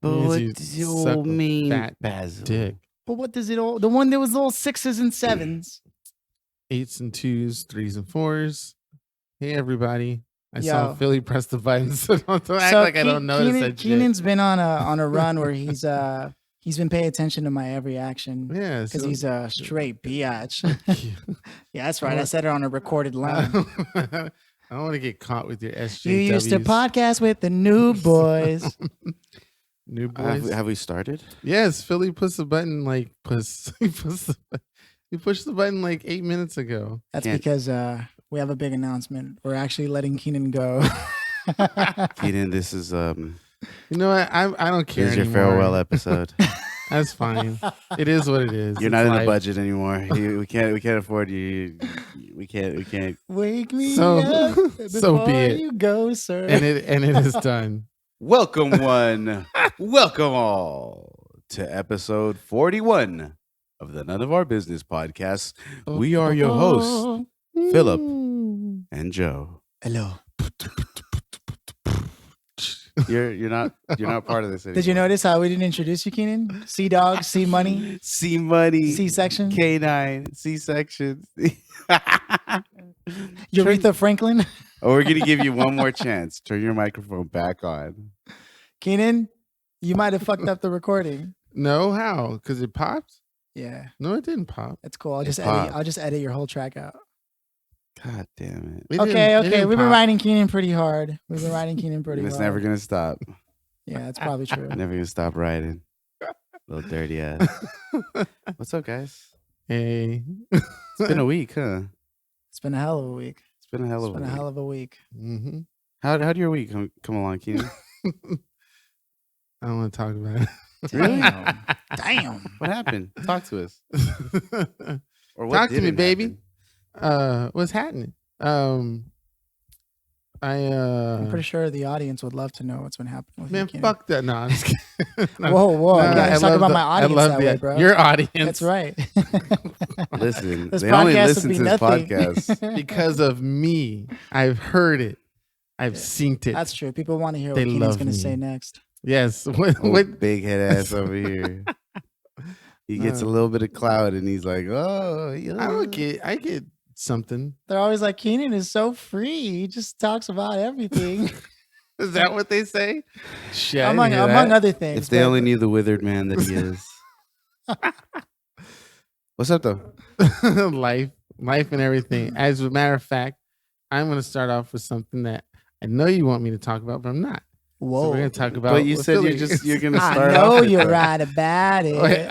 But Means what you does it suck all a mean, fat Basil? dick. But what does it all? The one that was all 6s and 7s. 8s and 2s, 3s and 4s. Hey, everybody. I Yo. saw Philly press the button, so don't act like I don't notice that shit. Keenan's been on a run where he's been paying attention to my every action. Yeah. Because he's a straight biatch. Yeah, Yeah, that's right. I said it on a recorded line. I don't want to get caught with your SJWs. You used to podcast with the Noob boys. New boys. Have we started? Yes, Philly puts the button like he pushed the button like 8 minutes ago. That's because we have a big announcement. We're actually letting Keenan go. Keenan, this is You know what? I don't care this is your anymore. farewell episode. That's fine. It is what it is. You're It's not in the life. budget anymore. We can't afford you. We can't. Wake me So- up so be before it. you go, sir. And it is done. Welcome one, welcome all to episode 41 of the None of Our Business podcast. We are your hosts, Philip and Joe. Hello. You're not part of this anymore. Did you notice how we didn't introduce you, Keenan? C Dog, C Money, C money, C Section, K9, C section. Aretha Franklin. Oh, we're gonna give you one more chance. Turn your microphone back on. Keenan, you might have fucked up the recording. No, how? Because it popped? Yeah, No, it didn't pop. that's cool. I'll It just edit. popped. I'll just edit your whole track out. God damn it! It Okay. didn't We've been pop. riding Keenan pretty hard. We've been riding Keenan pretty It's hard. never gonna stop. Yeah, that's probably true. Never gonna stop riding. Little dirty ass. What's up, guys? Hey. It's been a week, huh? It's been a hell of a week. It's been a hell It's of a been a week. hell of a week. Mm-hmm. How'd your week come along, Keenan? I don't want to talk about Really? Damn. What happened? Talk to us. it. Or what Talk to me, didn't baby. happen? What's happening? I'm pretty sure the audience would love to know what's been happening with man, you, Keenan. fuck that. No, I'm just kidding. Whoa. No, You guys I talk love about the- my I audience love that the- way, bro. Your audience. That's right. Listen, This they only podcast listen would to be this nothing. podcast. Because of me. I've heard it. I've seen it. That's true. People want to hear They what Keenan's love going to me. say next. Yes. Oh, What? big head ass over here. He gets a little bit of clout and he's like, oh, yeah. I get something. They're always like, Keenan is so free. He just talks about everything. Is that what they say? Shit, among other things. If they but- only knew the withered man that he is. What's up, though? life and everything. As a matter of fact, I'm going to start off with something that I know you want me to talk about, but I'm not. Whoa. So we're going to talk about. But you what said Philly- you're going to I start know off with you're that. right about it. Wait,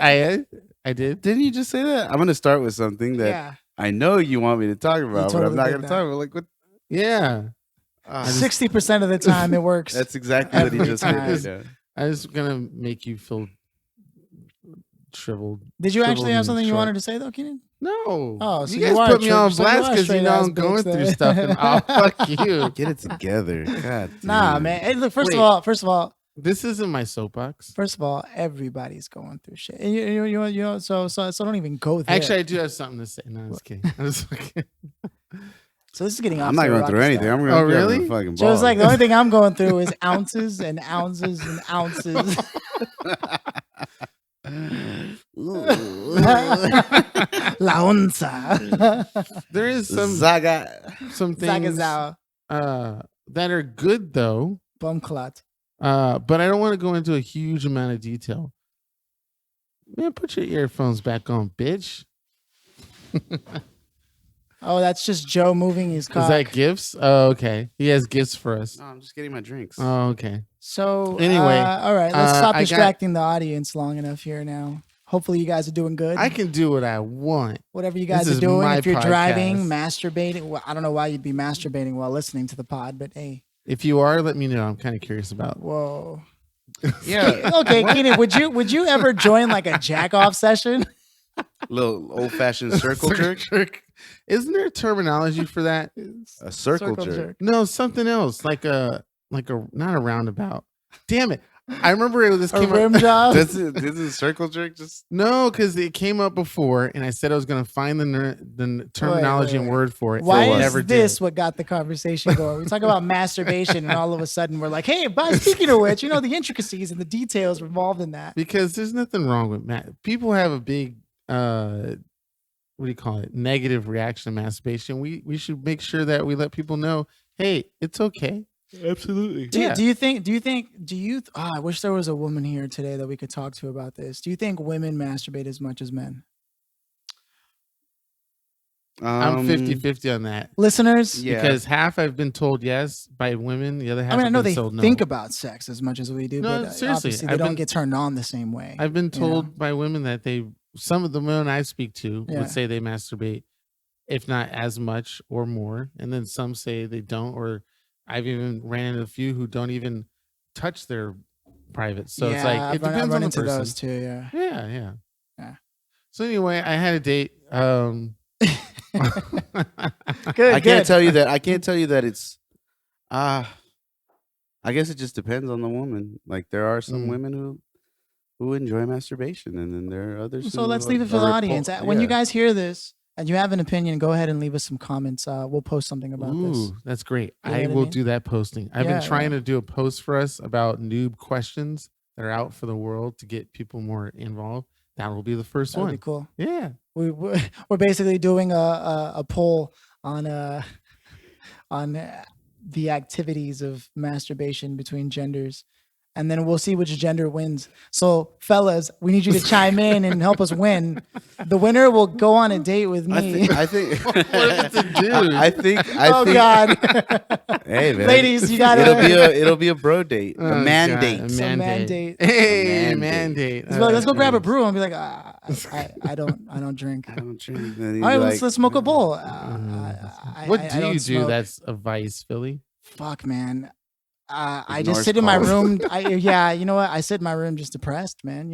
I did. Didn't you just say that? I'm going to start with something that Yeah. I know you want me to talk about, but totally I'm not did going to that. talk about. Like, what? Yeah. 60% of the time it works. That's exactly what he Every just did. time. right now. I was going to make you feel shriveled. Did you actually shriveled have and something you short. wanted to say, though, Keenan? No. Oh, so you you guys are put me a on so you are blast a because you know I'm straight-ass going bitch through then. stuff. And oh, fuck you. Get it together. God Nah, damn. man. Hey, look, first Wait. of all, This isn't my soapbox. everybody's going through shit. And you know, so don't even go there. Actually, I do have something to say. No, I'm just kidding. I'm just fucking- so this is getting off. I'm not to a going through rocky anything. start. I'm going Oh, to really? fucking So it's ball. like the only thing I'm going through is ounces and ounces and ounces. La onza. there is some Zaga. things Zagazao. that are good though. Bumklat. But I don't want to go into a huge amount of detail. Man, put your earphones back on, bitch. Oh, that's just Joe moving his cock. Is that gifts? Oh, okay. He has gifts for us. No, I'm just getting my drinks. Oh, okay. So Anyway, all right, let's stop I got- distracting the audience long enough here now. Hopefully you guys are doing good. I can do what I want. Whatever you guys This are is doing, my if you're driving, podcast. masturbating. Well, I don't know why you'd be masturbating while listening to the pod, but hey, If you are, let me know. I'm kind of curious about. whoa. Yeah. Okay, Keenan, would you ever join like a jack off session? Little old fashioned circle jerk. Isn't there a terminology for that? A circle jerk. No, something else. Like a not a roundabout. Damn it. I remember this A came rim up. job. This is circle jerk. Just No, because it came up before, and I said I was going to find the terminology and wait. word for it. Why and I is never this did. what got the conversation going? We talk about masturbation, and all of a sudden we're like, "Hey, but speaking of which, the intricacies and the details involved in that." Because there's nothing wrong with people have a big what do you call it? Negative reaction to masturbation. We should make sure that we let people know, hey, it's okay. absolutely. Do you think? I wish there was a woman here today that we could talk to about this. Do you think women masturbate as much as men? I'm 50-50 on that. Listeners, Yeah. Because half I've been told yes by women, the other half I know I've they been told no. think about sex as much as we do, No, but seriously, obviously they I've don't been- get turned on the same way. I've been you know? told by women that some of the women I speak to Yeah. would say they masturbate, if not as much or more. And then some say they don't, or I've even ran into a few who don't even touch their privates. So it's like, I've it run depends on the into person. those too. Yeah. Yeah. So anyway, I had a date. Good. I can't tell you that. I can't tell you that it's. I guess it just depends on the woman. Like there are some women who enjoy masturbation, and then there are others. So who let's leave it for the audience. When you yeah. guys hear this and you have an opinion, go ahead and leave us some comments. We'll post something about this. Ooh, that's great. You know I what I will mean? do that posting. I've Yeah, been trying to do a post for us about noob questions that are out for the world to get people more involved. That will be the first That'd one. be cool. Yeah. We're basically doing a poll on the activities of masturbation between genders, and then we'll see which gender wins. So, fellas, we need you to chime in and help us win. The winner will go on a date with me. I think. What if it's a dude? I think. Oh God, Hey man, ladies, you gotta. It'll be a bro date, a Oh, man God, date. a Some man date. mandate. Hey, A man mandate. Let's, let's go grab a brew and be like, I don't drink. I don't drink. Then he'd All right, be let's like, smoke a bowl. What I do don't you do smoke. that's a vice, Philly? Fuck, man. I Ignores just sit in my calls. room. You know what? I sit in my room just depressed, man.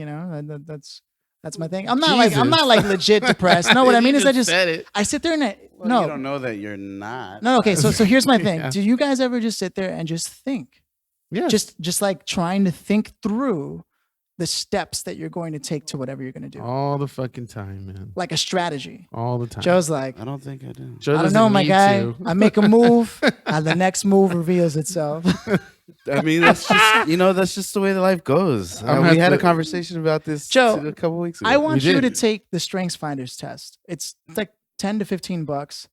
That's my thing. I'm not Jesus. like legit depressed. No, what I mean is said it. I sit there and well, you don't know that you're not. no. Okay, so here's my thing. Yeah. Do you guys ever just sit there and just think? Yeah. Just like trying to think through the steps that you're going to take to whatever you're going to do, all the fucking time, man. like a strategy. All the time. Joe's like, I don't think I do. Joe I don't doesn't know, my need guy. to. I make a move, and the next move reveals itself. I mean, that's just that's just the way the life goes. I'm We have had a to- conversation about this Joe, a couple weeks ago. I want We you to did. take the Strengths Finders test. It's like $10 to $15,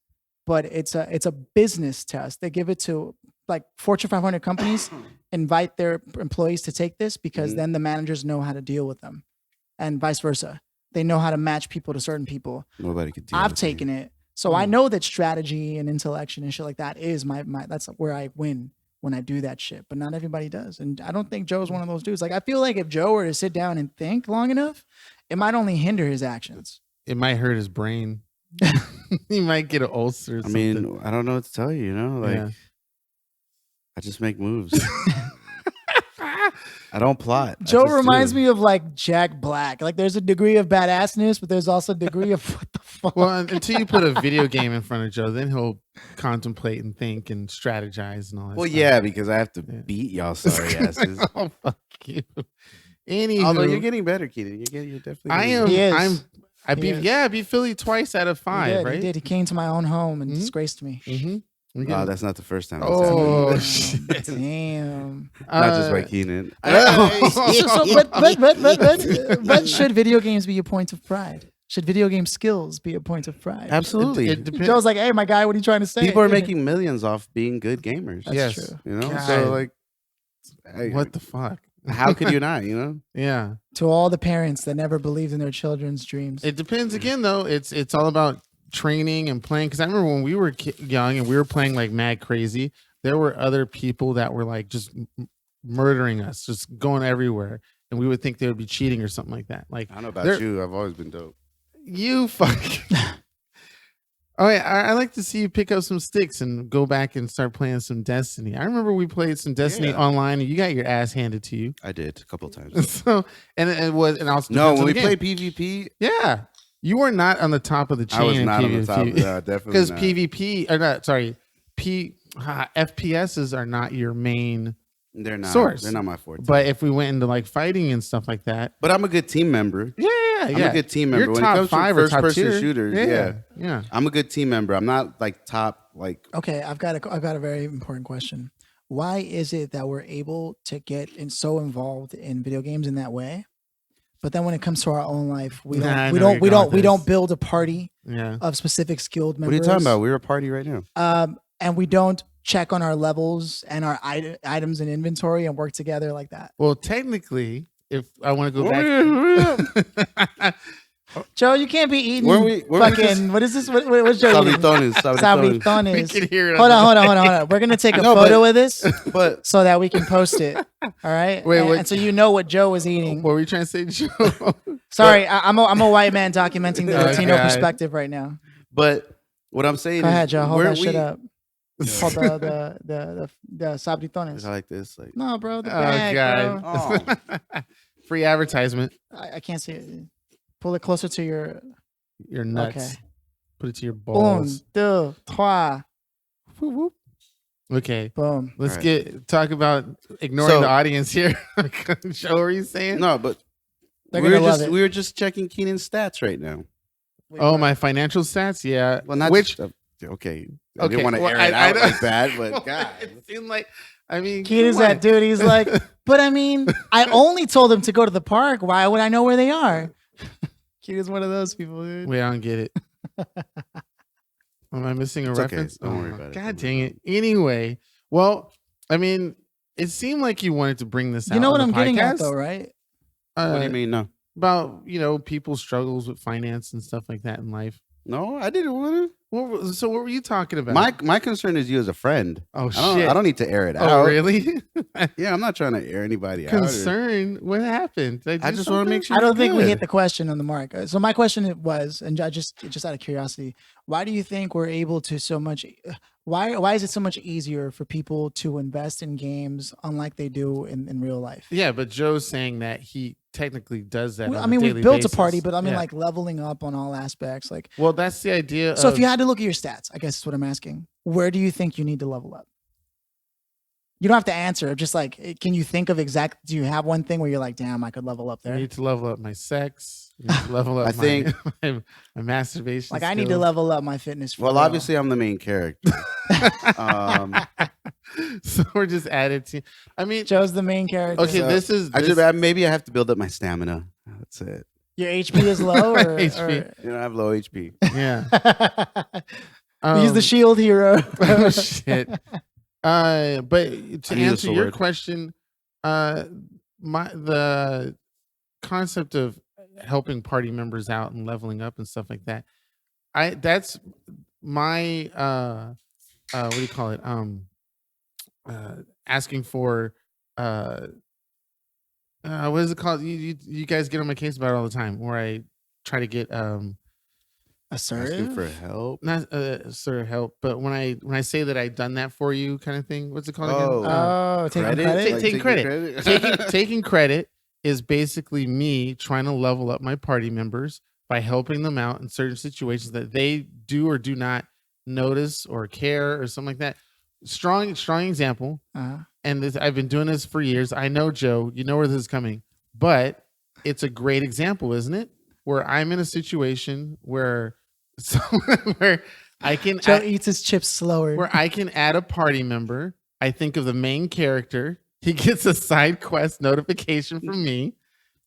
but it's a business test. They give it to like Fortune 500 companies, invite their employees to take this because then the managers know how to deal with them, and vice versa. They know how to match people to certain people. Nobody could deal I've with taken it, so I know that strategy and intellection and shit like that is my that's where I win when I do that shit. But not everybody does, and I don't think Joe's one of those dudes. Like I feel like if Joe were to sit down and think long enough, it might only hinder his actions. It might hurt his brain. He might get an ulcer. Or I something. mean, I don't know what to tell you. Like Yeah. I just make moves. I don't plot. I Joe just do. reminds me of like Jack Black. Like there's a degree of badassness, but there's also a degree of what the fuck. Well, until you put a video game in front of Joe, then he'll contemplate and think and strategize and all that. Well, stuff. yeah, because I have to Yeah. beat y'all sorry asses. Oh, fuck you. Anywho, Although you're getting better, Keaton. You're definitely. I getting am. He is. I He beat. is. Yeah, I beat Philly twice out of He 5. did, right? He did. He came to my own home and Mhm. disgraced me. Mm-hmm. Oh, that's not the first time. Oh, That's shit. Damn. not just by Keenan. But should video games be a point of pride? Should video game skills be a point of pride? Absolutely. It depends. Joe's like, hey, my guy, what are you trying to say? People are making millions off being good gamers. That's Yes. true. You know, God. so like, hey, What the fuck? how could you not? You know, Yeah. To all the parents that never believed in their children's dreams. It depends again, though. It's all about training and playing. Because I remember when we were young and we were playing like mad crazy, there were other people that were like just murdering us, just going everywhere, and we would think they would be cheating or something like that. Like I don't know about There- you. I've always been dope. you fuck. Oh yeah, I like to see you pick up some sticks and go back and start playing some Destiny. I remember we played some Destiny Yeah. online, and you got your ass handed to you. I did a couple of times. So and it was and also No, depends when on we the played game. PvP, Yeah, you were not on the top of the chain. I was in not on the PvP. top. Yeah, definitely Because not. PvP or not, sorry, FPSs are not your main They're not. source. They're not my forte. But if we went into like fighting and stuff like that, But I'm a good team member. yeah. I'm a good team member. You're When top it comes to 5 or top first-person tier. shooters, yeah. I'm a good team member. I'm not like top. Like Okay, I've got a very important question. Why is it that we're able to get so involved in video games in that way, but then when it comes to our own life, we Nah, I don't know where you're going with we don't this. build a party Yeah. of specific skilled what are members. you talking about? We're a party right now. And we don't check on our levels and our items in inventory and work together like that. Well, technically, if I want to go back, Joe, you can't be eating Where we fucking. just- What is this? What's Joe eating? Sabritones. we Sabritones. can hear it. Hold on. We're gonna take a No, photo of this But so that we can post it. All right. Wait, and so you know what Joe was eating. What were you trying to say, Joe? Sorry, I'm a white man documenting the Oh, Latino God. perspective right now. but what I'm saying Go is, ahead, Joe. Hold weren't that shit we- up. Hold the sabritones. It's like this, like No, bro. The Oh, bag, God. bro. Free advertisement. I can't see it. Pull it closer to your. Your nuts. Okay. Put it to your Un, balls. deux, trois. Whoop, whoop. Okay. Boom. Let's Right. talk about ignoring So- the audience here. Joe, what were you saying? no, but They're we were gonna love just it. we were just checking Keenan's stats right now. Oh, my financial stats? Yeah. Well, not Which, just, okay. I Okay, didn't want to well, air I- it I out know. like that, but God, it seemed like, I mean, Keenan's come on. that dude. He's like, but I mean, I only told him to go to the park. Why would I know where they are? Keenan's one of those people, dude. Wait, I don't get it. Am I missing a It's okay. reference? Don't worry Oh, about it. God Don't dang worry it. Anyway, well, I mean, it seemed like you wanted to bring this out. You know what on I'm the getting at, podcast. though, right? what do you mean? No, About, people's struggles with finance and stuff like that in life. no, I didn't want So what were you talking to. about? My concern is you as a friend. Oh, I shit. don't need to air it Oh, out. really? Yeah, I'm not trying to air anybody out. or- Concern? What happened? Did I do just want to make something? sure. I don't you're think we good. hit the question on the mark. So my question was, and I just out of curiosity, why do you think we're able to so much? Why is it so much easier for people to invest in games unlike they do in real life? Yeah, but Joe's saying that he technically does that. Well, on I mean, a we've daily built basis. a party, but I mean, Yeah. like leveling up on all aspects. Like, Well, that's the idea. so of, if you had to look at your stats, I guess is what I'm asking. Where do you think you need to level up? You don't have to answer. Just like, can you think of do you have one thing where you're like, damn, I could level up I there? need to level up my sex. I need to level up I think- my masturbation. Like, I need to skills. level up my fitness. For Well, real. obviously, I'm the main character. So we're just added to. I mean, Joe's the main character. okay, So, this is. I this- just maybe I have to build up my stamina. That's it. Your HP is low, or, HP. You know, I have low HP. yeah. He's the shield hero. Oh shit. But to I need a answer your sword. question, the concept of helping party members out and leveling up and stuff like that, that's my what do you call it? Asking for what is it called? You guys get on my case about it all the time, where I try to get Asking Assertive. for help. not sort of help, but when I say that I've done that for you, kind of thing. What's it called again? Oh. Taking Credit? credit. Like, taking credit. taking credit is basically me trying to level up my party members by helping them out in certain situations that they do or do not notice or care or something like that. Strong example. Uh-huh. And I've been doing this for years. I know, Joe, you know where this is coming, but it's a great example, isn't it? Where I'm in a situation where where I can Joe eats his chips slower. where I can add a party member. I think of the main character. He gets a side quest notification from me.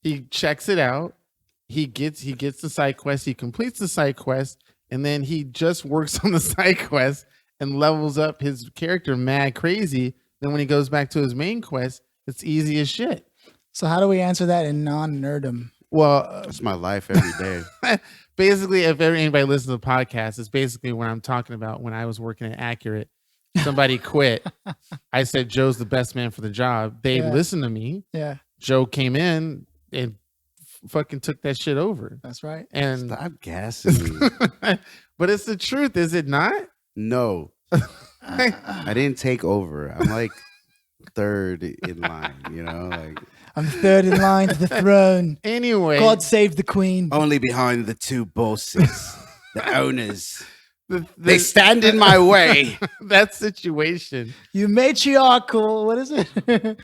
He checks it out. He gets the side quest. He completes the side quest, and then he just works on the side quest and levels up his character mad crazy. Then when he goes back to his main quest, it's easy as shit. So how do we answer that in non-nerdum? Well, That's my life every day. basically, if anybody listens to the podcast, it's basically what I'm talking about. When I was working at Accurate, somebody quit. I said Joe's the best man for the job. They Yeah. listened to me. Yeah, Joe came in and fucking took that shit over. that's right. And Stop gassing me. but it's the truth, is it not? No, I didn't take over. I'm like third in line. You know, like I'm third in line to the throne. Anyway, God save the queen. only behind the two bosses, the owners. They stand in my way. That situation. You matriarchal. What is it?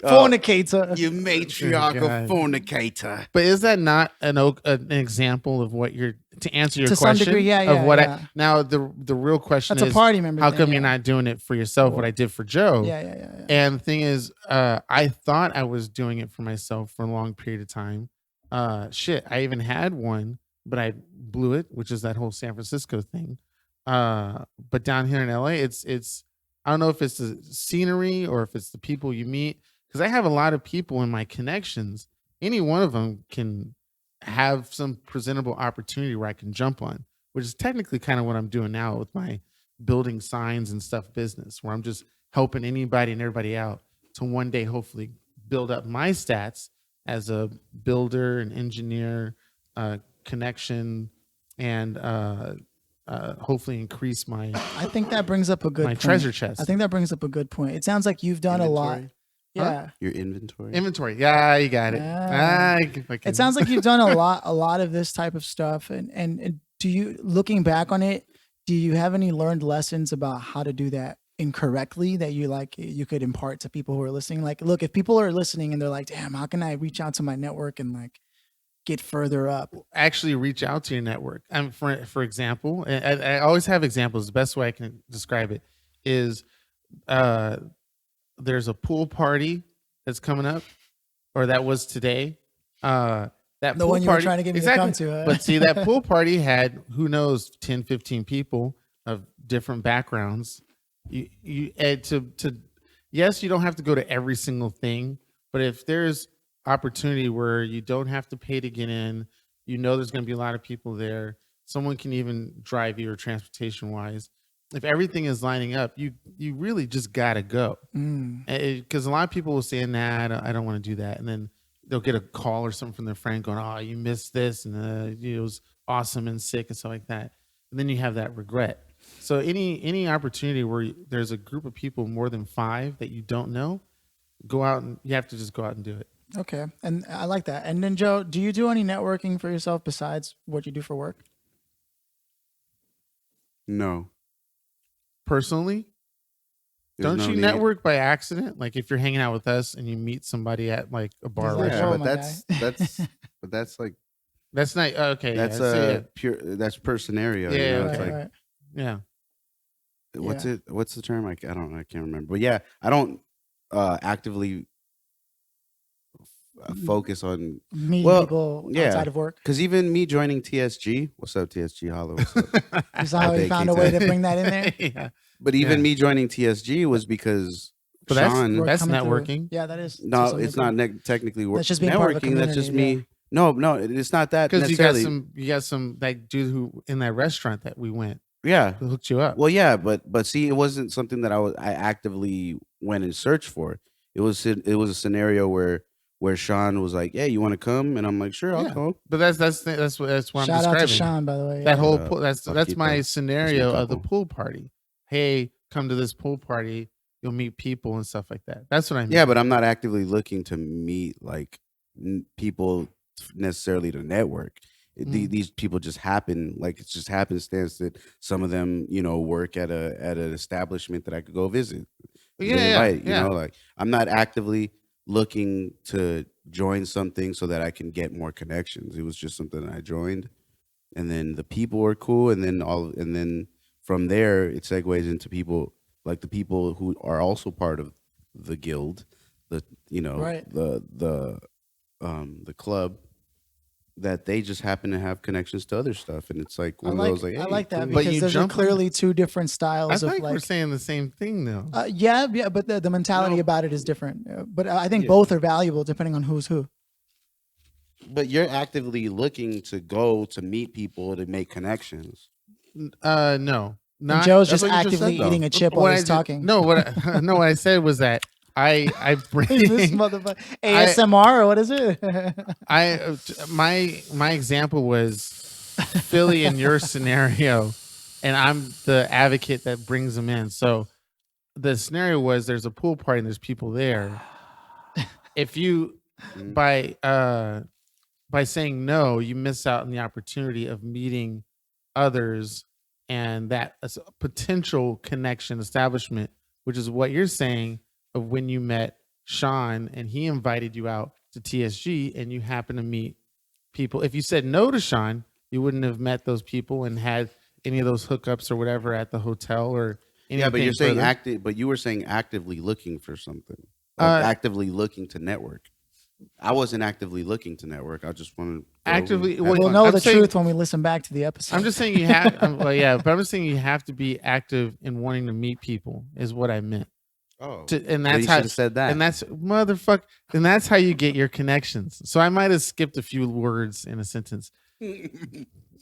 Fornicator. You matriarchal God. fornicator. But is that not an example of what you're to answer your To some question? degree, yeah, Of yeah, what yeah. now the real question That's a is party member. how thing, come yeah. you're not doing it for yourself? What I did for Joe. Yeah. And the thing is, I thought I was doing it for myself for a long period of time. I even had one, but I blew it, which is that whole San Francisco thing. But down here in LA, it's I don't know if it's the scenery or if it's the people you meet, because I have a lot of people in my connections. Any one of them can have some presentable opportunity where I can jump on, which is technically kind of what I'm doing now with my building signs and stuff business, where I'm just helping anybody and everybody out to one day hopefully build up my stats as a builder, an engineer, connection, and hopefully increase my I think that brings up a good point. treasure chest. I think that brings up a good point. It sounds like you've done a lot. Inventory? Yeah. Your inventory. Inventory. Yeah, you got it. Ah. It sounds like you've done a lot of this type of stuff. And do you, looking back on it, do you have any learned lessons about how to do that incorrectly that you could impart to people who are listening? Like, look, if people are listening and they're like, damn, how can I reach out to my network and like get further up? Actually reach out to your network. For example, I always have examples. The best way I can describe it is there's a pool party that's coming up, or that was today. That The pool one you party, were trying to get me exactly. to come to. But see, that pool party had, who knows, 10, 15 people of different backgrounds. You yes, you don't have to go to every single thing, but if there's opportunity where you don't have to pay to get in, there's going to be a lot of people there. Someone can even drive you or transportation wise. If everything is lining up, you really just gotta go, because a lot of people will say, "Nah, I don't want to do that," and then they'll get a call or something from their friend going, "Oh, you missed this, and it was awesome and sick and stuff like that," and then you have that regret. So any opportunity where there's a group of people more than 5 that you don't know, go out and you have to just go out and do it. Okay. And I like that. And then Joe, do you do any networking for yourself besides what you do for work? No. Personally, There's don't no you need. network by accident? Like if you're hanging out with us and you meet somebody at like a bar, He's like, Yeah, "Oh, restaurant, my but guy." but that's like that's not okay. that's yeah, I see a it. pure that's per scenario. Yeah, you know? okay. It's like Right. Yeah. what's Yeah. it? What's the term? I don't know. I can't remember. But yeah, I don't actively focus on Meeting Well, people yeah. outside of work. because even me joining TSG. What's up, TSG? Holla. What's up? You saw how he Okay, found a Keith. way to bring that in there. Yeah. But even Yeah. me joining TSG was because But that's- Sean. Work That's coming through. networking. Yeah, that is. to No, some it's degree. not technically work. That's just being part of a networking. That's just community, me. No, it's not that Because you got necessarily. some that dude who in that restaurant that we went Yeah. who hooked you up. Well, yeah, but see, it wasn't something that I actively went and searched for. It was a scenario where Sean was like, "Yeah, you want to come?" And I'm like, "Sure, I'll Yeah. come." But that's what I'm Shout describing. out to Sean, by the way. That yeah. whole Uh, pool, that's Paquito. my scenario of the couple. pool party. Hey, come to this pool party. You'll meet people and stuff like that. That's what I mean. Yeah, but I'm not actively looking to meet like people necessarily to network. These people just happen, like it's just happenstance that some of them, work at an establishment that I could go visit. Yeah, They yeah, invite, yeah. like I'm not actively looking to join something so that I can get more connections. It was just something that I joined, and then the people were cool, and then from there it segues into people like the people who are also part of the guild, Right. the club, that they just happen to have connections to other stuff, and it's like I one like, of those like, I hey, like that cool. But because you there's jump on clearly 2 different I styles of think we're like. saying the same thing though. Yeah, but the mentality No. about it is different. But I think Yeah. both are valuable depending on who's who. But you're actively looking to go to meet people to make connections. No. And Not Joe's that's just what you just actively said, though. eating a chip what while I he's did- talking. No, what I said was that I bring Is this motherfucker ASMR or what is it? my example was Philly in your scenario, and I'm the advocate that brings them in. So the scenario was there's a pool party and there's people there. If you Mm. by saying no, you miss out on the opportunity of meeting others and that is a potential connection establishment, which is what you're saying of when you met Sean and he invited you out to TSG and you happen to meet people. If you said no to Sean, you wouldn't have met those people and had any of those hookups or whatever at the hotel or anything. Yeah, but you're saying further. active. But you were saying actively looking for something, like actively looking to network. I wasn't actively looking to network. I just wanted to Actively- have well, We'll fun. know I'm the saying- truth when we listen back to the episode. I'm just saying you have, well, yeah, but I'm just saying you have to be active in wanting to meet people is what I meant. Oh, And so that's you how should have said that. And that's motherfucker. And that's how you get your connections. So I might have skipped a few words in a sentence.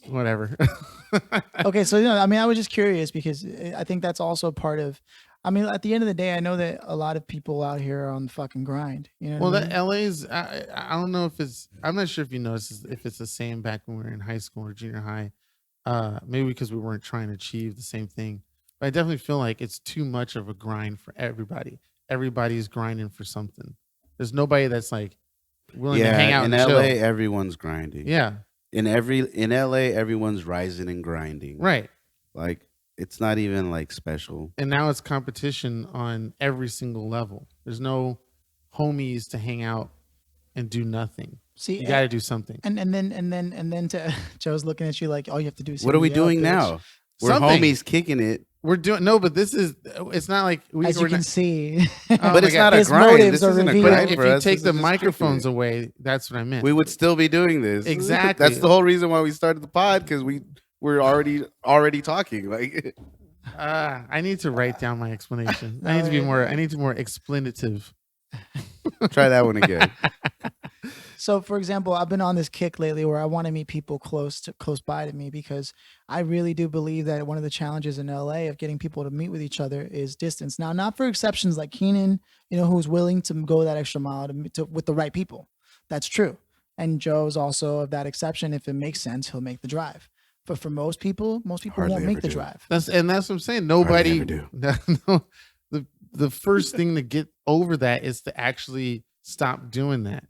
Whatever. Okay, so I mean, I was just curious because I think that's also part of. I mean, at the end of the day, I know that a lot of people out here are on the fucking grind. You know. Well, what I that mean? LA's. I don't know if it's. I'm not sure if you noticed if it's the same back when we were in high school or junior high. Maybe because we weren't trying to achieve the same thing. But I definitely feel like it's too much of a grind for everybody. Everybody's grinding for something. There's nobody that's like willing to hang out in and LA, chill. everyone's grinding. Yeah. In LA, everyone's rising and grinding. Right. Like it's not even like special. And now it's competition on every single level. There's no homies to hang out and do nothing. See, You got to do something. and then to Joe's looking at you like all you have to do is. What are we hit me up, doing bitch. now? We're Something. homies kicking it. We're doing no, but this is. It's not like As you we're can not- see, Oh But my it's God. not a His grind. motives This are isn't a revealed. grind If for you us. take This the is just kicking microphones it. away, that's what I meant. We would still be doing this. Exactly. That's the whole reason why we started the pod, because we're already talking. Like I need to write down my explanation. I need to be more. I need to be more explanative. try that one again. So, for example, I've been on this kick lately where I want to meet people close by to me because I really do believe that one of the challenges in LA of getting people to meet with each other is distance. Now, not for exceptions like Keenan, who's willing to go that extra mile with the right people. That's true. And Joe's also of that exception. If it makes sense, he'll make the drive. But for most people Hardly won't make ever the do. drive. That's what I'm saying. Nobody. ever do. No, the first thing to get over that is to actually stop doing that.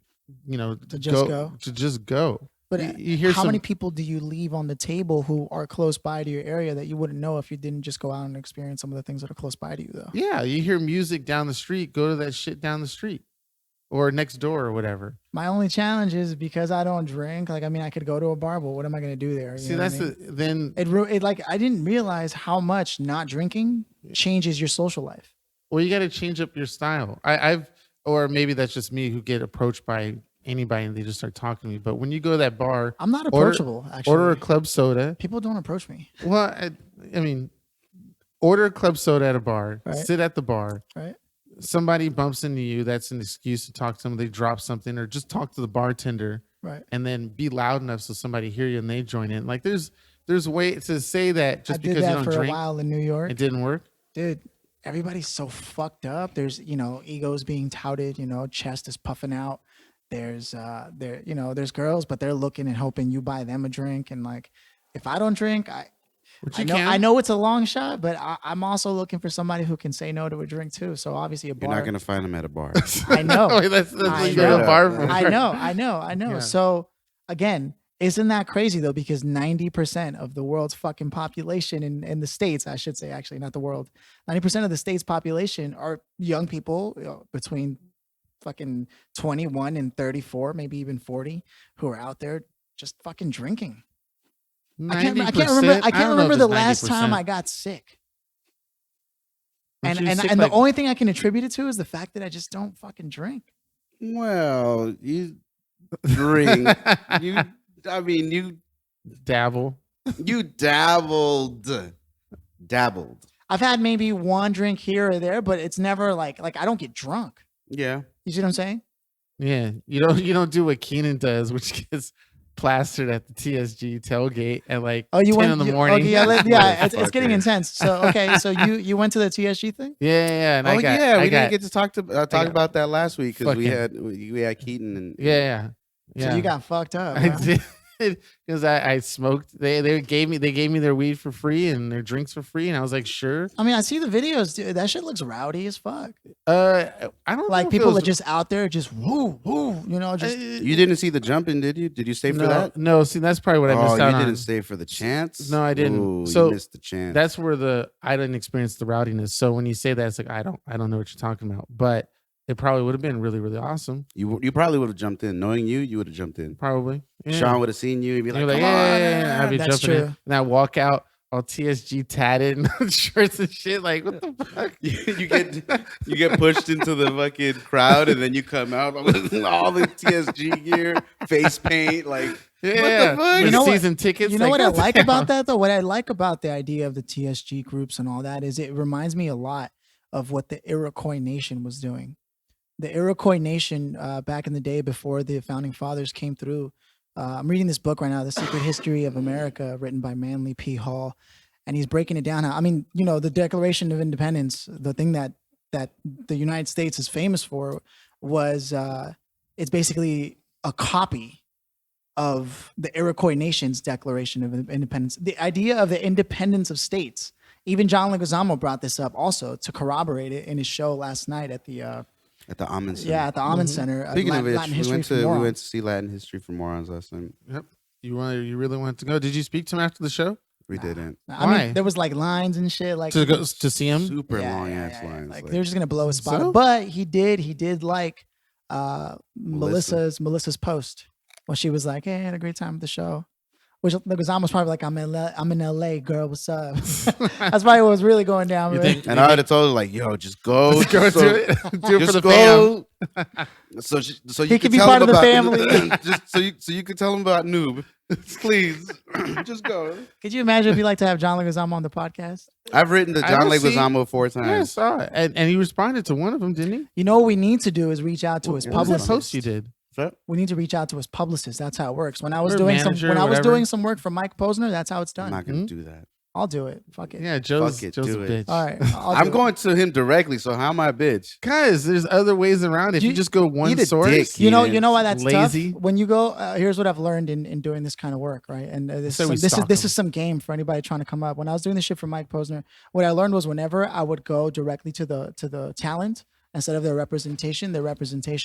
To just go. To just go. But You hear how some- many people do you leave on the table who are close by to your area that you wouldn't know if you didn't just go out and experience some of the things that are close by to you, though? Yeah, you hear music down the street. Go to that shit down the street, or next door, or whatever. My only challenge is because I don't drink. Like, I mean, I could go to a bar, but what am I going to do there? You See, know what that's I mean? then. It like I didn't realize how much not drinking changes your social life. Well, you got to change up your style. Or maybe that's just me who get approached by anybody and they just start talking to me. But when you go to that bar, I'm not approachable. Actually, order a club soda. people don't approach me. Well, I mean, order a club soda at a bar. Right. Sit at the bar. Right? Somebody bumps into you. That's an excuse to talk to them. They drop something, or just talk to the bartender, Right. and then be loud enough so somebody hear you and they join in. Like there's way to say that just I did because you that don't for a drink, while in New York. it didn't work. Dude, everybody's so fucked up. There's, egos being touted, chest is puffing out. There's there's girls, but they're looking and hoping you buy them a drink. And like, if I don't drink, Which I you know can. I know it's a long shot, but I'm also looking for somebody who can say no to a drink too. So obviously a bar. You're not gonna find them at a bar. I know. Wait, that's I what you go to know. a bar for. I know. Yeah. So again, isn't that crazy though? Because 90% of the world's fucking population in the States, I should say, actually, not the world, 90% of the state's population are young people between fucking 21 and 34, maybe even 40, who are out there just fucking drinking. I can't remember. I can't remember the last time I got sick. And the only thing I can attribute it to is the fact that I just don't fucking drink. Well, you drink. you dabble. You dabbled. I've had maybe one drink here or there, but it's never like I don't get drunk. Yeah. You see what I'm saying? Yeah, you don't do what Keenan does, which gets plastered at the TSG tailgate at like 10 in the morning. Okay, yeah, it's getting Motherfucker. intense. So okay, so you went to the TSG thing? Yeah. And We didn't get to talk about that last week because we Fucking- had Keaton and Yeah. So you got fucked up. I huh? did. because I smoked. They gave me their weed for free and their drinks for free, and I was like, sure. I mean, I see the videos, dude. That shit looks rowdy as fuck. I don't Like know people are just out there, just woo, just. You didn't see the jumping, did you? Did you stay for that? No, see, that's probably what I missed Oh, out you on. didn't stay for the chance? No, I didn't. Ooh, So you missed the chance. That's where I didn't experience the rowdiness. So when you say that, it's like I don't know what you're talking about. But it probably would have been really, really awesome. You probably would have jumped in. Knowing you would have jumped in. Probably. Yeah. Sean would have seen you. He'd be You're like, like, come on. yeah, I'd be That's jumping in. true. And I walk out all TSG tatted and shirts and shit. Like, what the fuck? you get pushed into the fucking crowd, and then you come out with all the TSG gear, face paint, like Yeah. what the fuck? You know what- season tickets. You know what I like goddamn. about that though? What I like about the idea of the TSG groups and all that is it reminds me a lot of what the Iroquois Nation was doing. The Iroquois Nation back in the day before the founding fathers came through. I'm reading this book right now, The Secret History of America, written by Manly P. Hall, and he's breaking it down. I mean, the Declaration of Independence, the thing that the United States is famous for was it's basically a copy of the Iroquois Nation's Declaration of Independence. The idea of the independence of states. Even John Leguizamo brought this up also to corroborate it in his show last night at the Amen Center. at the Amen Center. Speaking of which, Latin we History went for to Morons. see Latin History for Morons last night. Yep. You really wanted to go? Did you speak to him after the show We didn't. I Why? mean, there was like lines and shit, like to go to see him? Super Yeah, long yeah, ass yeah, yeah. lines. Like like- they're just gonna blow his spot. So? But he did like Melissa's post when she was like, "Hey, I had a great time at the show." Which Leguizamo's probably like, I'm in LA, girl. What's up? That's probably what was really going down. You Right? think- and I would have told her like, "Yo, just go, Just go so- do it. Do it for just the fam. go." So you He can can be tell part him of the about- family. just so you can tell him about Noob, please. Just go. Could you imagine if you like to have John Leguizamo on the podcast? I've written to I John don't see- Leguizamo 4 Yeah, I times. saw it. And he responded to one of them, didn't he? You know what we need to do is reach out to his What What was that publicist. post you did? We need to reach out to his publicist. That's how it works. When I was Or doing manager, when I was whatever. doing some work for Mike Posner, that's how it's I'm done. not gonna do that. I'll do it. Fuck it. Yeah, Joe's Fuck it, a do it. bitch. All right. I'm going to him directly. So how am I a bitch? Guys, there's other ways around. If you, You- just go one eat a source, dick. You know Keenan. why that's Lazy. tough. When you go, here's what I've learned in doing this kind of work, right? And So we this stalk is them. some game for anybody trying to come up. When I was doing this shit for Mike Posner, what I learned was whenever I would go directly to the talent instead of their representation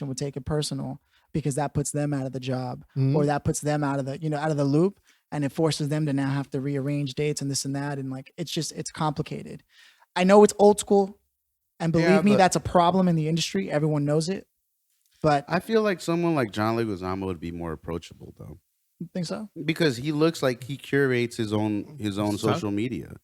would take it personal because that puts them out of the job or that puts them out of the out of the loop, and it forces them to now have to rearrange dates and this and that, and like it's complicated. I know it's old school, and believe Yeah, me, but- that's a problem in the industry. Everyone knows it, but I feel like someone like John Leguizamo would be more approachable though, I think so. because he looks like he curates his own Stuff? social media.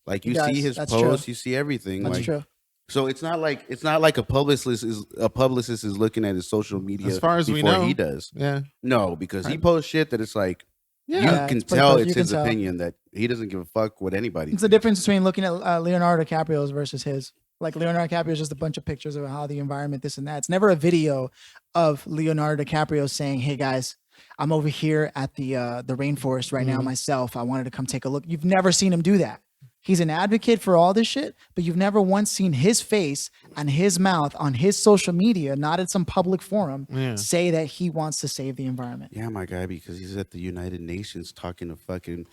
Like He you does. see his That's posts, true. you see everything. That's like, true. So it's not like a publicist is looking at his social media As far as we before know. he does. Yeah. No, because he Right. posts shit that it's like Yeah. you Yeah, can it's pretty tell close. it's You can his tell. opinion that he doesn't give a fuck what anybody. It's the difference between looking at Leonardo DiCaprio's versus his. Like Leonardo DiCaprio is just a bunch of pictures of how the environment, this and that. It's never a video of Leonardo DiCaprio saying, "Hey guys, I'm over here at the rainforest right now myself. I wanted to come take a look." You've never seen him do that. He's an advocate for all this shit, but you've never once seen his face and his mouth on his social media, not at some public forum, Yeah. say that he wants to save the environment. Yeah, my guy, because he's at the United Nations talking to fucking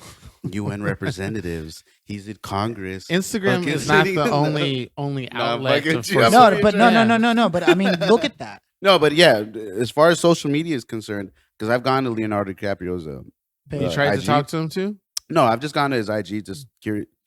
UN representatives. He's at Congress. Instagram fucking is not sitting the in only outlet fucking for Yeah, No, but- but no. But I mean, look at that. No, but yeah, as far as social media is concerned, because I've gone to Leonardo DiCaprio's. You Page. tried to IG. talk to him too? No, I've just gone to his IG just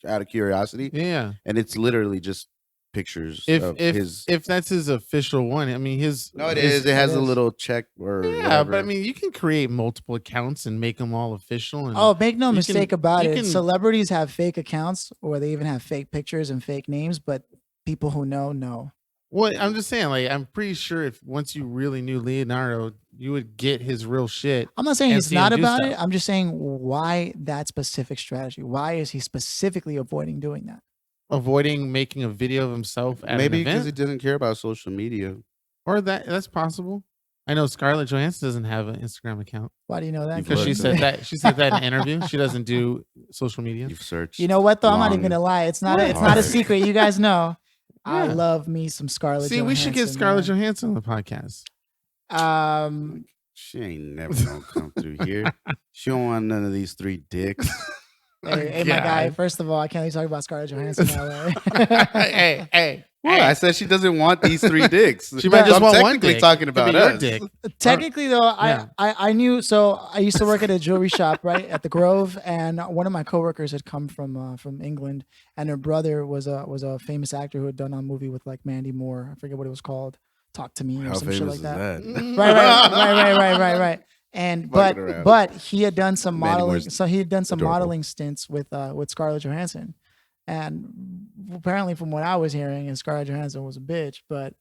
out of curiosity, Yeah. and it's literally just pictures If of if his. if that's his official one, I mean his No, it his- is. It has it a is. little check or Yeah, whatever. but I mean you can create multiple accounts and make them all official. And Oh, make no you mistake can- about you it. can- Celebrities have fake accounts or they even have fake pictures and fake names, but people who know. well, I'm just saying, like I'm pretty sure if once you really knew Leonardo, you would get his real shit. I'm not saying And he's see him not do about it. stuff. I'm just saying why that specific strategy. Why is he specifically avoiding doing that? Avoiding making a video of himself at Maybe an because event, he doesn't care about social media. or that's possible. I know Scarlett Johansson doesn't have an Instagram account Why do you know that? You've because she looked said at- that she said that in an interview. She doesn't do social media. You've searched. You know what though? I'm not even long gonna lie. It's not. and It's not a hard. secret. You guys know. I Yeah. love me some Scarlett. See, we should get Johansson, Scarlett man. Johansson on the podcast. She ain't never gonna come through here. She don't want none of these 3 dicks. Hey, my guy. First of all, I can't even talk about Scarlett Johansson that way. hey. What? I said she doesn't want these 3 dicks. She might just I'm want one technically dick. talking Could about be your us. dick. Technically, though, Yeah. I knew. So I used to work at a jewelry shop, right, at the Grove, and one of my coworkers had come from England, and her brother was a famous actor who had done a movie with like Mandy Moore. I forget what it was called. Talk to Me or How some shit famous like is that. that? Right. And Fucking around. but he had done some Mandy modeling. Moore's So he had done some adorable. modeling stints with Scarlett Johansson, and apparently, from what I was hearing, and Scarlett Johansson was a bitch, but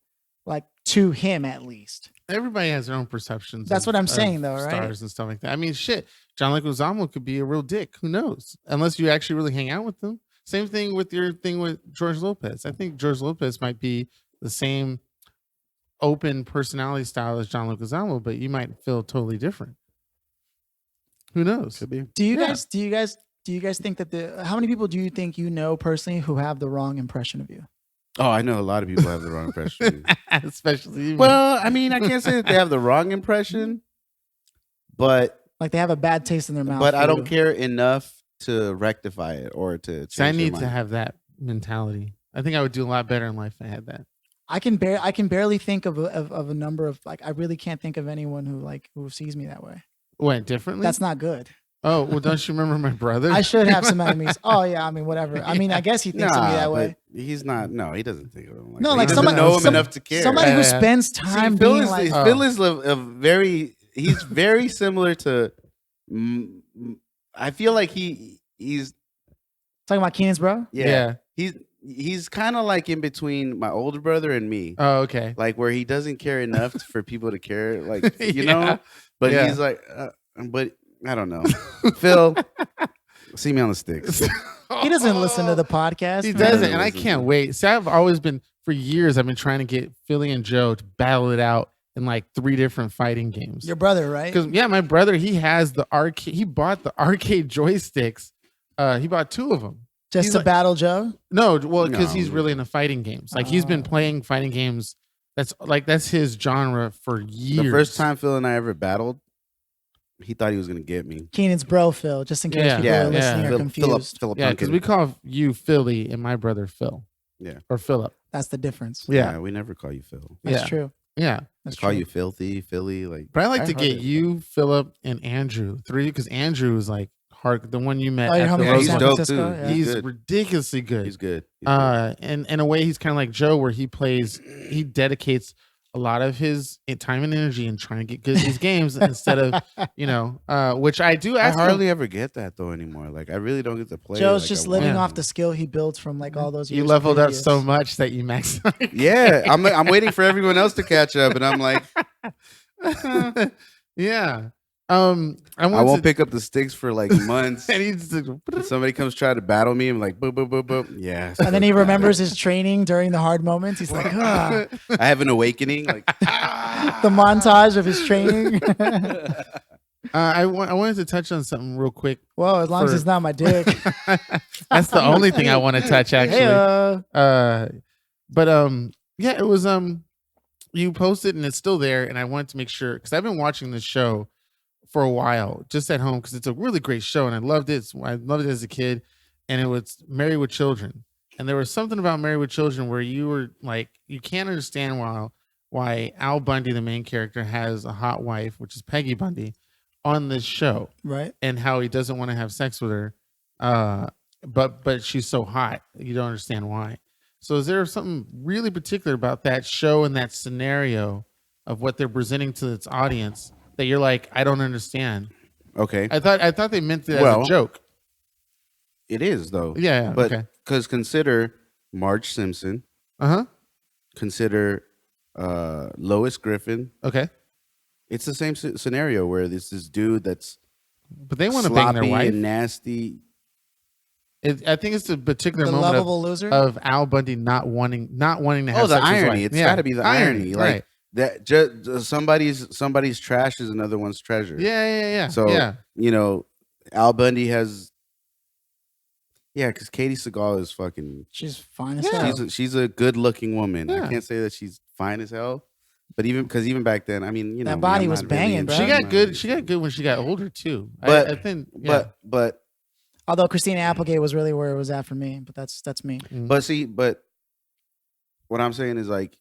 like to him at least. Everybody has their own perceptions. That's what I'm of saying, though, right? Stars and stuff like that. I mean, shit. John Leguizamo could be a real dick. Who knows? Unless you actually really hang out with them. Same thing with your thing with George Lopez. I think George Lopez might be the same open personality style as John Leguizamo, but you might feel totally different. Who knows? Could be. Do you guys think that how many people do you think you know personally who have the wrong impression of you? Oh, I know a lot of people have the wrong impression. Especially you. Well, I mean, I can't say that they have the wrong impression, but Like they have a bad taste in their mouth. I for don't you. care enough to rectify it or to change So I their need mind. to have that mentality. I think I would do a lot better in life if I had that. I can barely think of a number of like I really can't think of anyone who sees me that way. What, differently? That's not good. Oh, well, don't you remember my brother? I should have some enemies. Oh yeah, I mean whatever. I mean I guess he thinks of me that way. but he's not. No, he doesn't think of him like No, that. like he doesn't somebody- know him some- enough to care. Somebody who Yeah. spends See, time Phil being is, like Phil is a very. He's very similar to. I feel like he's talking about Keenan's bro. yeah. He's kind of like in between my older brother and me. Oh, okay. Like where he doesn't care enough for people to care, like you Yeah. know. But Yeah. he's like, but I don't know. Phil, see me on the sticks. He doesn't listen to the podcast. He man. doesn't, and I Listen. can't wait. See, I've always been for years. I've been trying to get Philly and Joe to battle it out in like 3 different fighting games. Your brother, right? Because my brother, he has the arcade. He bought the arcade joysticks. He bought 2 of them. Just he's to like- battle Joe. No, well, because No. he's really into fighting games. Like he's been Oh. playing fighting games. That's his genre for years. The first time Phil and I ever battled, he thought he was gonna get me. Keenan's bro, Phil. Just in case Yeah. people Yeah, are listening yeah. are confused. Philip yeah, because we call you Philly and my brother Phil. Yeah. or Philip. That's the difference. Yeah, we never call you Phil. That's yeah. true. yeah. We That's call true. you filthy, Philly. Like, But I like to hardly- get you, Philip, and Andrew 3 because Andrew is like hard. The one you met Oh, your at homie the Yeah, from he's San Roseland. dope Francisco? too. Yeah. He's good. ridiculously good. He's good. He's good. And in a way, he's kind of like Joe, where he dedicates a lot of his time and energy in trying to get good at these games instead of, which I do I ask him. hardly ever get that though anymore. Like, I really don't get to play. Joe's like just I living want off to. the skill he built from like all those years. You leveled up previous. so much that you maxed out. Yeah, I'm waiting for everyone else to catch up, and I'm like, Yeah. I won't pick up the sticks for like months. And he's like, And somebody comes try to battle me, I'm like, boop, boop, boop, boop. Yeah. And then he remembers his training during the hard moments. He's like, ah. I have an awakening. Like, The montage of his training. I wanted to touch on something real quick. Whoa, as long as For- it's not my dick. That's the only thing I want to touch, actually. Hey, Yeah, it was you posted and it's still there, and I wanted to make sure because I've been watching this show for a while just at home because it's a really great show and I loved it. I loved it as a kid, and it was Married with Children, and there was something about Married with Children where you were like, you can't understand why Al Bundy, the main character, has a hot wife, which is Peggy Bundy, on this show, right? and how he doesn't want to have sex with her, but she's so hot, you don't understand why. So is there something really particular about that show and that scenario of what they're presenting to its audience that you're like, I don't understand? okay, I thought they meant it as Well, a joke. it is though. Yeah, But okay. because consider Marge Simpson, Uh-huh. consider Lois Griffin. Okay. It's the same scenario where this dude that's But they want to bang sloppy their wife. and nasty. I think it's a particular The moment lovable loser. of Al Bundy not wanting to have Oh, the sex with his irony! wife. It's Yeah, got to be the irony. Like right. that. Just somebody's trash is another one's treasure. Yeah. So yeah. Al Bundy has. Yeah, because Katie Seagal is fucking. She's fine as Yeah. hell. She's a good looking woman. Yeah. I can't say that she's fine as hell, But even back then, I mean, That me, body I'm was not really banging, into bro. She got my- good. She got good when she got older too. But I think. Yeah. but Although Christina Applegate was really where it was at for me, but that's me. but see, but what I'm saying is like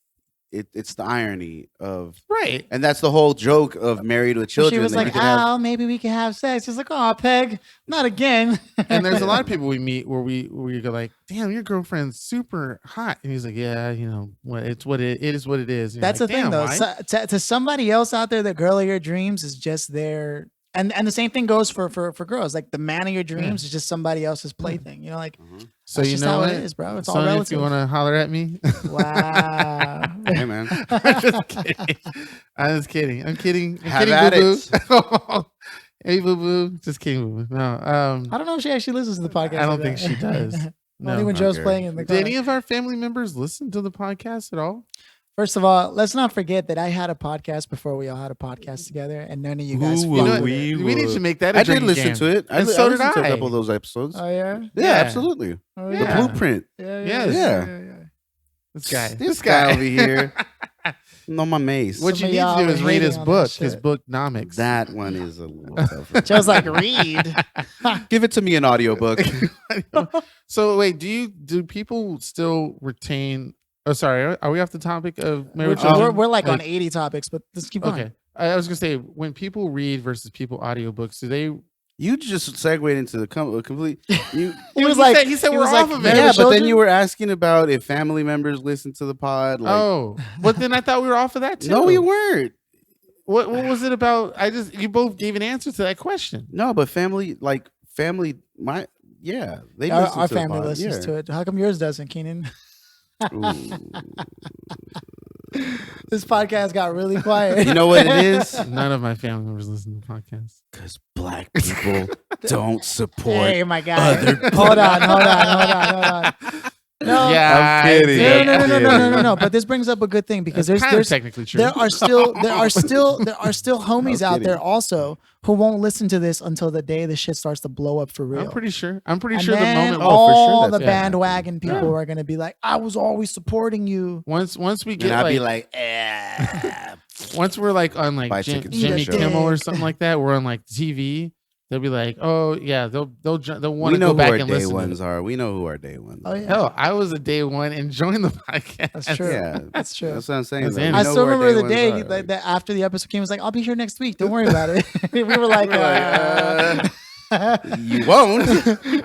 it's the irony of right. and that's the whole joke of Married with She Children. was that you like, could have- "Al, maybe we can have sex." She's like, "Oh, Peg, not again." And there's a lot of people we meet where we go like, "Damn, your girlfriend's super hot," and he's like, "Yeah, it's what it is. What it is." And you're That's like, the thing, "Damn, though. why?" To somebody else out there, the girl of your dreams is just there. And the same thing goes for girls. Like the man of your dreams is just somebody else's plaything. You know, like So that's you just know how what? it is, bro. It's all Sonny, if relative. you want to holler at me, Wow. Hey man, I'm just kidding. I'm kidding. I'm kidding, Have boo at boo. Hey, boo boo. Just kidding, boo boo. No, I don't know if she actually listens to the podcast. I don't like think that. she does. Only No. when Joe's Okay. playing in the Do car. any of our family members listen to the podcast at all? First of all, let's not forget that I had a podcast before we all had a podcast together, and none of you guys. Who fucked will with we it. We need to make that. A I did drinking listen game. to it. And so did listened to a I. couple of those episodes. Oh yeah. Yeah, Yeah. absolutely. Oh, The yeah. blueprint. Yeah. Yes. Yeah. This guy. This guy over here. No, my mace. What Some you of need to y'all do is were read hating his on that book, his shit. book Nomics. That one is a little tougher. Joe's like, read. Give it to me in audiobook. So wait, do people still retain? Oh, sorry. Are we off the topic of marriage? We're like on 80 topics, but let's keep going. Okay. I was gonna say when people read versus people audiobooks, do they? You just segued into the complete. You, He was he like, said, he said he we're was off like, of Married it. yeah, with but then Children? you were asking about if family members listen to the pod. Like, Oh, but then I thought we were off of that too. no, we weren't. What was it about? You both gave an answer to that question. No, but family, they Our, listen our to the family pod, listens yeah. to it. How come yours doesn't, Keenan? Ooh. This podcast got really quiet. You know what it is? None of my family members listen to podcasts. Because black people don't support. Hey, my guy. other Hold on. No, Yeah, I'm kidding. I no, did. no. But this brings up a good thing because That's kind of there's technically true. there are still homies out kidding. there also who won't listen to this until the day the shit starts to blow up for real. I'm pretty sure. I'm pretty and sure the then moment. for all sure the that's gonna bandwagon people are gonna be like, "I was always supporting you." Once we And get I'd like, be like, eh. once we're like on like Buy tickets to Jimmy the show. Kimmel or something like that, we're on like TV. They'll be like, oh yeah, they'll want We to know go who back our and day listen. ones are. We know who our day ones Oh are. yeah, Hell, I was a day one enjoying the podcast. that's true. Yeah, That's true. That's what I'm saying. That's though. it. We I know still who our remember the ones day are. that after the episode came, he was like, "I'll be here next week. Don't worry about it." We were like, You won't.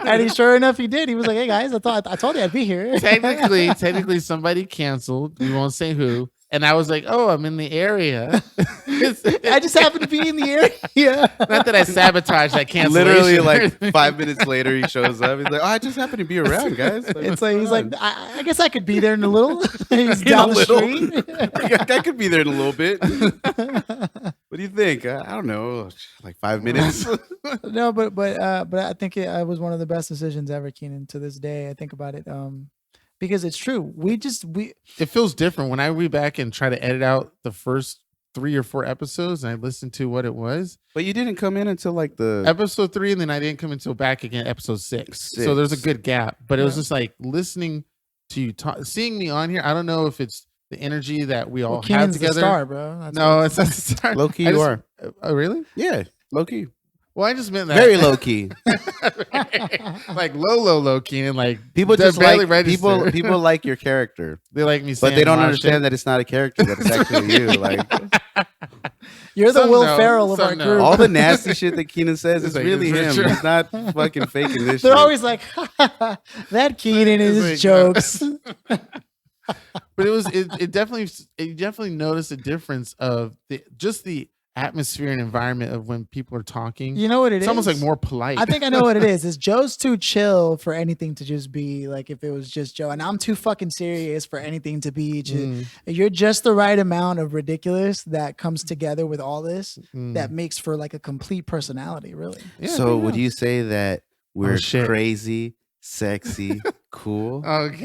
and sure enough, he did. He was like, "Hey guys, I told you I'd be here." technically, somebody canceled. We won't say who. And I was like, oh, I'm in the area. I just happened to be in the area. Not that I sabotaged that cancellation. Literally, or like anything. 5 minutes later, he shows up. He's like, "Oh, I just happened to be around, guys." It's like he's like, I guess I could be there in a little. He's In down a the little. street. I could be there in a little bit. What do you think? I don't know, like 5 minutes. No, but I think it was one of the best decisions ever, Keenan. To this day, I think about it, because it's true. It feels different when I read back and try to edit out the first 3 or 4 episodes and I listen to what it was. But you didn't come in until like the Episode 3, and then I didn't come until back again, episode 6. So there's a good gap. But it was just like listening to you talk, seeing me on here. I don't know if it's the energy that we all have Keenan's together. the star, bro. That's No, what- it's not the star. low key. I You just- are Oh, really? yeah, low key, Well, I just meant that. very low key. Like low key, and like People they're just barely like register. people like your character, They like me, but they don't understand that it's not a character. That it's actually you. Like You're the Some Will know, Ferrell of some our know. group. all the nasty shit that Keenan says It's is like, really it's him. true. He's not fucking faking this. They're shit. always like, that Keenan and his like, jokes. But it definitely noticed a difference of the atmosphere and environment of when people are talking. You know what it is? It's almost like more polite. I think I know what it is. Is Joe's too chill for anything to just be like if it was just Joe, and I'm too fucking serious for anything to be. Just, You're just the right amount of ridiculous that comes together with all this that makes for like a complete personality. Really, Yeah, So yeah. would you say that we're shit. crazy, sexy, cool? Oh god.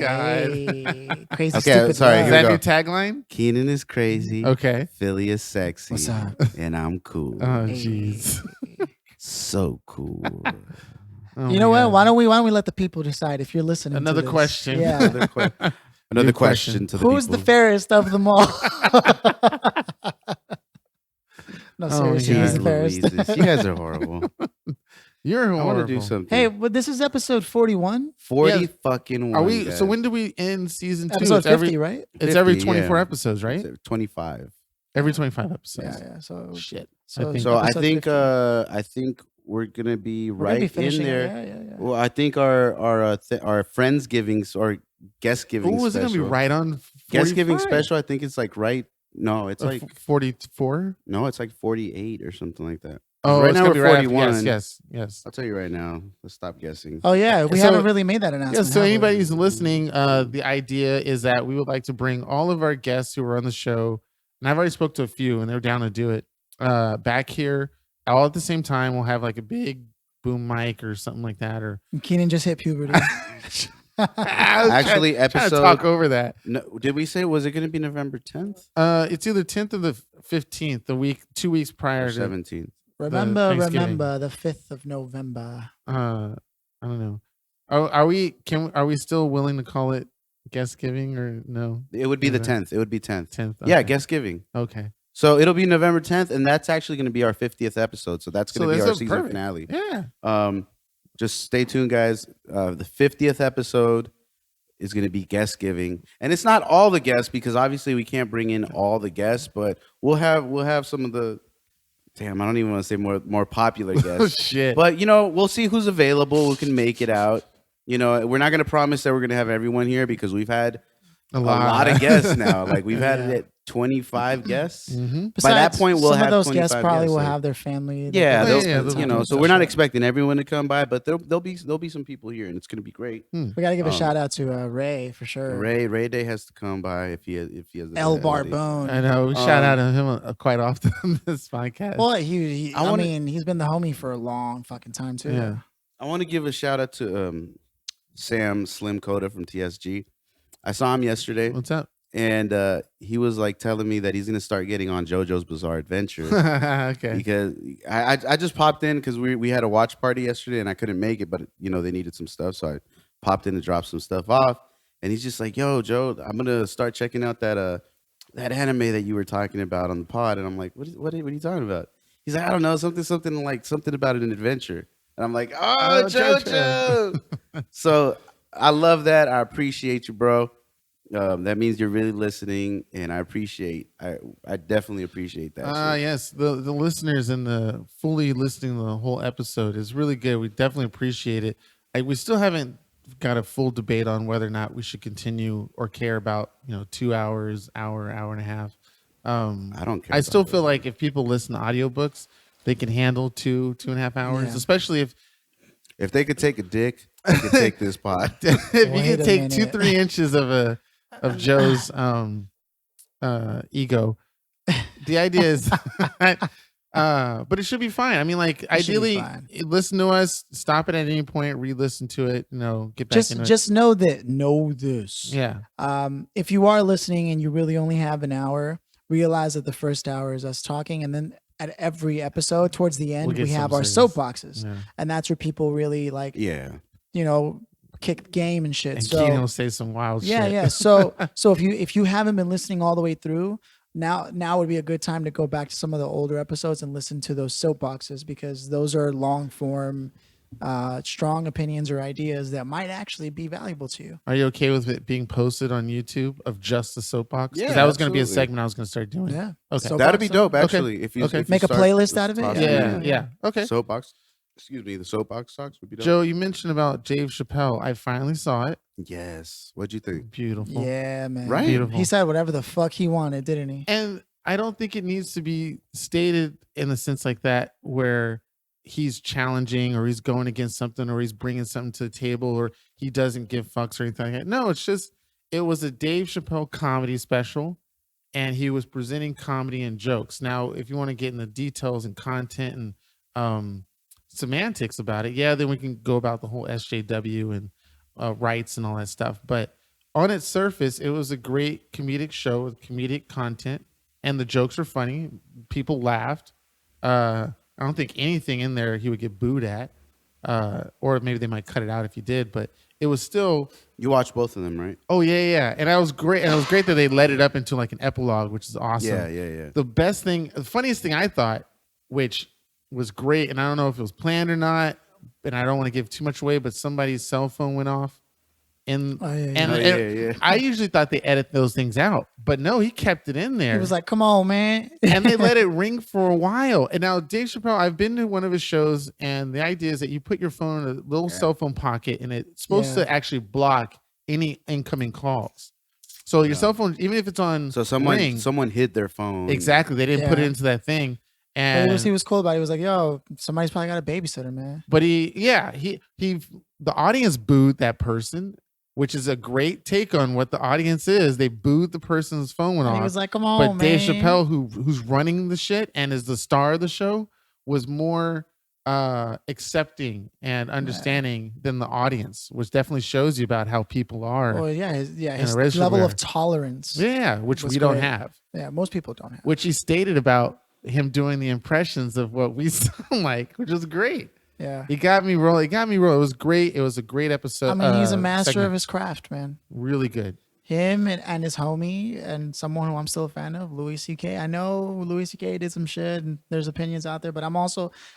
Hey, crazy. Okay, stupid sorry, Is love. here that we new go. tagline? Keenan is crazy. Okay. Philly is sexy. What's up? And I'm cool. Oh Hey. jeez. So cool. Oh, You know my what? God. Why don't we let the people decide if you're listening? to Another this? question. Yeah. Another que- Another New question to the Who's people. the fairest of them all? No, Oh, seriously, my who's the God. fairest? Louises, you guys are horrible. You're I want to do horrible. something. Hey, but this is episode 41, 40 Yes. fucking Are one, we? So guys. when do we end season 2? episode It's 50, every. right? It's every 50, 24 yeah. episodes, right? It's 25. Every 25 episodes. Yeah. So Shit. So, think- So I episode think 50. I think we're gonna be We're gonna be right in finishing it, there. Yeah. Well, I think our friendsgivings or guest giving Oh, is it special. gonna be right on Guest giving 45? special. I think it's like right. No, it's like 44. no, it's like 48 or something like that. Oh, right it's now gonna we're be right after- 41. Yes. I'll tell you right now. Let's stop guessing. Oh yeah, we So- haven't really made that Yeah, announcement. so have we? anybody who's listening, the idea is that we would like to bring all of our guests who are on the show, and I've already spoke to a few, and they're down to do it. Back here, all at the same time, we'll have like a big boom mic or something like that, or Keenan just hit puberty. Actually, trying to episode. talk over that. No, did we say was it going to be November 10th It's either 10th or the 15th, the week 2 weeks prior or to 17th? remember Thanksgiving. the 5th of November. I don't know. Are we still willing to call it guest giving or no? It would be the Okay. 10th. It would be 10th. 10th. Yeah, okay. guest giving. Okay. So it'll be November 10th, and that's actually going to be our 50th episode. So that's going to be our that's season perfect. finale. Yeah. Just stay tuned, guys. The 50th episode is going to be guest giving, and it's not all the guests because obviously we can't bring in all the guests, but we'll have some of the. Damn, I don't even want to say more popular Oh guests, shit. but we'll see who's available, who can make it out. We're not going to promise that we're going to have everyone here because we've had a lot of guests now. Like we've had it at 25 guests. Mhm. By that point, we'll some have of those guests 25 probably guests, will so- have their family. Yeah, they'll- they'll- yeah, they'll- they'll- so we're not expecting everyone to come by, but there'll be some people here, and it's going to be great. We got to give a Um, shout out to Ray for sure. Ray Day has to come by if he has El availability. Barbone. I know. We shout out to him quite often on this podcast. Well, he I I wanna- mean, he's been the homie for a long fucking time too. Yeah. I want to give a shout out to Sam Slim Coda from TSG. I saw him yesterday, What's up? and he was like telling me that he's going to start getting on JoJo's Bizarre Adventure. Okay. Because I just popped in because we had a watch party yesterday and I couldn't make it, but they needed some stuff, so I popped in to drop some stuff off. And he's just like, "Yo, Joe, I'm gonna start checking out that anime that you were talking about on the pod." And I'm like, "What are you talking about?" He's like, "I don't know, something about an adventure." And I'm like, "Oh, JoJo!" So I love that. I appreciate you, bro. That means you're really listening, and I definitely appreciate that. shit. Yes, the listeners and the fully listening to the whole episode is really good. We definitely appreciate it. We still haven't got a full debate on whether or not we should continue or care about 2 hours, hour and a half. I don't care. I still about feel like if people listen to audiobooks, they can handle 2.5 hours, Yeah. especially if they could take a dick, they could take this pod. if you Wait can a take minute. 2-3 inches of Joe's ego. The idea is but it should be fine. I mean, like, It should be ideally fine. listen to us, stop it at any point, re-listen to it, get back into Just know this. it. Yeah. If you are listening and you really only have an hour, realize that the first hour is us talking, and then at every episode towards the end We'll get we have some our serious. soapboxes, Yeah. and that's where people really like Yeah. kick the game and shit. And so Keenan will say some wild yeah, shit. yeah. So if you haven't been listening all the way through, now would be a good time to go back to some of the older episodes and listen to those soapboxes, because those are long form, strong opinions or ideas that might actually be valuable to you. Are you okay with it being posted on YouTube of just the soapbox? Yeah, that was going to be a absolutely. segment I was going to start doing. Yeah. Okay. Soapbox That'd be dope, talk. actually. If you Okay. if you Make a start playlist out of it? tossing Yeah, in yeah. Okay. Soapbox. Excuse me, the soapbox talks would be dope. Joe, you mentioned about Dave Chappelle. I finally saw it. Yes. What'd you think? Beautiful. Yeah, man. Right? Beautiful. He said whatever the fuck he wanted, didn't he? And I don't think it needs to be stated in a sense like that where he's challenging or he's going against something or he's bringing something to the table or he doesn't give fucks or anything like that. No, it's just, it was a Dave Chappelle comedy special and he was presenting comedy and jokes. Now, if you want to get into details and content and semantics about it, yeah, then we can go about the whole SJW and rights and all that stuff. But on its surface, it was a great comedic show with comedic content. And the jokes were funny. People laughed. I don't think anything in there he would get booed at. or maybe they might cut it out if you did, but it was still. You watched both of them, right? Oh yeah, and that was great. And it was great that they let it up into like an epilogue, which is awesome. Yeah. The funniest thing I thought, which was great, and I don't know if it was planned or not, and I don't want to give too much away, but somebody's cell phone went off. And I usually thought they edit those things out, but no, he kept it in there. He was like, "Come on, man," and they let it ring for a while. And now Dave Chappelle, I've been to one of his shows, and the idea is that you put your phone in a little cell phone pocket, and it's supposed to actually block any incoming calls. So your cell phone, even if it's on, someone hid their phone. Exactly, they didn't put it into that thing. And he was cool about it. He was like, "Yo, somebody's probably got a babysitter, man." But the audience booed that person, which is a great take on what the audience is. They booed the person's phone went off. He was like, "Come on, but man." Dave Chappelle, who's running the shit and is the star of the show, was more accepting and understanding than the audience, which definitely shows you about how people are. Oh his level of tolerance. Yeah, which we don't have. Yeah, most people don't have. Which he stated about him doing the impressions of what we sound like, which was great. Yeah, he got me rolling. It was great. It was a great episode. I mean, he's a master of his craft, man. Really good. Him and his homie and someone who I'm still a fan of, Louis C.K. I know Louis C.K. did some shit, and there's opinions out there, but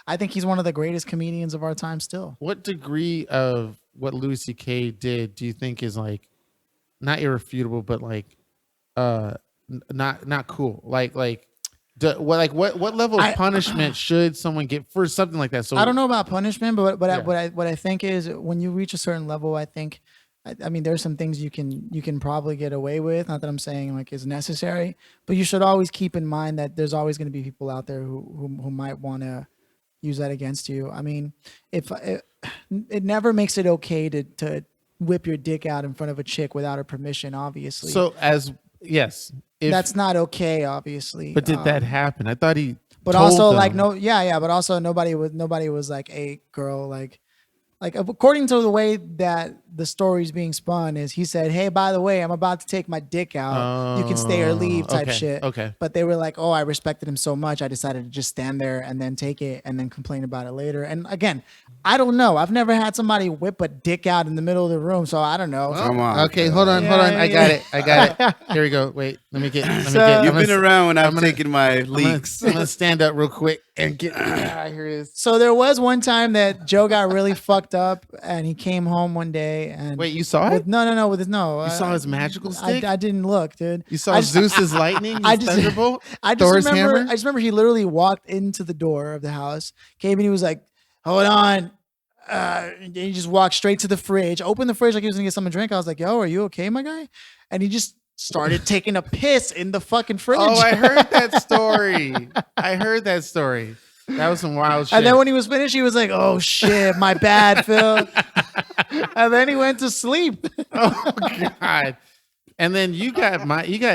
I think he's one of the greatest comedians of our time still. What degree of what Louis C.K. did do you think is like not irrefutable, but like not cool? What level of punishment should someone get for something like that? So I don't know about punishment, but what I think is when you reach a certain level, I think, I mean, there's some things you can probably get away with. Not that I'm saying like is necessary, but you should always keep in mind that there's always going to be people out there who might want to use that against you. I mean, it never makes it okay to whip your dick out in front of a chick without her permission, obviously. So yes. That's not okay, obviously. But did that happen? I thought he. But also, like but also nobody was like, "Hey, girl, like according to the way that the story's being spun is he said, "Hey, by the way, I'm about to take my dick out. You can stay or leave," type shit. Okay. But they were like, "Oh, I respected him so much, I decided to just stand there and then take it and then complain about it later." And again, I don't know. I've never had somebody whip a dick out in the middle of the room, so I don't know. Come on. Okay, hold on. I got it. Here we go. Wait, let me get. You've been around when I'm taking my leaks. I'm gonna stand up real quick and get. Here it is. So there was one time that Joe got really fucked up, and he came home one day and wait, you saw it? No. You saw his magical stick? I didn't look, dude. You saw Zeus's lightning? Thunderbolt? I just remember he literally walked into the door of the house, came and he was like, "Hold on." And he just walked straight to the fridge, opened the fridge like he was gonna get something to drink. I was like, "Yo, are you okay, my guy?" And he just started taking a piss in the fucking fridge. Oh, I heard that story. That was some wild shit. And then when he was finished, he was like, "Oh shit, my bad, Phil." And then he went to sleep. Oh God. And then you got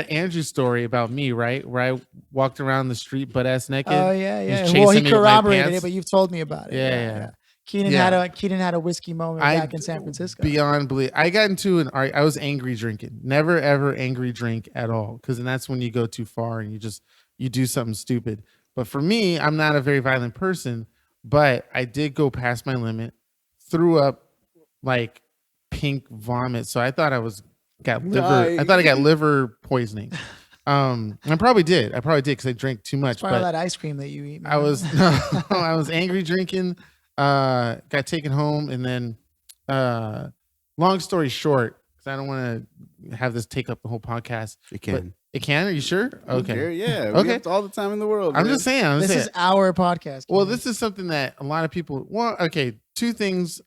Andrew's story about me, right? Where I walked around the street butt ass naked. Oh yeah. Well, he corroborated it, but you've told me about it. Yeah. Keenan had a whiskey moment back in San Francisco. Beyond belief. I got into I was angry drinking. Never ever angry drink at all, because then that's when you go too far and you do something stupid. But for me, I'm not a very violent person, but I did go past my limit, threw up like pink vomit. So I thought I got liver poisoning. I probably did because I drank too much. Part of that ice cream that you eat. Man. I was angry drinking. Got taken home, and then long story short, because I don't want to have this take up the whole podcast. It can. It can? Are you sure? Okay. Yeah. Okay. We have all the time in the world. I'm just saying. This is our podcast. Well, this is something that a lot of people. Well, okay. Two things.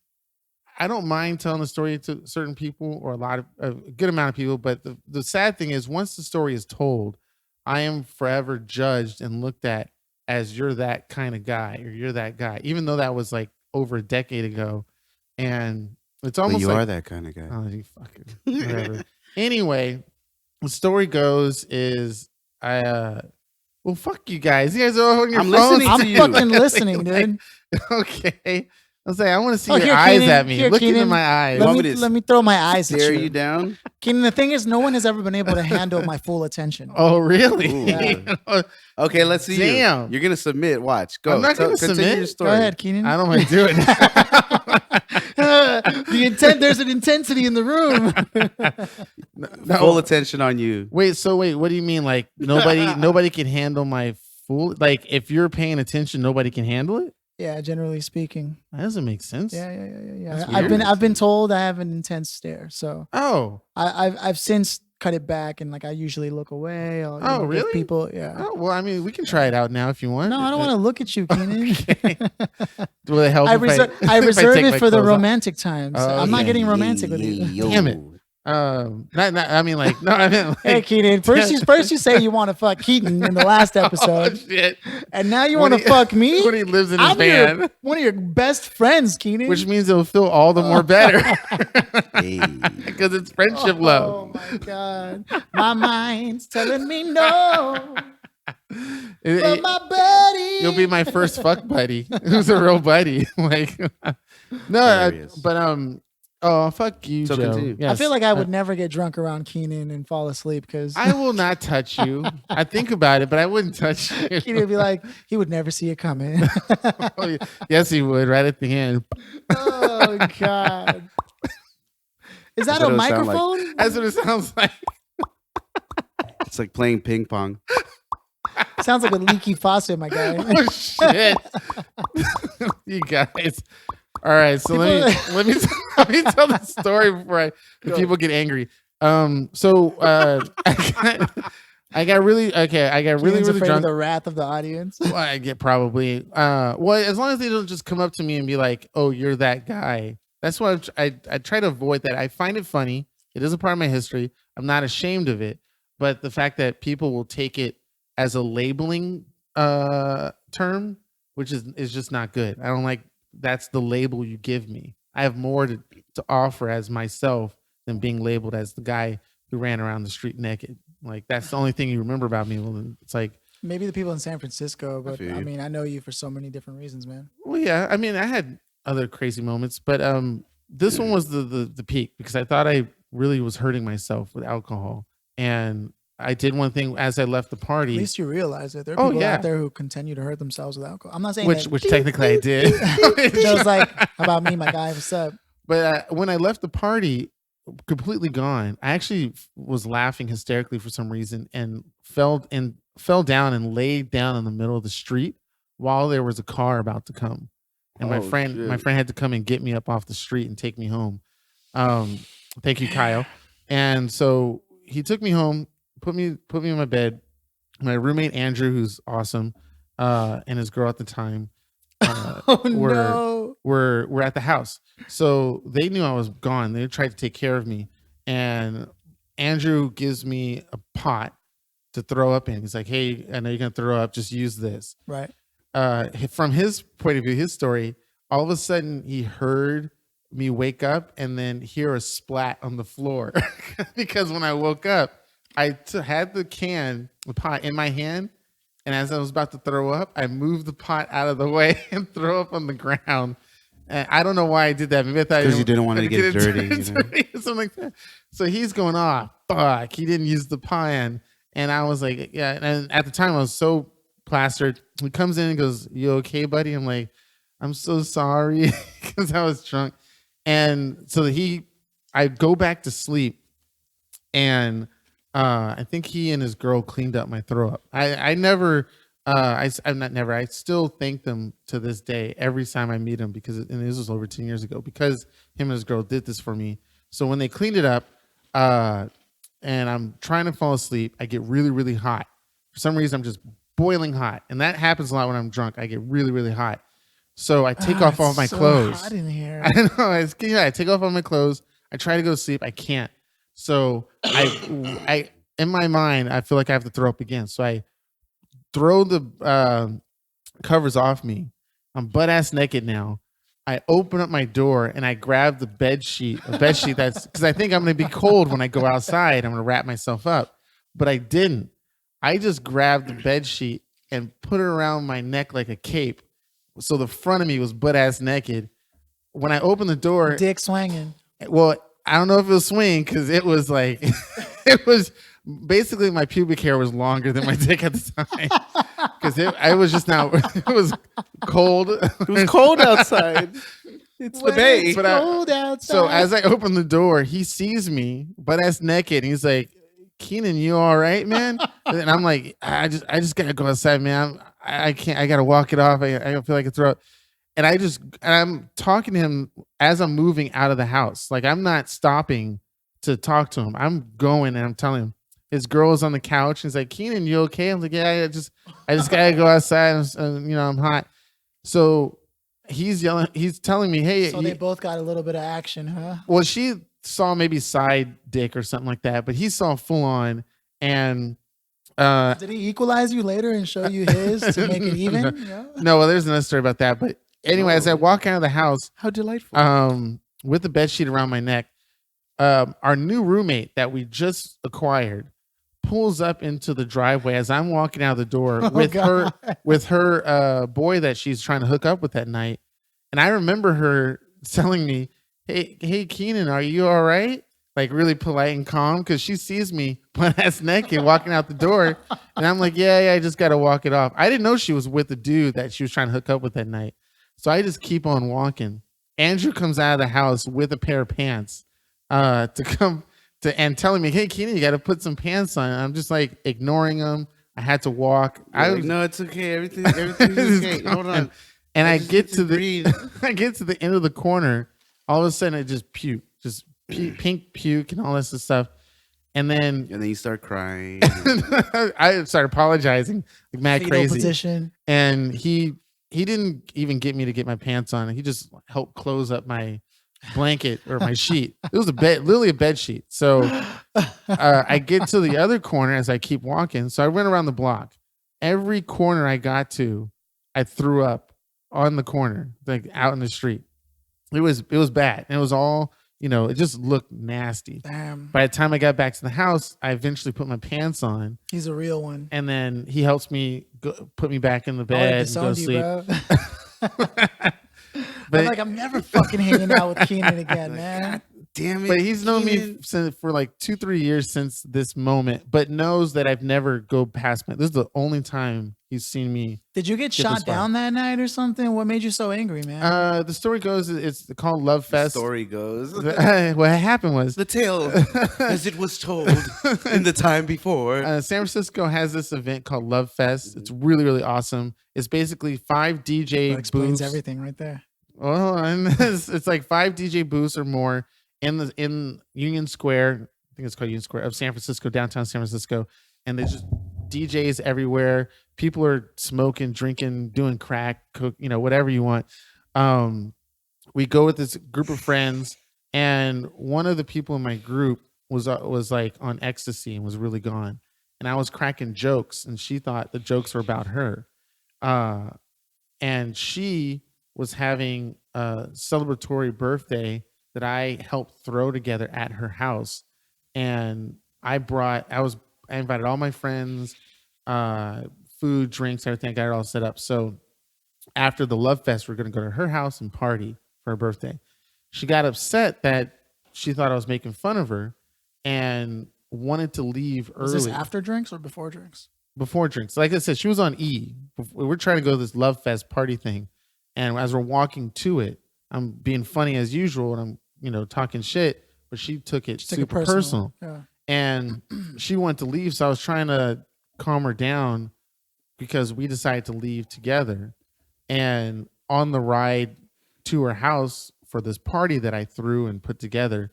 I don't mind telling the story to certain people, or a good amount of people. But the sad thing is, once the story is told, I am forever judged and looked at as you're that kind of guy, or you're that guy, even though that was like over a decade ago. And it's almost you are that kind of guy. Oh, you fucking whatever. Anyway, the story goes is well, fuck you guys. You guys are on your I'm phones. listening to you. I'm fucking listening, dude. Okay. I was like, I want to see your eyes Keenan, at me. Look into my eyes. Let me throw my eyes at Stare you. you down. Keenan, the thing is, no one has ever been able to handle my full attention. Oh, really? Yeah. Okay, let's see. Damn. You're gonna submit. Watch. Go. I'm not gonna continue submit. your story. Go ahead, Keenan. I don't want to do it. There's an intensity in the room. Full attention on you. Wait, what do you mean? Like nobody can handle my fool? Like if you're paying attention, nobody can handle it? Yeah, generally speaking. That doesn't make sense. Yeah. I've been told I have an intense stare. So I've since cut it back, and like I usually look away. I'll, really? give people, yeah. Oh well, I mean, we can try it out now if you want. No, I don't want to look at you, Keenan. Okay. Will it help? I reserve it for the romantic times. Oh, I'm not getting romantic with you. Damn it. I mean, like, no, I meant like, hey, Keenan. First you say you want to fuck Keaton in the last episode, shit. And now you want to fuck me when he lives in his van. One of your best friends, Keenan. Which means it'll feel all the more better because it's friendship love. Oh my god, my mind's telling me no. But my buddy, you'll be my first fuck buddy. Who's a real buddy? Like, no, oh, fuck you, so Joe. Yes. I feel like I would never get drunk around Keenan and fall asleep because I will not touch you. I think about it, but I wouldn't touch you. Keenan would be like, he would never see it coming. Oh, yes, he would, right at the end. Oh, God. Is that a microphone? Like. That's what it sounds like. It's like playing ping pong. Sounds like a leaky faucet, my guy. Oh, shit. You guys. All right, so let me tell the story before people get angry. I got really drunk. Of the wrath of the audience. Well, I get probably well, as long as they don't just come up to me and be like, "Oh, you're that guy." That's why I try to avoid that. I find it funny. It is a part of my history. I'm not ashamed of it, but the fact that people will take it as a labeling term, which is just not good. I don't like. That's the label you give me. I have more to offer as myself than being labeled as the guy who ran around the street naked. Like, that's the only thing you remember about me. Well, it's like maybe the people in San Francisco, but I mean, I know you for so many different reasons, man. Well, yeah. I mean, I had other crazy moments, but this one was the peak because I thought I really was hurting myself with alcohol, and I did one thing as I left the party. At least you realize it. There are people out there who continue to hurt themselves with alcohol. I'm not saying which technically I did. I was like, how about me, my guy? What's up? But when I left the party, completely gone, I actually was laughing hysterically for some reason and fell down and laid down in the middle of the street while there was a car about to come. And my friend had to come and get me up off the street and take me home. Thank you, Kyle. And so he took me home. Put me in my bed. My roommate Andrew, who's awesome, and his girl at the time, were at the house. So they knew I was gone. They tried to take care of me. And Andrew gives me a pot to throw up in. He's like, "Hey, I know you're gonna throw up. Just use this." Right. From his point of view, his story, all of a sudden he heard me wake up and then hear a splat on the floor because when I woke up, I had the pot in my hand, and as I was about to throw up, I moved the pot out of the way and throw up on the ground. And I don't know why I did that. Maybe I thought because you didn't want to get dirty, something like that. So he's going, "Oh, fuck, he didn't use the pan." And I was like, "Yeah." And at the time, I was so plastered. He comes in and goes, "You okay, buddy?" I'm like, "I'm so sorry," because I was drunk. And so I go back to sleep, and I think he and his girl cleaned up my throw up. I'm not never. I still thank them to this day every time I meet them and this was over 10 years ago because him and his girl did this for me. So when they cleaned it up, and I'm trying to fall asleep, I get really, really hot. For some reason, I'm just boiling hot, and that happens a lot when I'm drunk. I get really, really hot. So I take off all my clothes. Hot in here. I know. I take off all my clothes. I try to go to sleep. I can't. So I in my mind, I feel like I have to throw up again. So I throw the covers off me. I'm butt ass naked now. I open up my door and I grab the bed sheet that's because I think I'm going to be cold when I go outside. I'm going to wrap myself up, but I didn't. I just grabbed the bed sheet and put it around my neck like a cape. So the front of me was butt ass naked. When I opened the door, dick swinging. Well, I don't know if it was swing because it was like, it was basically my pubic hair was longer than my dick at the time because I was just now, it was cold. It was cold outside. It's the bay. But I- cold outside. So as I open the door, he sees me, butt ass naked, and he's like, "Keenan, you all right, man?" And I'm like, I just gotta go outside, man. I can't. I gotta walk it off. I feel like a throw. And I'm talking to him as I'm moving out of the house. Like I'm not stopping to talk to him. I'm going and I'm telling him. His girl is on the couch. He's like, "Keenan, you okay?" I'm like, "Yeah, I just gotta go outside. And, I'm hot." So he's yelling. He's telling me, "Hey." So they both got a little bit of action, huh? Well, she saw maybe side dick or something like that, but he saw full on. And Did he equalize you later and show you his to make it even? no, well, there's another story about that. But anyway, as I walk out of the house, How delightful. with the bed sheet around my neck, our new roommate that we just acquired pulls up into the driveway as I'm walking out the door with her boy that she's trying to hook up with that night. And I remember her telling me, Hey, Keenan, are you all right? Like really polite and calm, because she sees me butt ass naked walking out the door. And I'm like, yeah, I just got to walk it off. I didn't know she was with the dude that she was trying to hook up with that night. So I just keep on walking. Andrew comes out of the house with a pair of pants to come and telling me, "Hey, Keenan, you got to put some pants on." And I'm just like ignoring him. I had to walk. No, it's okay. Everything's okay. Hold on. And I just get need to to the breathe. I get to the end of the corner. All of a sudden, I just puke, pink puke and all this stuff. And then You start crying. I started apologizing, like mad Fetal crazy. position. And he didn't even get me to get my pants on. He just helped close up my blanket or my sheet. It was literally a bed sheet. So I get to the other corner as I keep walking. So I went around the block. Every corner I got to, I threw up on the corner, like out in the street. It was bad. And it was all, it just looked nasty. Damn. By the time I got back to the house, I eventually put my pants on. He's a real one. And then he helps me put me back in the I would've bed and go disowned you, sleep. bro. But I'm never fucking hanging out with Keenan again, man. Damn it. But he's known Keenan. me for like 2-3 years since this moment, but knows that I've never go past this is the only time he's seen me. Did you get Get shot this far. down that night or something? What made you so angry, man? The story goes, it's called Love The Fest. story goes. What happened was The tale as it was told in the time before. San Francisco has this event called Love Fest. It's really, really awesome. It's basically 5 DJ That explains booths. everything right there. Well, and it's like 5 DJ booths or more in Union Square. I think it's called Union Square of San Francisco, downtown San Francisco. And there's just DJs everywhere. People are smoking, drinking, doing crack, cook, whatever you want. We go with this group of friends, and one of the people in my group was like on ecstasy and was really gone. And I was cracking jokes, and she thought the jokes were about her. And she was having a celebratory birthday that I helped throw together at her house. And I invited all my friends, food, drinks, everything. I got it all set up. So after the Love Fest, we're going to go to her house and party for her birthday. She got upset that she thought I was making fun of her and wanted to leave early. Was this after drinks or before drinks? Before drinks. Like I said, she was on E. We're trying to go to this Love Fest party thing. And as we're walking to it, I'm being funny as usual and I'm, talking shit, but she took it super personal. Yeah. And she wanted to leave. So I was trying to calm her down because we decided to leave together. And on the ride to her house for this party that I threw and put together,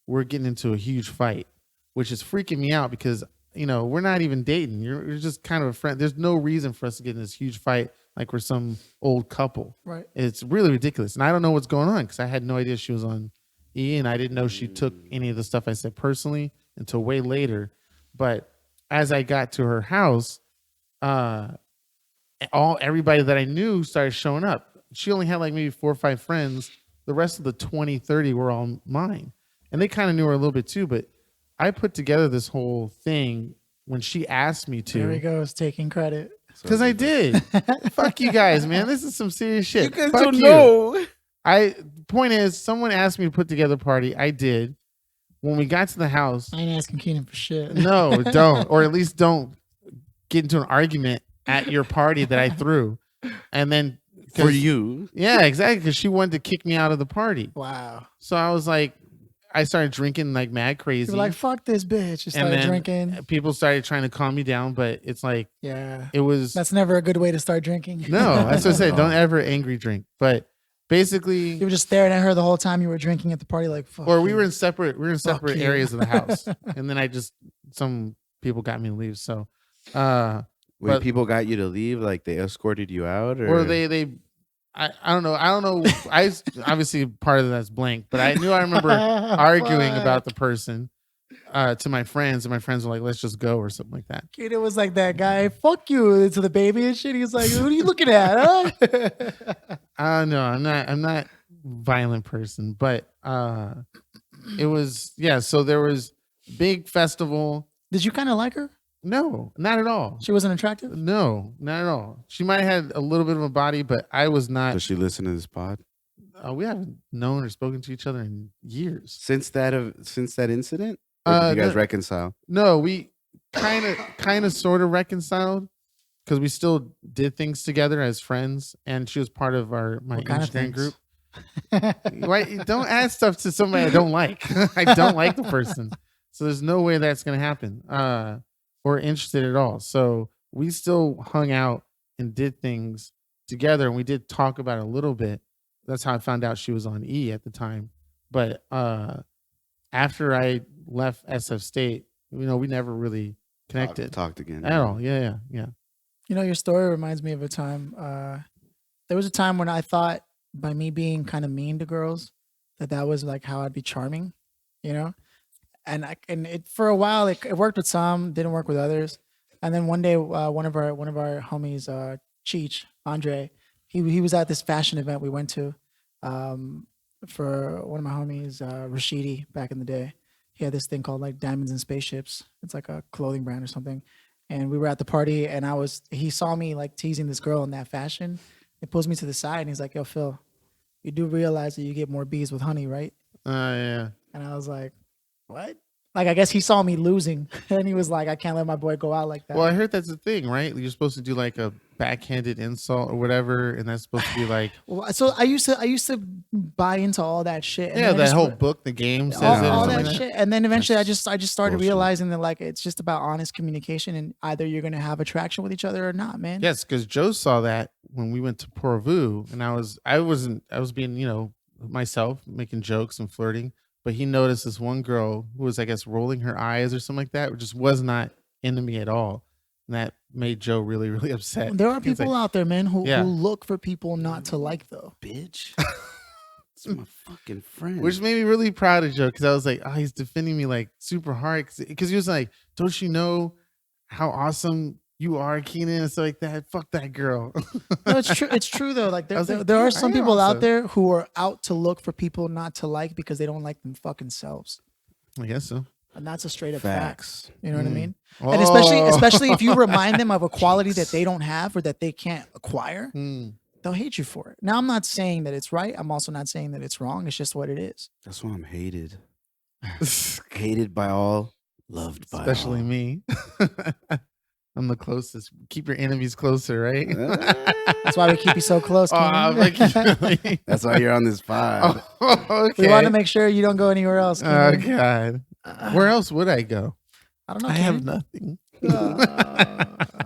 we're getting into a huge fight, which is freaking me out because, we're not even dating. You're just kind of a friend. There's no reason for us to get in this huge fight like we're some old couple. Right. It's really ridiculous. And I don't know what's going on because I had no idea she was on E, and I didn't know she took any of the stuff I said personally until way later. But as I got to her house, everybody that I knew started showing up. She only had like maybe 4 or 5 friends. The rest of the 20, 30 were all mine. And they kind of knew her a little bit too, but I put together this whole thing when she asked me There he to. goes, taking credit. Because I did. Fuck you guys, man. This is some serious shit. You guys Fuck don't you. know. Point is, someone asked me to put together a party. I did. When we got to the house, I ain't asking Keenan for shit. no, don't. Or at least don't get into an argument at your party that I threw. And then For you. Yeah, exactly. Because she wanted to kick me out of the party. Wow. So I was like, I started drinking like mad crazy. You were like, fuck this bitch. You started drinking. People started trying to calm me down, but it's like, it was. That's never a good way to start drinking. No, that's what I said. Don't ever angry drink. But basically, you were just staring at her the whole time you were drinking at the party, like, fuck. Or you. we were in separate areas of the house, and then some people got me to leave. So, Wait, people got you to leave? Like they escorted you out, or I don't know. I obviously part of that's blank, but I remember arguing about the person to my friends, and my friends were like, "Let's just go" or something like that. Kid, it was like that guy, fuck you to the baby and shit. He's like, "What are you looking at?" Huh? No, I'm not a violent person, but it was So there was big festival. Did you kind of like her? No, not at all. She wasn't attractive? No, not at all. She might have had a little bit of a body, but I was not. Does she listen to this pod? We haven't known or spoken to each other in years. Since that incident? Or did you guys reconcile? No, we kind of sort of reconciled because we still did things together as friends, and she was part of my engineering group. Right? Don't add stuff to somebody I don't like. I don't like the person, so there's no way that's gonna happen. Or interested at all. So we still hung out and did things together, and we did talk about it a little bit. That's how I found out she was on E at the time. But after I left SF State, we never really connected. Talked again. At all. Yeah. Your story reminds me of a time. There was a time when I thought by me being kind of mean to girls, that was like how I'd be charming, And it for a while it worked with some, didn't work with others. And then one day, one of our homies, Cheech, Andre, he was at this fashion event we went to, for one of my homies, Rashidi, back in the day. He had this thing called like Diamonds and Spaceships. It's like a clothing brand or something. And we were at the party, and he saw me like teasing this girl in that fashion. He pulls me to the side and he's like, "Yo, Phil, you do realize that you get more bees with honey, right?" Yeah. And I was like, "What?" Like, I guess he saw me losing, and he was like, "I can't let my boy go out like that." Well, I heard that's the thing, right? You're supposed to do like a backhanded insult or whatever, and that's supposed to be like. Well, so I used to buy into all that shit. And that whole book, the game says all that like shit, and then eventually I just started realizing that like it's just about honest communication, and either you're gonna have attraction with each other or not, man. Yes, because Joe saw that when we went to Porvu, and I was being myself, making jokes and flirting. But he noticed this one girl who was, I guess, rolling her eyes or something like that, which just was not into me at all. And that made Joe really, really upset. There are people out there, man, who look for people not to like, though. Bitch. It's my fucking friend. Which made me really proud of Joe, because I was like, oh, he's defending me like super hard. Because he was like, don't you know how awesome you are, Keenan, and stuff like that? Fuck that girl. No, it's true. It's true though. Like there are some people out there who are out to look for people not to like because they don't like them fucking selves. I guess so. And that's a straight up Facts. fact. You know what I mean? Oh. And especially if you remind them of a quality that they don't have or that they can't acquire, they'll hate you for it. Now, I'm not saying that it's right. I'm also not saying that it's wrong. It's just what it is. That's why I'm hated. Hated by all, loved by especially all. Me. I'm the closest. Keep your enemies closer, right? That's why we keep you so close. That's why you're on this pod. Okay. We want to make sure you don't go anywhere else. Oh, God. Where else would I go? I don't know. I have nothing.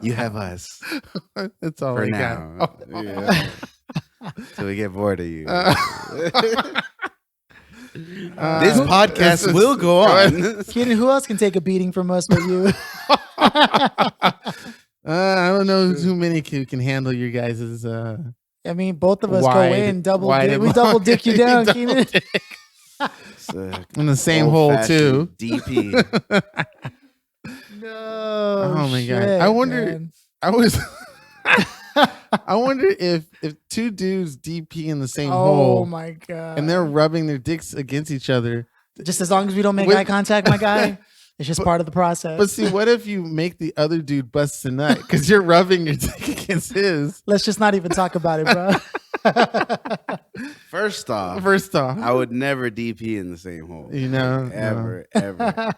You have us. That's all for I now. got. Yeah. Till we get bored of you. This podcast will go on. Keenan, who else can take a beating from us but you? I don't know too many who can handle your guys'. I mean, both of us go in double. We double dick you down, Keenan. In the same hole too. DP. No. Oh my shit, God! I wonder. man. I wonder if two dudes DP in the same Oh hole. my God! And they're rubbing their dicks against each other. Just as long as we don't make eye contact, my guy. It's just part of the process. But see, what if you make the other dude bust a nut because you're rubbing your dick against his? Let's just not even talk about it, bro. First off, I would never DP in the same hole.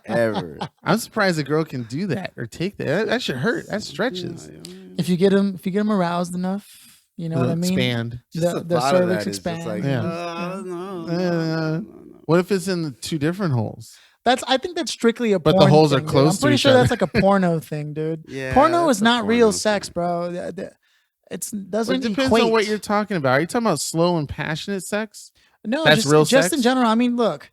Ever. I'm surprised a girl can do that or take that. That should hurt. That stretches. If you get him aroused enough, You know what I mean? Expand. Just The thought of cervix that is just like, expands. Yeah. no. What if it's in the two different holes? I think that's strictly a But porn the holes are thing, dude. close I'm to pretty each sure other. that's like a porno thing, dude. Yeah, Porno that's is a not real porno sex, thing. bro. It Well, doesn't it depends equate. on what you're talking about. Are you talking about slow and passionate sex? No, That's just real just sex? in general. I mean, look,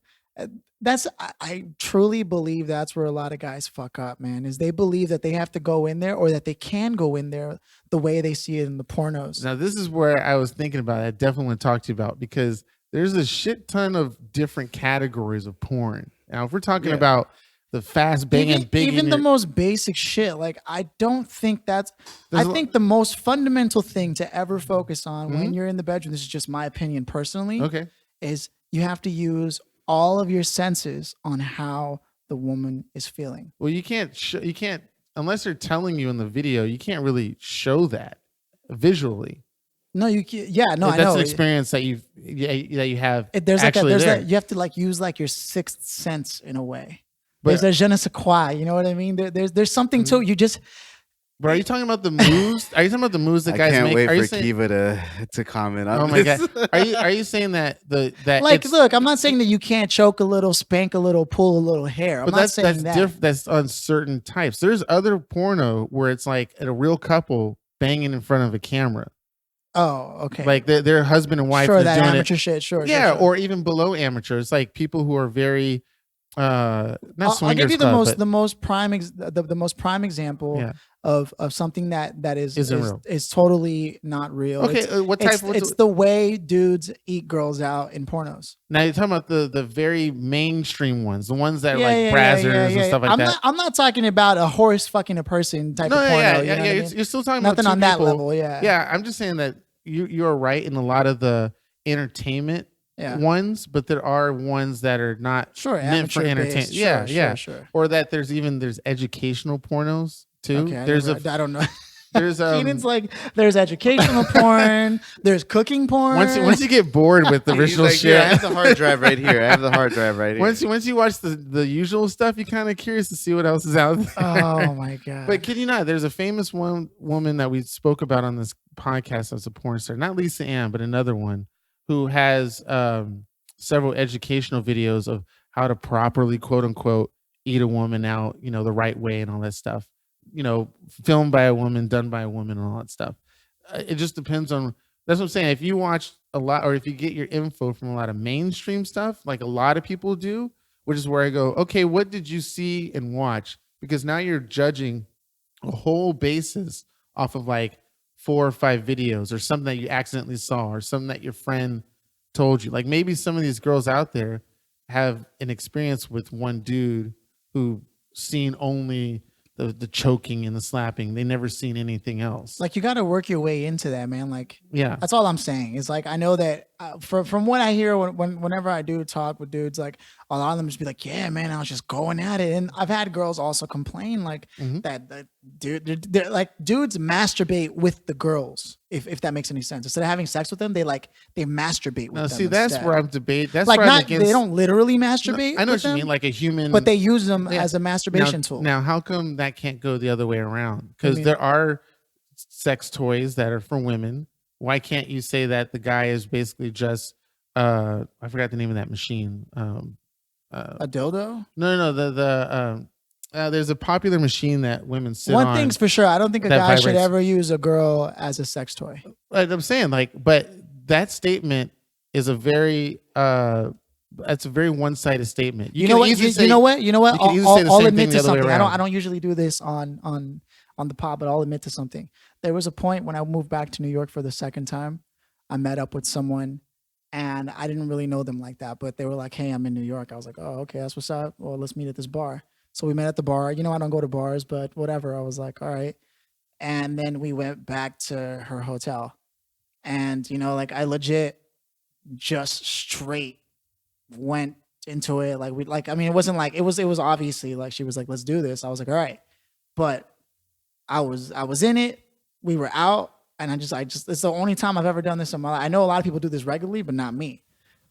I truly believe that's where a lot of guys fuck up, man. Is they believe that they have to go in there or that they can go in there the way they see it in the pornos. Now, this is where I was thinking about. I definitely want to talk to you about because there's a shit ton of different categories of porn. Now, if we're talking Yeah. about the fast banging, Even the most basic shit, like I don't think that's. I think the most fundamental thing to ever focus on when you're in the bedroom. This is just my opinion personally. okay. Is you have to use all of your senses on how the woman is feeling. Well, you can't unless they're telling you in the video. You can't really show that visually. No, you can't. Yeah, no, I That's know. an experience that you have. There's like actually there. you have to like use like your sixth sense in a way. But- There's a je ne sais quoi, you know what I mean? There's something to you just. But are you talking about the moves? Are you talking about the moves that I guys can't make? wait Are you for saying, Kiva to comment on oh my this. god! Are you saying that Like, it's- look, I'm not saying that you can't choke a little, spank a little, pull a little hair. I'm But not saying that. That's on certain types. There's other porno where it's like a real couple banging in front of a camera, Oh, okay. like they're husband and wife. sure, and they're that doing amateur shit. Sure. yeah, sure. or even below amateur. It's like people who are very not I'll swingers give you the club, most but- the most prime the most prime example Yeah. of something that Isn't real. is totally not real. Okay, It's, what type? it's the way dudes eat girls out in pornos. Now you're talking about the very mainstream ones, the ones that are like brazzers and stuff like that. I'm not talking about a horse fucking a person type No, of porno. yeah, you know what I mean? You're still talking Nothing about on two that people. level. Yeah. Yeah, I'm just saying that you're right in a lot of the entertainment Yeah. ones, but there are ones that are not Sure. meant for amateur-based. entertainment. Sure, Yeah, sure, yeah. Sure. Or that there's educational pornos too. Okay. I don't know. there's Keenan's like there's educational porn, there's cooking porn. once you get bored with the He's original like, shit. "Yeah, I have the hard drive right here. I have the hard drive right here. Once you watch the usual stuff, you're kind of curious to see what else is out there. Oh my god. But kid you not, there's a famous woman that we spoke about on this podcast as a porn star, not Lisa Ann, but another one who has several educational videos of how to properly, quote unquote, eat a woman out, the right way and all that stuff. Filmed by a woman, done by a woman, and all that stuff. It just depends on. That's what I'm saying. If you watch a lot, or if you get your info from a lot of mainstream stuff, like a lot of people do, which is where I go, okay, what did you see and watch? Because now you're judging a whole basis off of like 4 or 5 videos or something that you accidentally saw or something that your friend told you. Like maybe some of these girls out there have an experience with one dude who seen only the choking and the slapping. They never seen anything else. like you got to work your way into that, man. Like yeah. that's all I'm saying. Is like I know that from what I hear whenever I do talk with dudes, like a lot of them just be like, yeah, man, I was just going at it. And I've had girls also complain like that they're like dudes masturbate with the girls, if that makes any sense. Instead of having sex with them, they masturbate with Now, them. see, that's instead. where I'm debating. That's like where I'm not against. they don't literally masturbate. I know with what you them, mean, like a human. but they use them Yeah. as a masturbation tool. Now, how come that can't go the other way around? Because mean? there are sex toys that are for women. Why can't you say that the guy is basically just I forgot the name of that machine. A dildo. No. There's a popular machine that women sit on. One thing's for sure, I don't think a that guy should vibrates. ever use a girl as a sex toy. Like I'm saying, but that statement is a very that's a very one-sided statement. You know what? You know what? You know what? you can easily say the I'll same admit thing to the other way something. around. I don't usually do this on the pod, but I'll admit to something. There was a point when I moved back to New York for the second time. I met up with someone, and I didn't really know them like that, but they were like, "Hey, I'm in New York." I was like, "Oh, okay, that's what's up. Well, let's meet at this bar." So we met at the bar. I don't go to bars, but whatever. I was like, "All right," and then we went back to her hotel, and I legit just straight went into it. It wasn't like it was obviously like she was like, let's do this. I was like, all right. But I was in it. We were out. And I just it's the only time I've ever done this in my life. I know a lot of people do this regularly, but not me.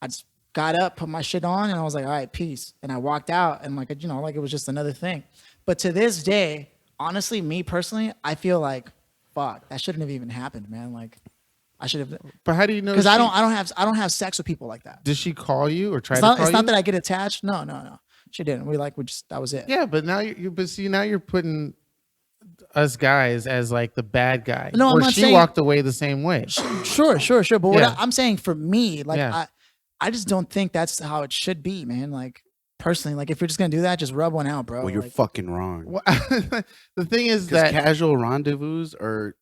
I just got up, put my shit on, and I was like, all right, peace. And I walked out and it was just another thing. But to this day, honestly, me personally, I feel like, fuck, that shouldn't have even happened, man. Like I should have, But how do you know? because I don't have sex with people like that. Did she call you or try It's to not, call it's you? not that I get attached. No. She didn't. That was it. Yeah, but now now you're putting us guys as like the bad guy. No, I'm where not she saying- walked away the same way. Sure. But what Yeah. I'm saying for me, like Yeah. I just don't think that's how it should be, man. Like personally, like if you're just gonna do that, just rub one out, bro. Well, you're like, fucking wrong. Well, the thing is Because that casual rendezvous are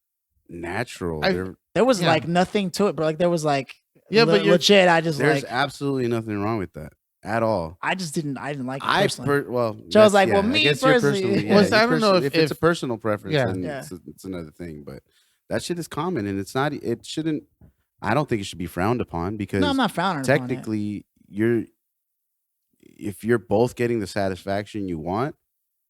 natural. there was Yeah. like nothing to it, bro. Like there was like but you're- legit. I just There's like absolutely nothing wrong with that at all. I didn't like it personally. Joe's like, well, me personally- Yeah, Well, I don't know if it's a if- personal preference, Yeah. then Yeah. it's another thing. But that shit is common, and it's not. It shouldn't. I don't think it should be frowned upon because No, I'm not frowning upon it. technically, if you're both getting the satisfaction you want,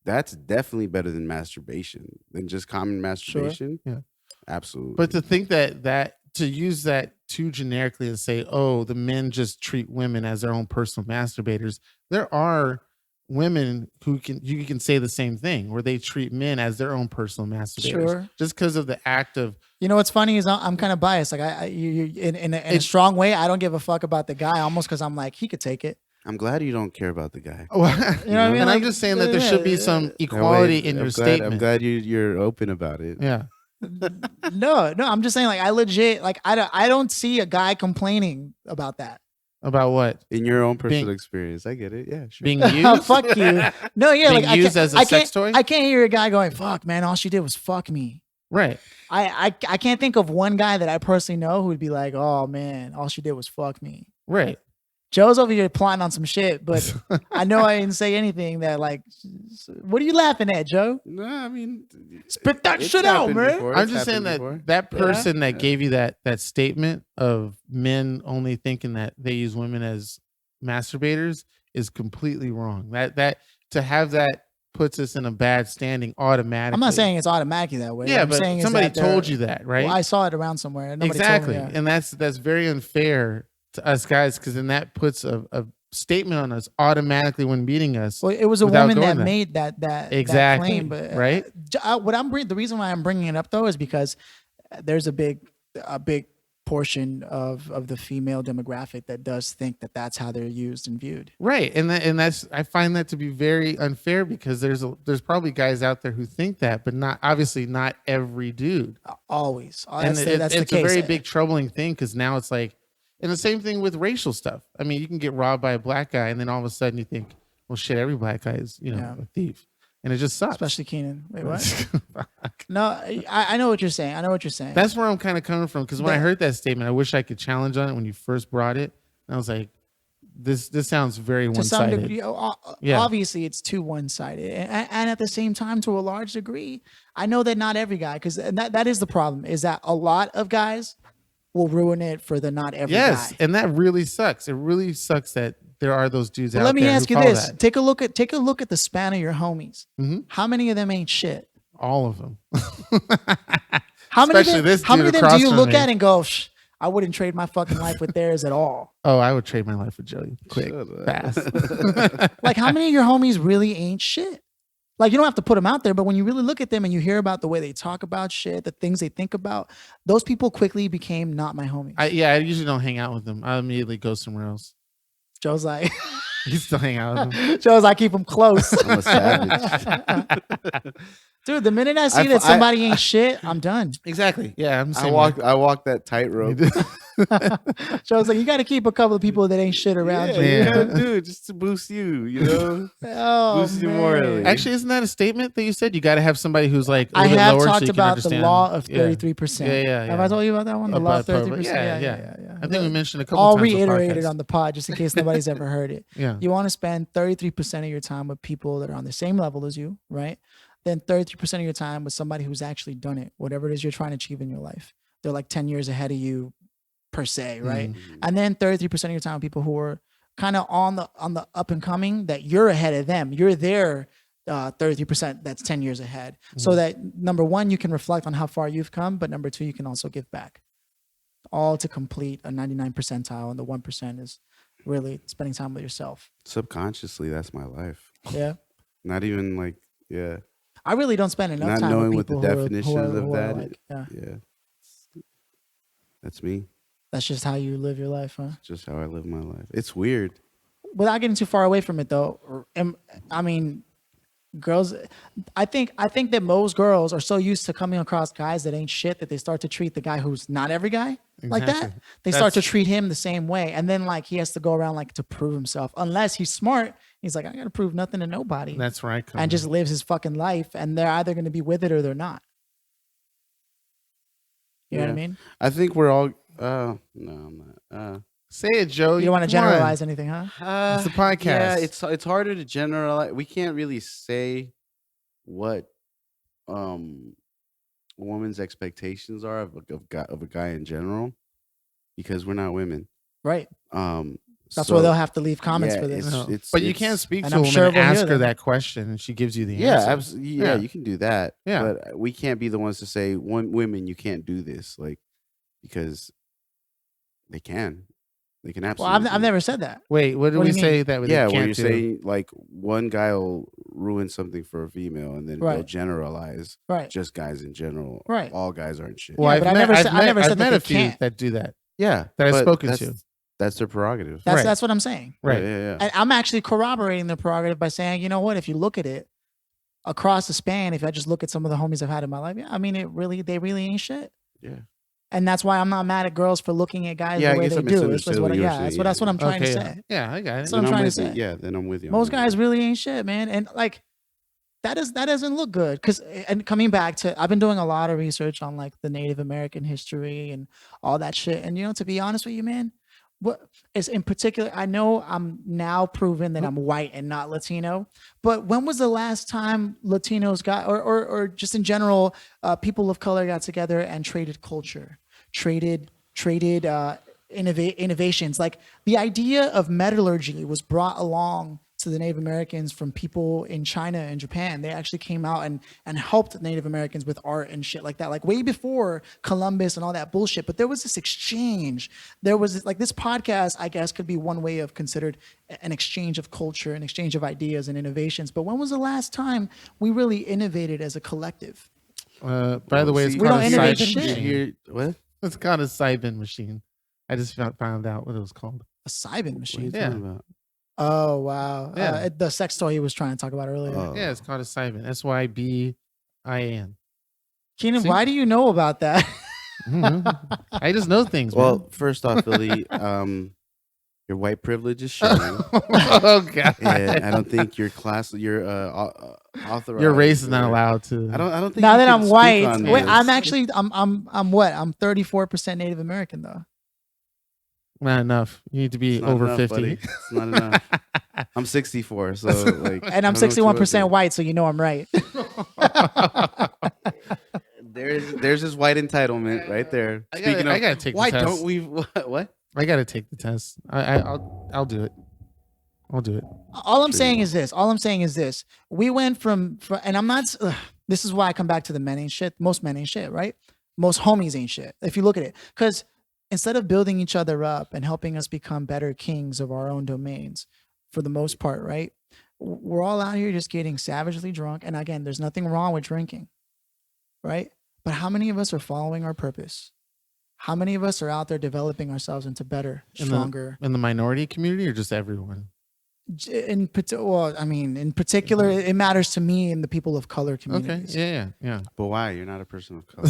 that's definitely better than masturbation, than just common masturbation. Yeah. Absolutely. But to think that to use that too generically and say, oh, the men just treat women as their own personal masturbators. There are women who you can say the same thing where they treat men as their own personal masturbators. Sure. Just because of the act of You know what's funny is I'm kind of biased. Like in a strong way, I don't give a fuck about the guy almost because I'm like he could take it. I'm glad you don't care about the guy. You know what I mean? And Like, I'm just saying that there should be some No, equality wait, in your I'm statement. glad you're open about it. Yeah. no, I'm just saying like I legit like I don't see a guy complaining about that. About what? In your own personal Being- experience, I get it. Yeah, sure. Being used? Fuck you. No, yeah, Being like used as a sex toy? I can't hear a guy going, "Fuck, man, all she did was fuck me." Right. I can't think of one guy that I personally know who would be like, "Oh man, all she did was fuck me." Right. Joe's over here plotting on some shit, but I know I didn't say anything that like. What are you laughing at, Joe? No, I mean, Spit that it's shit out, happened man. before. I'm It's just saying happened that before. that person that gave you that statement of men only thinking that they use women as masturbators is completely wrong. That to have that puts us in a bad standing automatically. I'm not saying it's automatically that way. Yeah, What I'm but saying is somebody that they're- told you that, right? Well, I saw it around somewhere. Nobody Exactly, told me, yeah. and that's very unfair to us guys because then that puts a statement on us automatically when meeting us. Well, it was a without woman that going there. made that Exactly, claim, but right? The reason why I'm bringing it up though is because there's a big portion of the female demographic that does think that that's how they're used and viewed. Right, and that's I find that to be very unfair because there's probably guys out there who think that, but not every dude. Always, And that's the it's case. a very big troubling thing because now it's like, and the same thing with racial stuff. I mean, you can get robbed by a black guy, and then all of a sudden you think, well, shit, every black guy is Yeah. a thief, and it just sucks. Especially Keenan. Wait, what? No, I know what you're saying. I know what you're saying. That's where I'm kind of coming from because when I heard that statement, I wish I could challenge on it when you first brought it. And I was like, this sounds very to some one-sided. degree, Yeah. obviously it's too one-sided, and at the same time, to a large degree, I know that not every guy, because that is the problem, is that a lot of guys will ruin it for the not every Yes, guy. and that really sucks. It really sucks that there are those dudes But out let me there ask who you follow this: that. take a look at the span of your homies. Mhm. How many of them ain't shit? All of them. How many? Especially this how dude many of them across do you from look me. at and go, I wouldn't trade my fucking life with theirs at all? Oh, I would trade my life with Joey. Quick, Shut up. fast. Like, how many of your homies really ain't shit? Like, you don't have to put them out there, but when you really look at them and you hear about the way they talk about shit, the things they think about, those people quickly became not my homies. I usually don't hang out with them. I immediately go somewhere else. Joe's like, You still hang out with them. Joe's like, keep them close. I'm a savage. Dude, the minute I see I- that somebody ain't shit, I'm done. Exactly. Yeah, I'm I saying. walk that tightrope. Joe's like, you got to keep a couple of people that ain't shit around Yeah, you. you gotta do it just to boost you. You know. Oh, Boost you man. morally. Actually, isn't that a statement that you said? You got to have somebody who's like. A I little bit have lower so talked you can about the understand. law of Yeah. 33%. Yeah. Have I told you about that one? The law of About- 33%. yeah. I think we mentioned a couple I'll times. reiterate it on the pod just in case nobody's ever heard it. Yeah. You want to spend 33% of your time with people that are on the same level as you, right? Then 33% of your time with somebody who's actually done it, whatever it is you're trying to achieve in your life. They're like 10 years ahead of you per se, right? And then 33% of your time with people who are kind of on the up and coming, that you're ahead of them. You're there 33% that's 10 years ahead. So that number one, you can reflect on how far you've come, but number two, you can also give back. All to complete a 99 percentile, and the 1% is really spending time with yourself. Subconsciously, that's my life. Yeah. Not even like, yeah. I really don't spend enough Not time knowing with what people the who definition are of that like, is. yeah. Yeah. That's me. That's just how you live your life, huh? Just how I live my life. It's weird. Without getting too far away from it, though, I mean, girls. I think that most girls are so used to coming across guys that ain't shit that they start to treat the guy who's not every guy like that. Exactly. They start to treat him the same way, and then like he has to go around like to prove himself. Unless he's smart, he's like, I gotta prove nothing to nobody. That's right. And just lives his fucking life, and they're either going to be with it or they're not. You know what I mean? I think we're all. No, I'm not. Say it, Joe. You don't want to Come on. generalize anything, huh? It's a podcast. Yeah, it's harder to generalize. We can't really say what a woman's expectations are of a guy in general because we're not women. Right. That's So, why they'll have to leave comments yeah, for this. But you can't speak and to a I'm woman sure and we'll hear ask her them. that question, and she gives you the Yeah, answer. absolutely. Yeah, you can do that. Yeah. But we can't be the ones to say, women, you can't do this, like, because they can. They can Well, absolutely. I've never said that. Wait, what do What do we you say mean? that they Yeah, can't when you're do? saying like one guy will ruin something for a female, and then they'll Right. generalize Right. just guys in general. Right. All guys aren't shit. Well, Yeah, but I never said I've that met they a few can't. that do that. Yeah, That I've but spoken that's, to. That's their prerogative. That's Right. that's what I'm saying. Right. Yeah. And I'm actually corroborating the prerogative by saying, you know what? If you look at it across the span, if I just look at some of the homies I've had in my life, yeah, I mean, they really ain't shit. Yeah. And that's why I'm not mad at girls for looking at guys Yeah, I the way guess they I do. It's misunderstood what you were saying. that's what I'm trying Okay, to yeah. say. Yeah, I got it. So I'm Then trying to with say. you. Yeah, then I'm with you. on Most that. guys really ain't shit, man. And like that doesn't look good. And coming back to, I've been doing a lot of research on like the Native American history and all that shit. And to be honest with you, man, what is in particular, I know I'm now proven that I'm white and not Latino, but when was the last time Latinos got, or just in general, people of color got together and traded culture, traded innovations? Like the idea of metallurgy was brought along to the Native Americans from people in China and Japan. They actually came out and helped Native Americans with art and shit like that, like way before Columbus and all that bullshit. But there was this exchange. There was like this podcast, I guess, could be one way of considered an exchange of culture, an exchange of ideas and innovations. But when was the last time we really innovated as a collective? By the way, it's See, We called don't a innovate Seibin shit. machine. What? It's called a Seibin machine. I just found out what it was called. A Seibin What are machine. you Yeah. talking about? Oh, wow. Yeah. The sex toy he was trying to talk about earlier. Oh. Yeah, it's called a Seibin. SYBIN. Keenan, See? why do you know about that? I just know things. Well, first off, Philly, your white privilege is showing. Oh god, And I don't think your class, your authorized. your race is not or- allowed to. I don't think. Now you that can I'm speak white, on wait, this. I'm actually I'm what? I'm 34% Native American though. Not enough. You need to be It's not over enough, 50. buddy. It's not enough. I'm 64, so like. And I'm I don't know what you 61% want white, so you know I'm right. to do. There's this white entitlement right there. I Speaking gotta of, take the why test. don't we? What? I gotta take the test. I'll do it. I'll do it. All I'm saying is this. We went from and I'm not. This is why I come back to the men ain't shit. Most men ain't shit, right? Most homies ain't shit. If you look at it, because instead of building each other up and helping us become better kings of our own domains, for the most part, right? We're all out here just getting savagely drunk. And again, there's nothing wrong with drinking, right? But how many of us are following our purpose? How many of us are out there developing ourselves into better, stronger? In the minority community or just everyone? In particular, it matters to me and the people of color Okay. communities. Yeah. But why? You're not a person of color.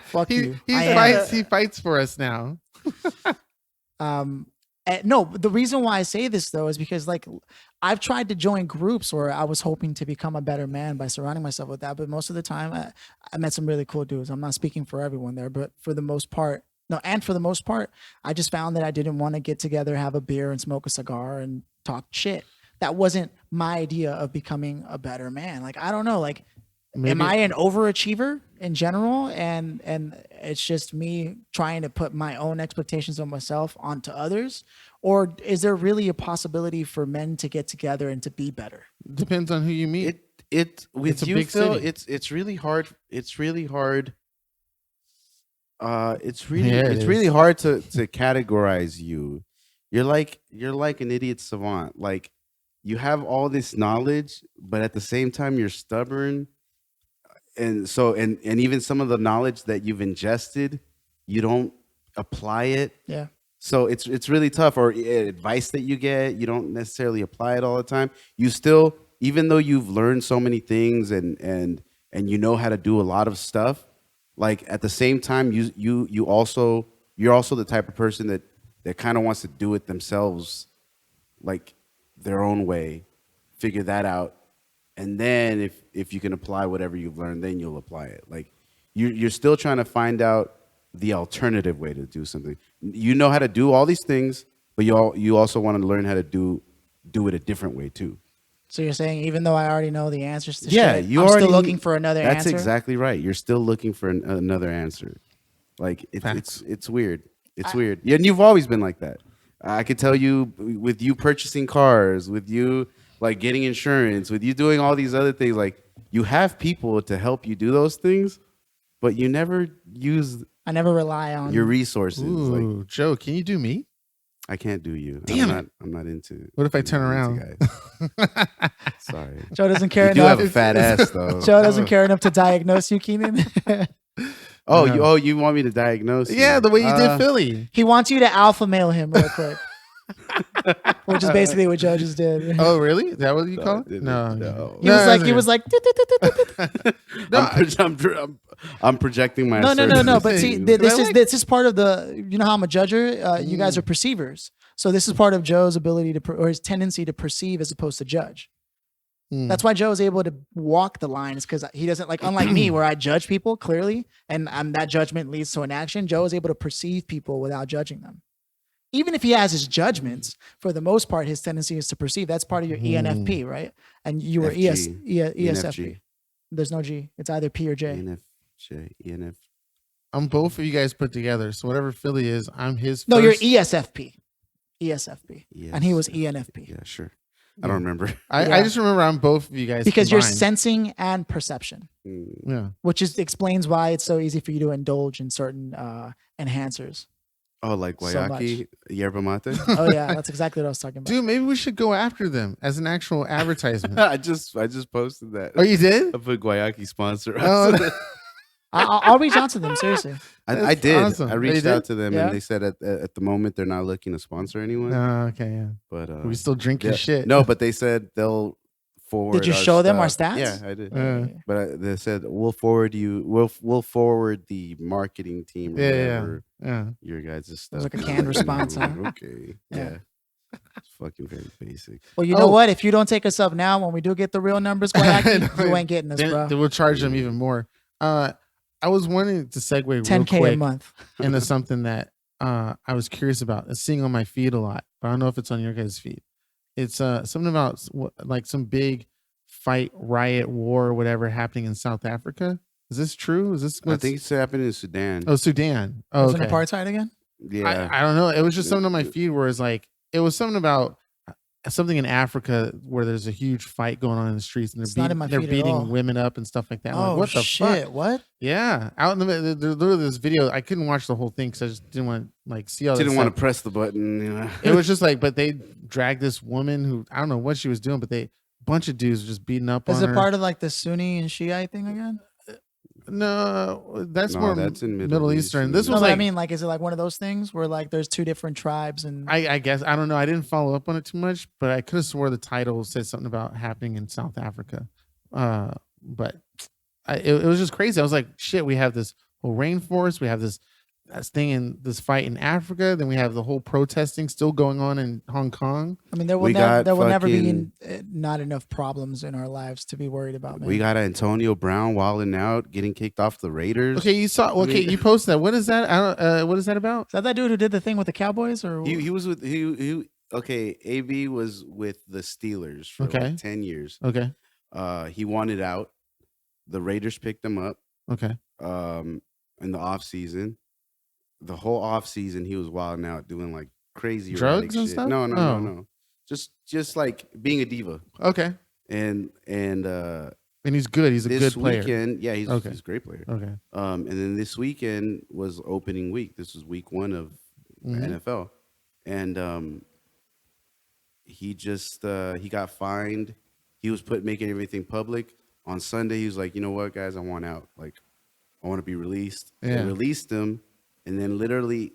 Fuck you. He fights for us now. No, but the reason why I say this though is because like I've tried to join groups where I was hoping to become a better man by surrounding myself with that, but most of the time I met some really cool dudes. I'm not speaking for everyone there, but for the most part, I just found that I didn't want to get together, have a beer and smoke a cigar and talk shit. That wasn't my idea of becoming a better man. Like, I don't know, like, am I an overachiever in general? And it's just me trying to put my own expectations of myself onto others? Or is there really a possibility for men to get together and to be better? Depends on who you meet. With It's a you, big Phil, city. it's really hard. It's really hard. Yeah, it It's is. really hard to categorize you. You're like an idiot savant. Like you have all this knowledge, but at the same time you're stubborn. And so and even some of the knowledge that you've ingested, you don't apply it. Yeah. So it's really tough. Or advice that you get, you don't necessarily apply it all the time. You still, even though you've learned so many things and you know how to do a lot of stuff, like at the same time, you're also the type of person that kind of wants to do it themselves, like their own way, figure that out, and then if you can apply whatever you've learned, then you'll apply it. Like you're still trying to find out the alternative way to do something. You know how to do all these things, but you also want to learn how to do it a different way too. So you're saying even though I already know the answers to Yeah, shit, you I'm already still looking for another That's answer? exactly right. You're still looking for another answer. Like it's weird. It's weird. Yeah, and you've always been like that. I could tell you, with you purchasing cars, with you like getting insurance, with you doing all these other things, like you have people to help you do those things, but you never use I never rely on your resources. Ooh, Like, Joe, can you do me? I can't do you. Damn I'm not into. What if I I'm turn not around? into guys. Sorry. Joe doesn't care You do enough. have a fat ass though. Joe doesn't care enough to diagnose you, Keenan. Oh, No. you want me to diagnose? Yeah, you? the way you did Philly. He wants you to alpha male him real quick. Which is basically what Joe just did. Oh, really? Is that what you No, call I it? didn't. No. No. He was like, I'm projecting my. no. assertions But to see, you. this is part of the. You know how I'm a judger. You guys are perceivers, so this is part of Joe's ability to or his tendency to perceive as opposed to judge. That's why Joe is able to walk the line, is because he doesn't, like, unlike me, where I judge people clearly, and that judgment leads to an action. Joe is able to perceive people without judging them. Even if he has his judgments, for the most part, his tendency is to perceive. That's part of your ENFP, right? And you were ESFP. ENFJ. There's no G. It's either P or J. ENFJ. ENF. I'm both of you guys put together. So whatever Philly is, I'm his. No, you're first. ESFP. ESFP. And he was ENFP. Yeah, sure. I don't remember. I just remember I'm both of you guys because you're combined. sensing and perception, Yeah. which explains why it's so easy for you to indulge in certain enhancers. Oh, like So Guayaki, yerba mate. Oh yeah, that's exactly what I was talking about. Dude, maybe we should go after them as an actual advertisement. I just posted that. Oh, you did? I put Guayaki sponsor. Oh, I'll reach out to them, seriously. I did. awesome. I Oh, you reached did? out to them, Yeah. and they said at the moment they're not looking to sponsor anyone. no, okay, yeah. But We still drink your yeah. shit. No, but they said they'll forward. Did you our show them our stuff. stats? Yeah, I did. Uh, They said we'll forward you. We'll forward the marketing team. Or Yeah, whatever, yeah. your guys' stuff. was like a canned response, huh? Okay. Yeah. Yeah. It's fucking very basic. Well, you know what? If you don't take us up now, when we do get the real numbers, Guayaki, know. you ain't getting us, Then bro. we'll charge them even more. I was wanting to segue real 10K quick a month. into something that I was curious about. It's seeing on my feed a lot, but I don't know if it's on your guys' feed. It's something about like some big fight, riot, war, whatever happening in South Africa. Is this true? Is this? I think it's happening in Sudan. Oh, Sudan. Oh, Was okay. it apartheid again? Yeah. I don't know. It was just something on my feed where it's like it was something about something in Africa where there's a huge fight going on in the streets and It's not in my they're feed at all. beating women up and stuff like that. I'm like, Oh, what the shit. fuck? What? Yeah, out in the there's literally this video. I couldn't watch the whole thing because I just didn't want to like see all. Didn't that want stuff. to press the button. You know? It was just like, but they dragged this woman who I don't know what she was doing, but bunch of dudes were just beating up Is on it her. part of like the Sunni and Shiite thing again? No, that's No, more that's in Middle Middle Eastern. Eastern. This No, was but like I mean, like, is it like one of those things where like there's two different tribes and I guess I don't know. I didn't follow up on it too much, but I could have swore the title said something about happening in South Africa. But it was just crazy. I was like, shit, we have this whole rainforest, we have this thing in this fight in Africa, then we have the whole protesting still going on in Hong Kong. I mean, there will, We got there will never be fucking- not enough problems in our lives to be worried about, man. We got Antonio Brown wilding out, getting kicked off the Raiders. Okay, you saw. Okay, mean- you posted that. What is that? I don't. What is that about? Is that dude who did the thing with the Cowboys? Or He was with he okay. AB was with the Steelers for Okay. like 10 years. Okay. He wanted out. The Raiders picked him up. Okay. In the off season. The whole off season, he was wilding out, doing like crazy Drugs erratic and shit. stuff? No, no, Oh. no. Just like being a diva. Okay. And And he's good. He's a this good player. weekend, yeah, he's Okay. a great player. Okay. And then this weekend was opening week. This was week 1 of Mhm. NFL, and he just he got fined. He was making everything public. On Sunday, he was like, you know what, guys, I want out. Like, I want to be released. They Yeah. released him, and then literally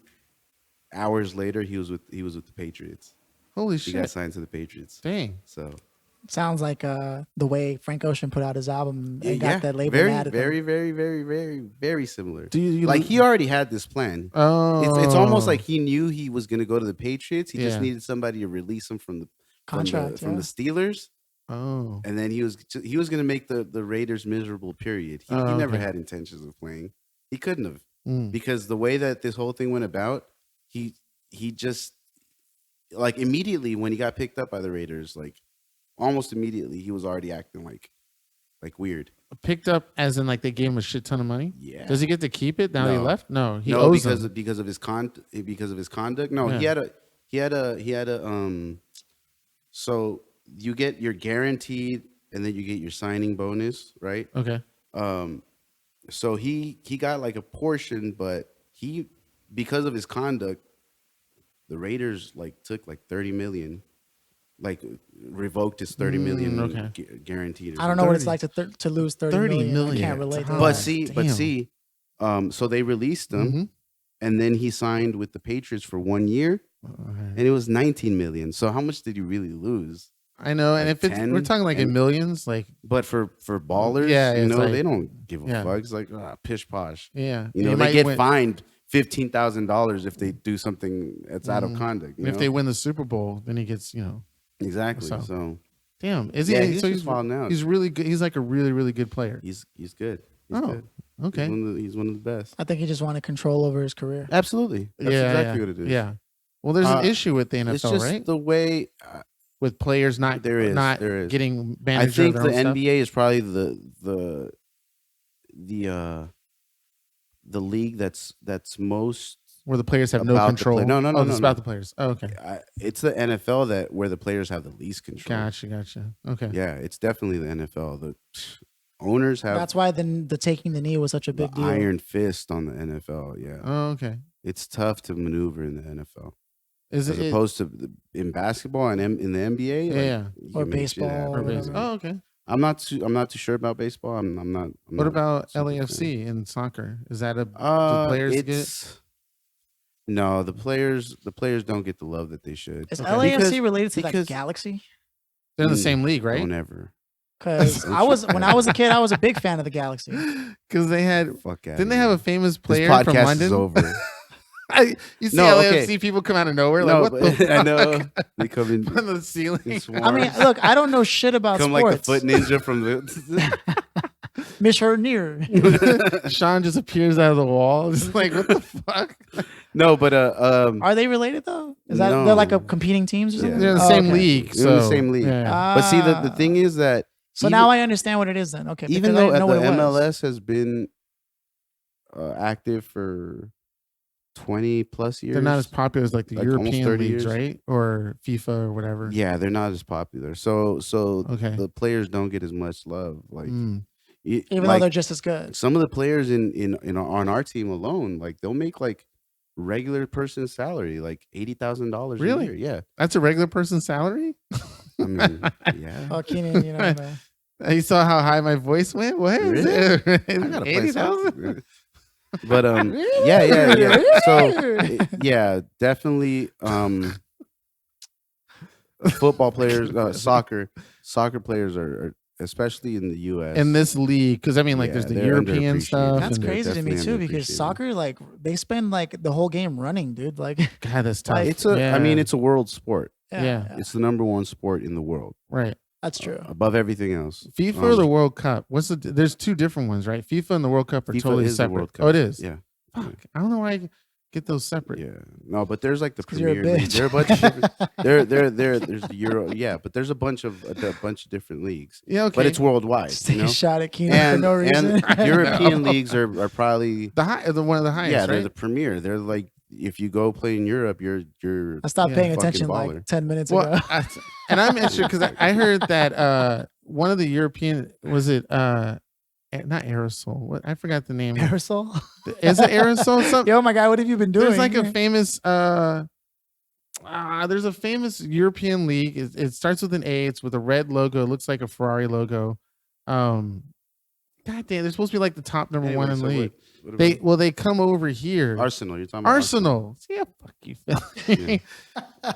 hours later he was with the Patriots. Holy He got shit! signed to the Patriots. Dang. So Sounds like the way Frank Ocean put out his album and got that label very, mad at very, them. very, very, very, very similar. Do you Like he already had this plan. It's almost like he knew he was going to go to the Patriots. He just Yeah. needed somebody to release him from the Contract, from the Steelers, Oh. and then he was going to make the Raiders miserable. Period. He Oh, never okay. had intentions of playing. He couldn't have Mm. because the way that this whole thing went about, he just like immediately when he got picked up by the Raiders, like almost immediately he was already acting like weird. Picked up as in like they gave him a shit ton of money. Yeah. Does he get to keep it now that he No. left? No, he No, owes because them. because of his conduct. No, Yeah. he had a so you get your guaranteed and then you get your signing bonus, right? Okay. So he got like a portion, but he because of his conduct, the Raiders like took like 30 million, like revoked his 30 million okay. guaranteed. or I don't know what it's 30 like to lose 30 30 million. million. I can't relate to God. that. But damn. see, so they released him, Mhm. and then he signed with the Patriots for 1 year, and it was 19 million. So how much did you really lose? I know, and like if it's 10 we're talking like in and- millions, like But for ballers, Yeah, you it's know, like- they don't give a yeah. fuck. It's like pish posh. yeah, You know, you they might get win- fined $15,000 if they do something that's out of conduct. You If know? they win the Super Bowl, then he gets exactly. So- So damn. Is yeah, he? he's So just wilding out. he's really good. He's like a really really good player. he's good. He's Oh, good. okay. He's one of the best. I think he just wanted control over his career. Absolutely. That's yeah, exactly yeah, what it is. Yeah. Well, there's an issue with the It's NFL, just right? the way With players not there is getting I managed. think their the own stuff. NBA is probably the league that's most Where the players have no about the control. play- no, Oh, no, it's no. about the players. Oh, okay. it's the NFL that where the players have the least control. Gotcha. Okay. Yeah, it's definitely the NFL. The owners have That's why the taking the knee was such a the big deal. iron fist on the NFL. Yeah, Oh, okay. it's tough to maneuver in the NFL Is as it? opposed to in basketball and in the NBA. Yeah. you Or can make shit baseball happen. or or base- whatever. Oh, okay. I'm not too sure about baseball. I'm not. What about super LAFC in soccer? Is that a do fan. players It's no, the players don't get the love that they should. Is Okay. LAFC related to because- that Galaxy? they're in the same league, right? Don't ever. Because Don't I was you when I was a kid, I was a big fan of the Galaxy. Because they had. Fuck out. Didn't they have a famous This player podcast from London? is over. You see No, LAFC okay. people come out of nowhere, No, like what but the I know fuck? they come in. From the ceiling. in I mean, swarms. look, I don't know shit about come sports. like the foot ninja from the. Miss her near. Sean just appears out of the wall. It's like what the fuck? No, but Are they related though? Is that they're like a No. competing teams or something? They're in the Oh, same okay. league. They're in the so- same league. Yeah. but see, the thing is that So even- now I understand what it is then. Okay. even because I though didn't know the what it was. MLS has been active for 20 plus years, They're not as popular as like the like almost European 30 leagues, years. right? Or FIFA or whatever. Yeah, they're not as popular. So Okay. the players don't get as much love. Like Mm. Even though like, they're just as good. some of the players on our team alone, like they'll make like regular person salary, like $80,000 Really? a year. Yeah, That's a regular person's salary? I mean, yeah. Oh, Keenan, you know. man. You saw how high my voice went? What? Really? I I gotta play 80,000? something. But yeah. So yeah, definitely. Football players, soccer players are especially in the U.S. In this league, because I mean, like, Yeah, there's the they're European underappreciated. stuff. That's and they're crazy to me definitely too because underappreciated. soccer, like, they spend like the whole game running, dude. Like, God, that's tough. Like, It's I mean, Yeah. it's a world sport. Yeah. It's the number one sport in the world, right. that's true. above everything else. FIFA or the World Cup? What's the? There's two different ones, right? FIFA and the World Cup are FIFA totally is the separate. World Cup. Oh, it is. Yeah, Fuck. I don't know why I get those separate. yeah. No, but there's like the 'Cause you're a Premier League. bitch. There are a bunch of different, there's the Euro. Yeah, but there's a bunch of different leagues. Yeah, okay. But it's worldwide. Just You take know? a shot at Keenan for no reason. I European know. leagues are probably the one of the highest. yeah, they're right? the premier. They're like if you go play in Europe, you're I stopped Yeah. paying Fucking attention baller. like 10 minutes Well, ago. and I'm interested because I heard that one of the European was it not aerosol. What I forgot the name. Aerosol? Is it aerosol? Something. Yo, my guy, what have you been doing? There's like a famous there's a famous European league. It starts with an A. It's with a red logo. It looks like a Ferrari logo. God damn, they're supposed to be like the top number Anyway, one in so the league. what They come over here. Arsenal. You're talking about Arsenal. Yeah, fuck you, Phil.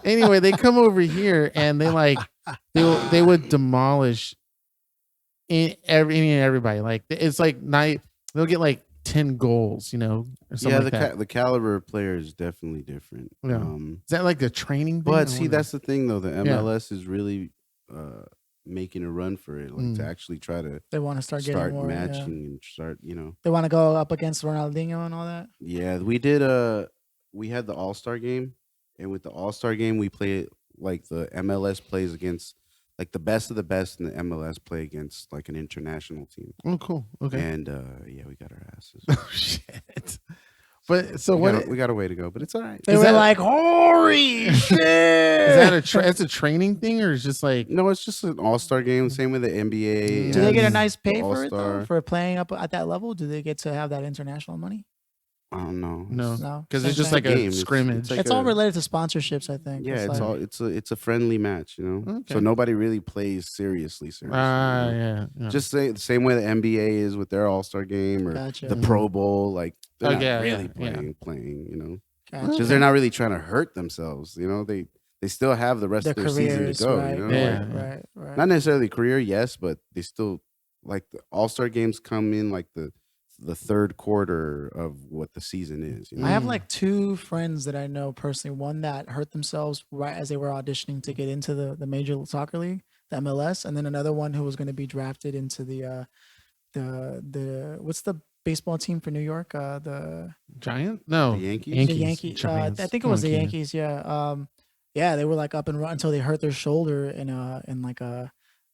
Anyway, they come over here and they would demolish everybody. Like it's like they'll get like 10 goals, or something like that. The caliber of player is definitely different. Yeah. Is that like the training thing? But see, that's the thing though. The MLS is really making a run for it, like to actually try to. They want to start getting more matching and start. They want to go up against Ronaldinho and all that. Yeah, we did. We had the All-Star game, and with the All-Star game, we play like the MLS plays against like the best of the best, and the MLS play against like an international team. Oh, cool. Okay. And we got our asses. Oh shit. But so we got a way to go, but it's all right. They were like, holy shit! Is that it's a training thing, or is just like no? It's just an All-Star game, same with the NBA. Do they get a nice pay for it though, for playing up at that level? Do they get to have that international money? I don't know. No, because it's just like a scrimmage. It's all related to sponsorships, I think. Yeah, it's a friendly match, Okay. So nobody really plays seriously. Yeah. Just the same way the NBA is with their All-Star game or the Pro Bowl, like they're not really playing, because they're not really trying to hurt themselves. They still have the rest of their season to go. Right. Not necessarily career, yes, but they still like the All-Star games come in like the third quarter of what the season is. I have like two friends that I know personally. One that hurt themselves right as they were auditioning to get into the Major Soccer League, the MLS, and then another one who was going to be drafted into the what's the baseball team for New York? The Giant? No, the Yankees. The Yankees. I think it was the Yankees. Yeah. They were like up and run until they hurt their shoulder in like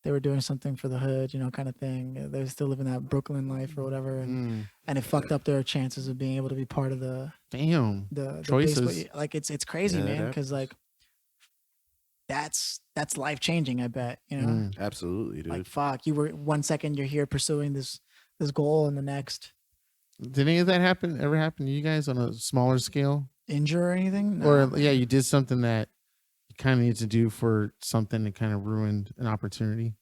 they were doing something for the hood, kind of thing. They're still living that Brooklyn life or whatever, and it fucked up their chances of being able to be part of the choices. Baseball. Like it's crazy, man, because like that's life changing. I bet Absolutely, dude. Like fuck, you were 1 second you're here pursuing this goal, and the next. Did any of that ever happen to you guys on a smaller scale? Injure or anything? No. Or you did something that kind of need to do for something that kind of ruined an opportunity?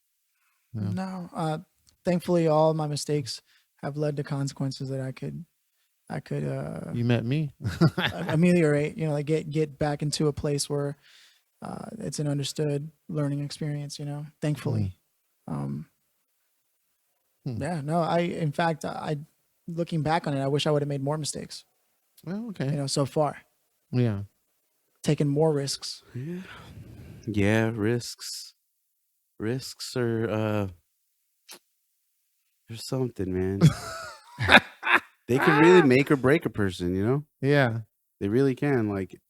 No. Thankfully all of my mistakes have led to consequences that I could you met me. ameliorate, like get back into a place where it's an understood learning experience, thankfully. In fact, looking back on it, I wish I would have made more mistakes. Well, okay. So far. Yeah. Taking more risks. Yeah, risks. Risks are there's something, man. They can really make or break a person, Yeah. They really can. Like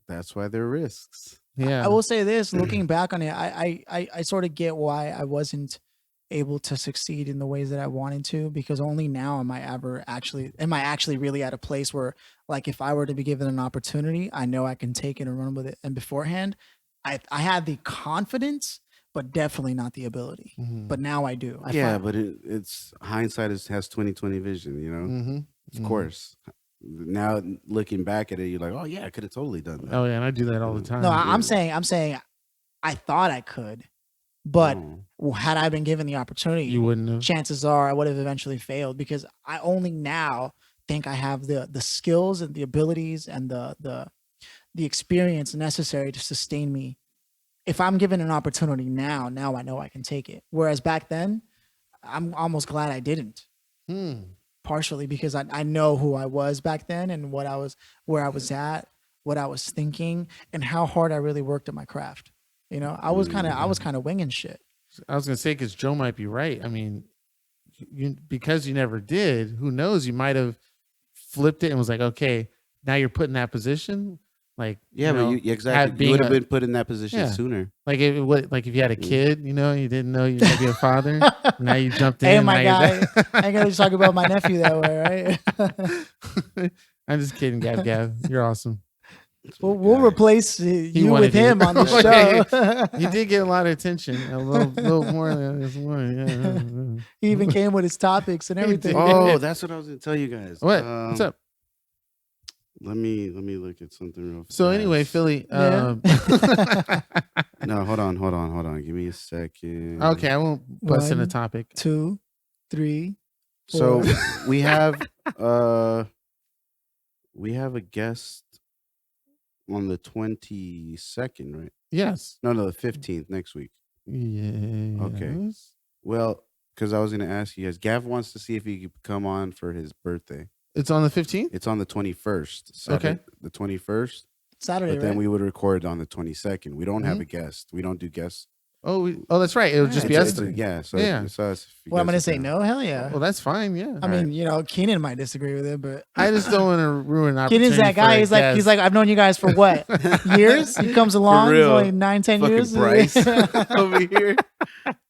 that's why they're risks. Yeah. I will say this, looking back on it, I sort of get why I wasn't able to succeed in the ways that I wanted to, because only now am I actually really at a place where, like, if I were to be given an opportunity, I know I can take it and run with it. And beforehand, I had the confidence, but definitely not the ability. But now I do. But it's hindsight has 20/20 vision, Of course. Now looking back at it, you're like, oh yeah, I could have totally done that. Oh yeah, and I do that all the time. No, I'm saying I thought I could. But had I been given the opportunity, you wouldn't have. Chances are I would have eventually failed, because I only now think I have the skills and the abilities and the experience necessary to sustain me. If I'm given an opportunity now I know I can take it. Whereas back then, I'm almost glad I didn't. Partially because I know who I was back then and where I was at, what I was thinking, and how hard I really worked at my craft. I was kind of winging shit. I was gonna say, because Joe might be right. I mean, because you never did. Who knows? You might have flipped it and was like, okay, now you're put in that position. Like, exactly. You would have been put in that position sooner. Like if you had a kid, you didn't know you were gonna be a father. Now you jumped in. Hey, my guy, I ain't gonna talk about my nephew that way, right? I'm just kidding, Gab. You're awesome. We'll replace you with him on the show. He did get a lot of attention, a little more than this morning. He even came with his topics and everything. Oh, that's what I was going to tell you guys. What? What's up? Let me look at something real fast. So anyway, Philly. No, hold on. Give me a second. Okay, I won't bust in a topic. 2, 3. So Or- we have a guest on the 22nd, right? Yes. No, the 15th next week. Yes. Okay. Well, because I was going to ask you guys, Gav wants to see if he could come on for his birthday. It's on the 15th? It's on the 21st. Okay. The 21st. Saturday, But then right? we would record on the 22nd. We don't have Mhm. a guest. We don't do guests. Oh, that's right. It'll just be us three. Yeah. So Yeah. it's us. If you Well, I'm guys gonna are say down. no. Hell yeah. Well, that's fine. Yeah. I mean, Keenan might disagree with it, but I just don't want to ruin opportunity. Keenan's that guy. He's like, I've known you guys for what years? He comes along. He's real. only 9-10 Fucking years. Bryce over here.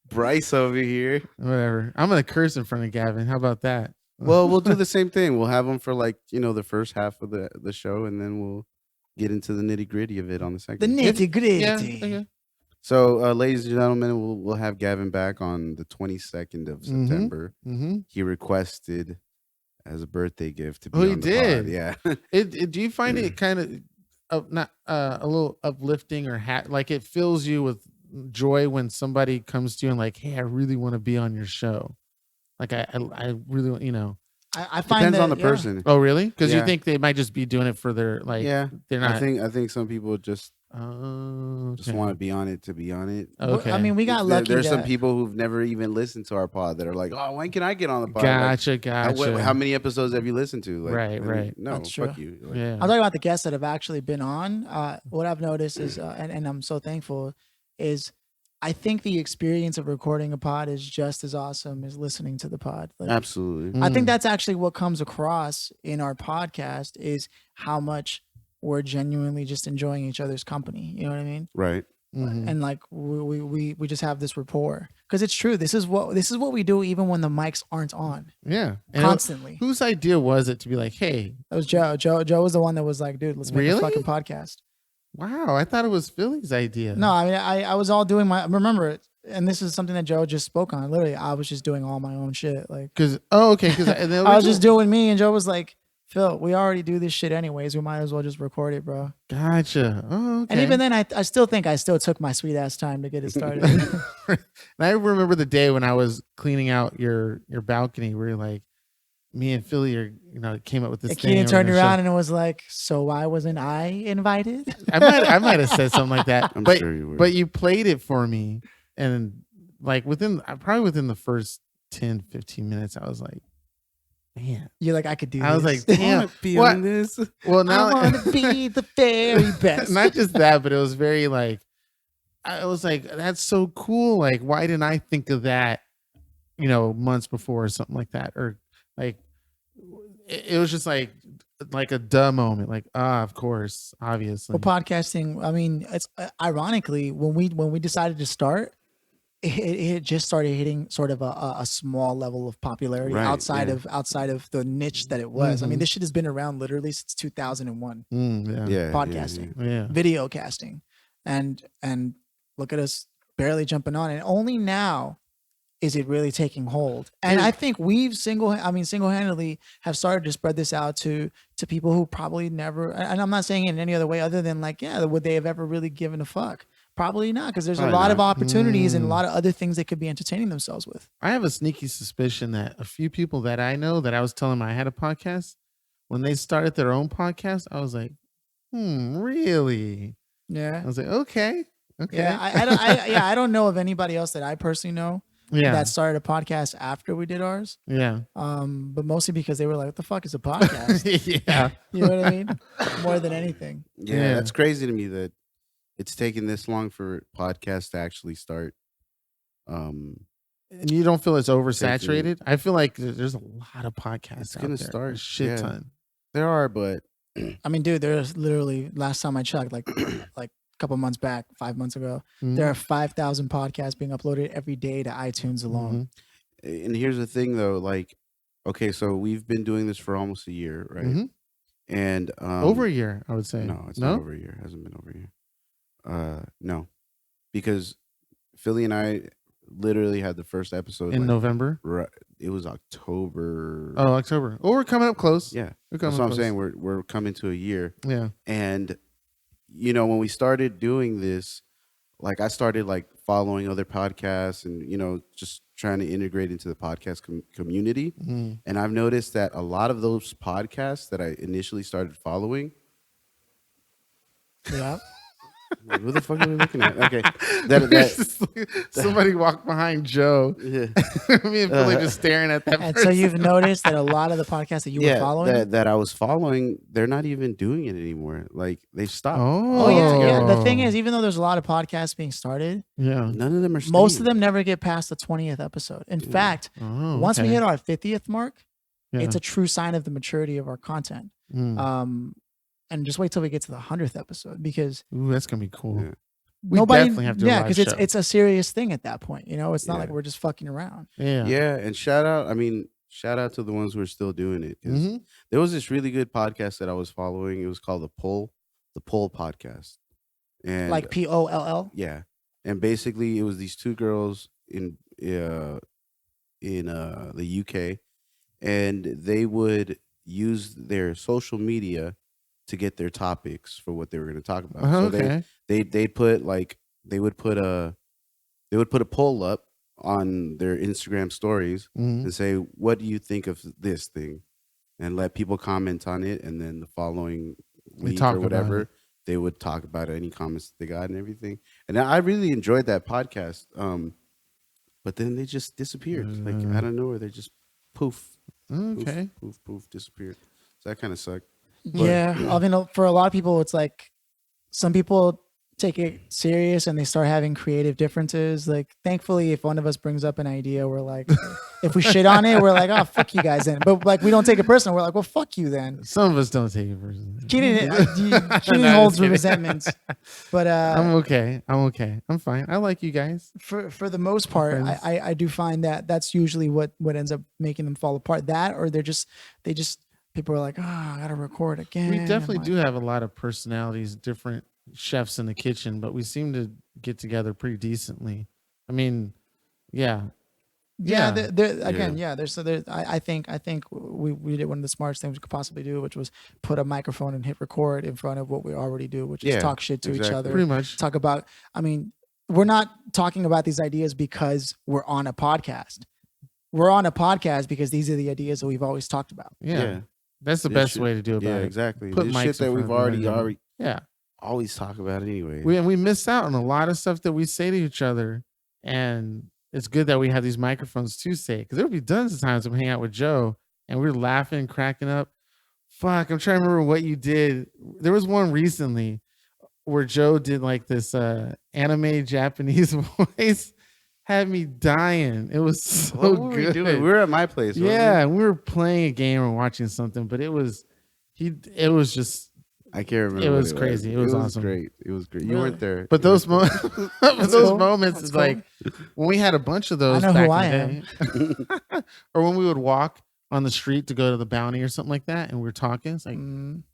Bryce over here. Whatever. I'm gonna curse in front of Gavin. How about that? Well, we'll do the same thing. We'll have him for the first half of the show, and then we'll get into the nitty gritty of it on the the second. nitty gritty. Yeah. Okay. So, ladies and gentlemen, we'll have Gavin back on the 22nd of Mhm. September. Mm-hmm. He requested as a birthday gift to be Oh, on he the did? pod. Yeah. Do you find it kind of not a little uplifting or like it fills you with joy when somebody comes to you and like, hey, I really want to be on your show. Like I really, I find Depends that, on the yeah. person. Oh, really? Because you Yeah. think they might just be doing it for their Yeah. they're not. I think some people just Oh, want to be on it to be on it. Okay. I mean, we got lucky. There's some that- people who've never even listened to our pod that are like, "Oh, when can I get on the pod?" Like, Gotcha. how many episodes have you listened to? Like, Right, I mean, right. No, That's fuck true. you. Like, Yeah. I'm talking about the guests that have actually been on. What I've noticed is, and I'm so thankful, is I think the experience of recording a pod is just as awesome as listening to the pod. Like, Absolutely. I think Mm. that's actually what comes across in our podcast is how much we're genuinely just enjoying each other's company. You know what I mean? Right. Mhm. And like we just have this rapport because it's true. This is what we do even when the mics aren't on Yeah. And constantly. whose idea was it to be like, hey, That was Joe. Joe was the one that was like, dude, let's make Really? a fucking podcast. wow, I thought it was Philly's idea. No, I mean, I was all doing remember it. And this is something that Joe just spoke on. Literally, I was just doing all my own shit. Like, Because because I was just doing me, and Joe was like, Phil, we already do this shit anyways. We might as well just record it, bro. Gotcha. Oh, okay. And even then, I still think I still took my sweet ass time to get it started. And I remember the day when I was cleaning out your balcony where you're like, me and Philly are, came up with this And thing. Keenan and we're turned gonna around show- and was like, "So why wasn't I invited?" I might have said something like that. I'm but sure you were. but you played it for me, and like within the first 10, 15 minutes, I was like, man. You're like, I could do. I was this. like, damn. be What? on this. Well, now I want to be the very best. not just that, but it was very like, I was like, that's so cool. Like, why didn't I think of that, months before or something like that? Or like, it was just like a duh moment. Like, of course, obviously. Well, podcasting. I mean, it's ironically when we decided to start, it just started hitting sort of a small level of popularity Right, outside yeah. of the niche that it was. I mean, Mhm. this shit has been around literally since 2001. Yeah. Yeah. Podcasting. Yeah. Video casting, and look at us barely jumping on, and only now is it really taking hold. And Yeah. I think we've single-handedly have started to spread this out to people who probably never, and I'm not saying it in any other way other than like, yeah, would they have ever really given a fuck? Probably not, because there's a Probably lot of not. opportunities and a lot of other things they could be entertaining themselves with. I have a sneaky suspicion that a few people that I know that I was telling them I had a podcast, when they started their own podcast, I was like, really? Yeah. I was like, okay. Yeah, I don't know of anybody else that I personally know Yeah. that started a podcast after we did ours. Yeah. But mostly because they were like, "What the fuck is a podcast?" Yeah. You know what I mean? More than anything. Yeah, Yeah. that's crazy to me that it's taken this long for podcasts to actually start. And you don't feel it's oversaturated? I feel like there's a lot of podcasts. It's out gonna there. start, A shit yeah. ton. There are, but I mean, dude, there's literally last time I checked, like a couple months back, 5 months ago, Mhm. there are 5,000 podcasts being uploaded every day to iTunes alone. and here's the thing though, like, okay, so we've been doing this for almost a year, right? Mhm. And Over a year, I would say. No, it's not over a year. It hasn't been over a year. No, because Philly and I literally had the first episode In like, November. Right, it was October. Oh, October. Oh, we're coming up close. yeah, We're coming that's what up I'm close. saying. We're coming to a year, Yeah. and when we started doing this, like I started like following other podcasts and just trying to integrate into the podcast community. Mm. And I've noticed that a lot of those podcasts that I initially started following. Yeah. Like, who the fuck are we looking at? Okay, Somebody walked behind Joe. yeah. Me and Billy just staring at that. And person. so you've noticed that a lot of the podcasts that you were following. that I was following, they're not even doing it anymore. Like they've stopped. Oh yeah. The thing is, even though there's a lot of podcasts being started, yeah, none of them are. Most of them never get past the 20th episode. In fact, once we hit our 50th mark, it's a true sign of the maturity of our content. And just wait till we get to the 100th episode because that's gonna be cool. Yeah. Nobody, definitely have to because it's a serious thing at that point. It's not like we're just fucking around. Yeah, and shout out to the ones who are still doing it. 'Cause there was this really good podcast that I was following. It was called the Poll podcast, and Like POLL. Yeah, and basically it was these two girls in the UK, and they would use their social media to get their topics for what they were going to talk about. So they would put a poll up on their Instagram stories and say, what do you think of this thing? And let people comment on it. And then the following week or whatever, they would talk about any comments that they got and everything. And I really enjoyed that podcast. But then they just disappeared. Like out of nowhere, they just poof. Poof, disappeared. So that kind of sucked. Yeah, I mean, for a lot of people, it's like some people take it serious and they start having creative differences. Like, thankfully, if one of us brings up an idea, we're like, if we shit on it, we're like, oh, fuck you guys then. But like, we don't take it personal. We're like, well, fuck you then. Some of us don't take it personal. Keenan holds resentments. But I'm okay. I'm fine. I like you guys. For the most part, I do find that that's usually what ends up making them fall apart. That or they just people are like, oh, I gotta record again. We definitely do have a lot of personalities, different chefs in the kitchen, but we seem to get together pretty decently. I mean, yeah. I think we did one of the smartest things we could possibly do, which was put a microphone and hit record in front of what we already do, which is talk shit to each other. Pretty much. Talk about, I mean, we're not talking about these ideas because we're on a podcast. We're on a podcast because these are the ideas that we've always talked about. Yeah. That's the best way to do it. Yeah, exactly. Put the shit that we've already always talk about anyway. We miss out on a lot of stuff that we say to each other, and it's good that we have these microphones to say. Because there would be tons of times when we hang out with Joe and we're laughing, cracking up. Fuck, I'm trying to remember what you did. There was one recently where Joe did like this anime Japanese voice. Had me dying. It was so what were good. We doing? We were at my place. Yeah, we were playing a game or watching something, but it was just. I can't remember. It was crazy. It was awesome. Great. It was great. You weren't there. But those moments is cool. Like when we had a bunch of those. I know back who I in the day, or when we would walk on the street to go to the bounty or something like that, and we were talking. It's like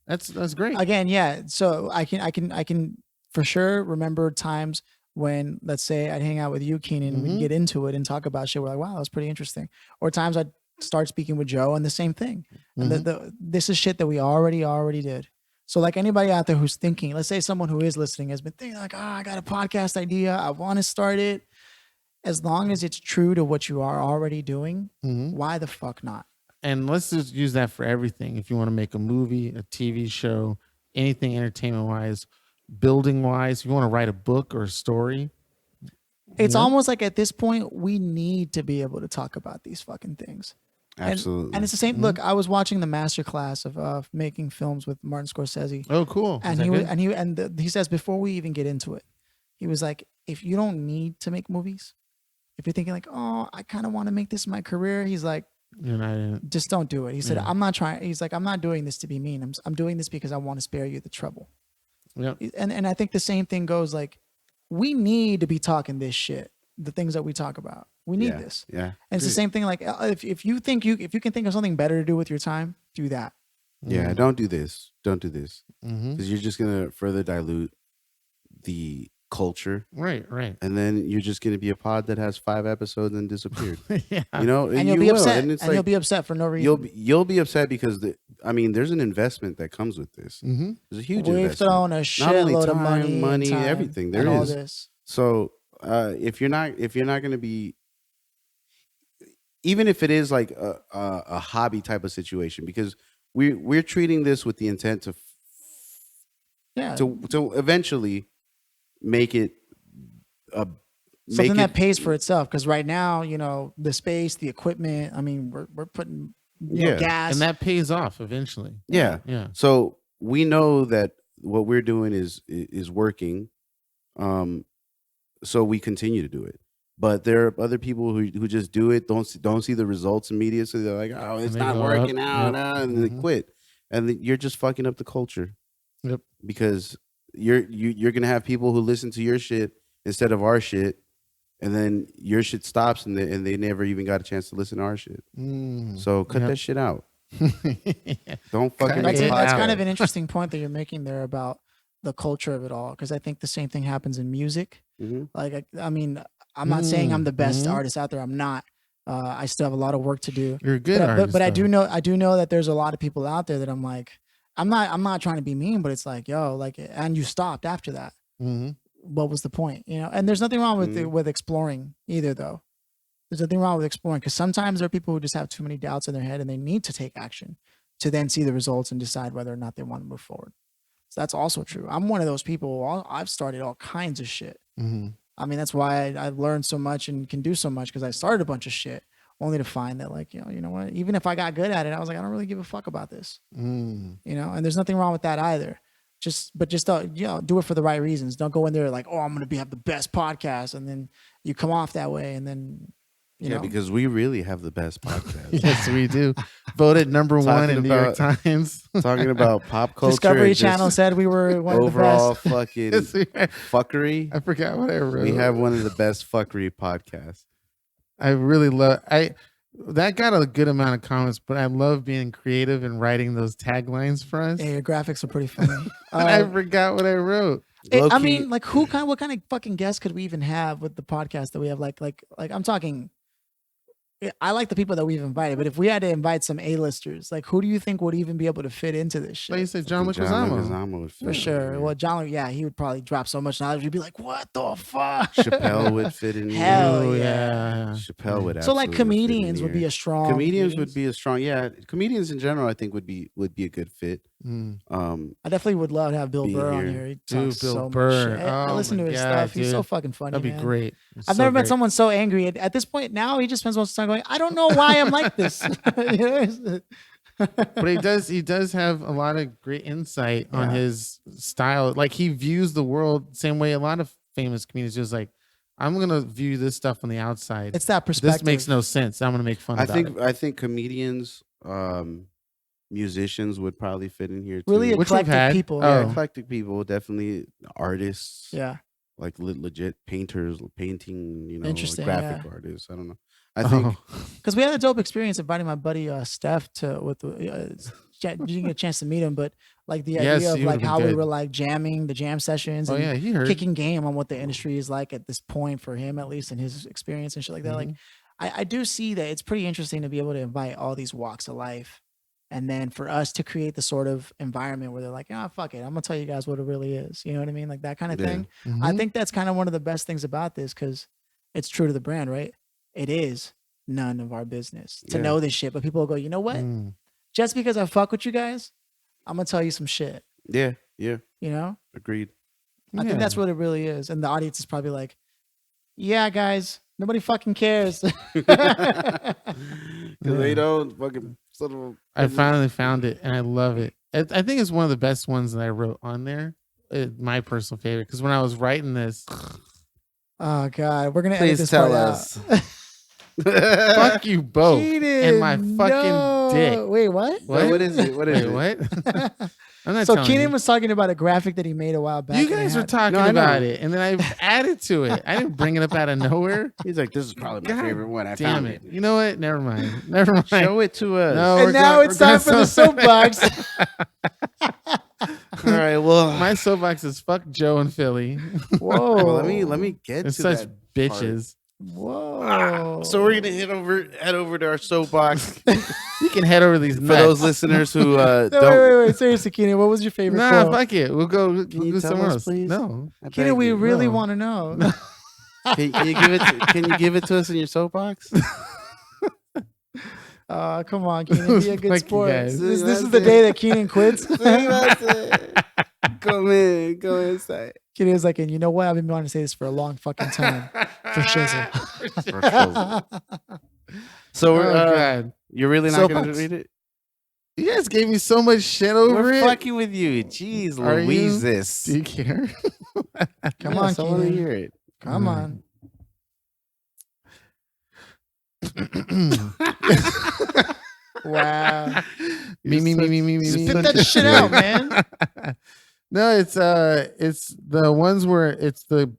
that's great. Again, yeah. So I can for sure remember times when, let's say, I'd hang out with you, Keenan, and we'd get into it and talk about shit. We're like, wow, that was pretty interesting. Or times I'd start speaking with Joe and the same thing. And this is shit that we already did. So like anybody out there who's thinking, let's say someone who is listening has been thinking like, I got a podcast idea. I want to start it. As long as it's true to what you are already doing, why the fuck not? And let's just use that for everything. If you want to make a movie, a TV show, anything entertainment-wise, building wise, if you want to write a book or a story, it's almost like at this point we need to be able to talk about these fucking things. Absolutely. And it's the same. Look, I was watching the master class of making films with Martin Scorsese. Oh, cool. And he says before we even get into it, he was like, if you don't need to make movies, if you're thinking like, oh, I kind of want to make this my career, he's like, just don't do it. He said, I'm not trying. He's like, I'm not doing this to be mean. I'm doing this because I want to spare you the trouble. Yeah. And I think the same thing goes, like, we need to be talking this shit, the things that we talk about. We need this. Yeah. And it's the same thing. Like, if you can think of something better to do with your time, do that. Yeah. Don't do this. Don't do this. Because you're just going to further dilute the culture. Right. And then you're just going to be a pod that has 5 episodes and disappeared. Yeah. You know, and you'll be upset. And you'll be upset for no reason. You'll be upset because there's an investment that comes with this. There's a huge investment. We've thrown a shitload of money, everything. There is. All this. So if you're not going to be, even if it is like a hobby type of situation, because we're treating this with the intent Yeah. to eventually make it a Something that pays for itself. Because right now, the space, the equipment. I mean, we're putting gas, and that pays off eventually. Yeah. So we know that what we're doing is working. So we continue to do it. But there are other people who just do it, don't see the results immediately. So they're like, oh, it's not working out, and they quit. And you're just fucking up the culture. Yep. Because you're gonna have people who listen to your shit instead of our shit, and then your shit stops, and they never even got a chance to listen to our shit. So cut that shit out. Don't fucking. That's kind of an interesting point that you're making there about the culture of it all, because I think the same thing happens in music. Like, I mean, I'm not saying I'm the best artist out there. I'm not. I still have a lot of work to do. You're a good artist, but I do know that there's a lot of people out there that I'm like, I'm not trying to be mean, but it's like, yo, like, and you stopped after that. What was the point? And there's nothing wrong with exploring either, though. There's nothing wrong with exploring, because sometimes there are people who just have too many doubts in their head and they need to take action to then see the results and decide whether or not they want to move forward. So that's also true. I'm one of those people. I've started all kinds of shit. I mean, that's why I've learned so much and can do so much, because I started a bunch of shit only to find that, like, you know what, even if I got good at it, I was like, I don't really give a fuck about this, and there's nothing wrong with that either. Just do it for the right reasons. Don't go in there like, oh, I'm going to have the best podcast. And then you come off that way. And then, you know, because we really have the best podcast. Yes, we do. Voted number one in New York Times. Talking about pop culture. Discovery Channel said we were one of the best. Overall fucking fuckery. I forgot what I wrote. We have one of the best fuckery podcasts. I really love that got a good amount of comments, but I love being creative and writing those taglines for us. Yeah, your graphics are pretty funny. I forgot what I wrote. I mean, like, what kind of fucking guests could we even have with the podcast that we have? Like I'm talking. I like the people that we've invited, but if we had to invite some A-listers, like, who do you think would even be able to fit into this shit? Like you said, John Leguizamo would fit for sure. Well, John, he would probably drop so much knowledge. You'd be like, what the fuck? Chappelle would fit in. Hell yeah. Chappelle would. So like comedians would be a strong. Comedians would be a strong. Yeah, comedians in general, I think would be a good fit. I definitely would love to have Bill Burr on here. He talks so much shit. I listen to his stuff. He's so fucking funny. That'd be great. I've never met someone so angry. At this point now, he just spends most of the time going, I don't know why I'm like this. But he does have a lot of great insight on his style. Like, he views the world the same way a lot of famous comedians just like, I'm gonna view this stuff on the outside. It's that perspective. This makes no sense. I'm gonna make fun of it. I think comedians, musicians would probably fit in here too. Really eclectic people. Yeah, eclectic people, definitely artists. Yeah. Like legit painters, painting, Interesting, graphic artists. I don't know. I think because we had a dope experience inviting my buddy Steph you didn't get a chance to meet him, but like the idea of like how we were like jamming the jam sessions and kicking game on what the industry is like at this point for him, at least in his experience and shit like that. Like I do see that it's pretty interesting to be able to invite all these walks of life. And then for us to create the sort of environment where they're like, oh, fuck it, I'm going to tell you guys what it really is. You know what I mean? Like that kind of thing. I think that's kind of one of the best things about this, because it's true to the brand, right? It is none of our business to know this shit. But people will go, you know what? Just because I fuck with you guys, I'm going to tell you some shit. Yeah. Yeah. You know? Agreed. I think that's what it really is. And the audience is probably like, yeah, guys, nobody fucking cares. Because they don't fucking... I finally found it and I love it. I think it's one of the best ones that I wrote on there. My personal favorite, because when I was writing this, oh god, we're gonna edit this part out. Fuck you both and my fucking dick. Wait, what? What is it? What is it? What? I'm not so Keenan was talking about a graphic that he made a while back. You guys were talking about it, and then I added to it. I didn't bring it up out of nowhere. He's like, "This is probably my favorite one. I found it." You know what? Never mind. Show it to us. No, and now it's time for the soapbox. All right. Well, my soapbox is fuck Joe and Philly. Whoa. Well, let me get to such that bitches. Part. Whoa. So we're gonna head over to our soapbox. You can head over these for those listeners who don't. Wait, seriously, Keenan, what was your favorite? Nah, quote? Fuck it. We'll go Can you somewhere tell us, else. Please? No, Keenan, we really want to know. Can you give it? Can you give it to us in your soapbox? Come on, Keenan, be a good Fuck you sport. guys. This is the day that Keenan quits. Come in, go inside. Keenan's like, and you know what? I've been wanting to say this for a long fucking time. For shizzle. For shizzle. So Oh, God. you're really not going to Soapbox. read it? You guys gave me so much shit over We're it. fucking with you. Jeez, Are you? Louises. Do you care? Come on, I want to Keenan. hear it. Come on. Wow. Me. Spit that shit out, man. No, it's the ones where it's the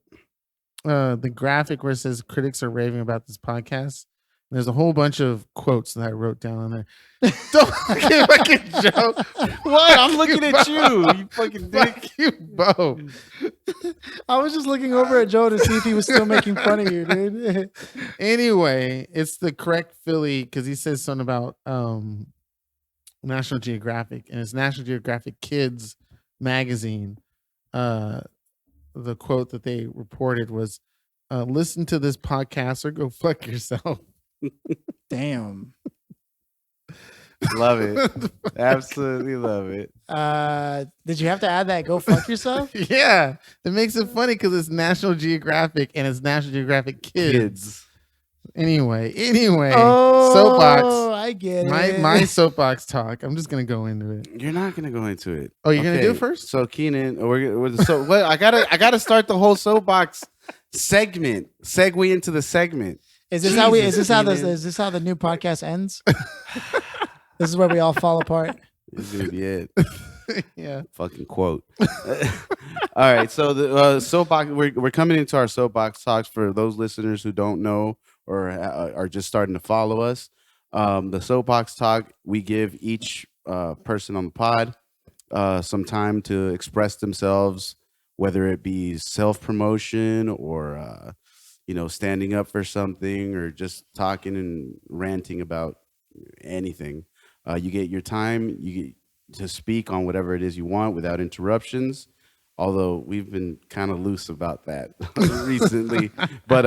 graphic where it says critics are raving about this podcast. There's a whole bunch of quotes that I wrote down on there. Don't fucking Joe. What? I'm looking at you. You fucking dick. Fuck you both. I was just looking over at Joe to see if he was still making fun of you, dude. Anyway, it's the correct Philly because he says something about National Geographic, and it's National Geographic Kids magazine. The quote that they reported was, listen to this podcast or go fuck yourself. Damn. Love it. Absolutely love it. Did you have to add that? Go fuck yourself. Yeah, it makes it funny because it's National Geographic and it's National Geographic Kids. Anyway, Oh, soapbox. I get it. My soapbox talk. I'm just gonna go into it. You're not gonna go into it. Oh, you're gonna do it first? So Keenan, so what? I gotta start the whole soapbox segment. Segue into the segment. Is this how we? Is Jesus, this how the new podcast ends? This is where we all fall apart. This is gonna be it. Yeah. Fucking quote. All right, so the soapbox. We're coming into our soapbox talks for those listeners who don't know or are just starting to follow us. The soapbox talk, we give each person on the pod some time to express themselves, whether it be self-promotion or standing up for something or just talking and ranting about anything. You get your time, you get to speak on whatever it is you want without interruptions. Although we've been kind of loose about that recently, but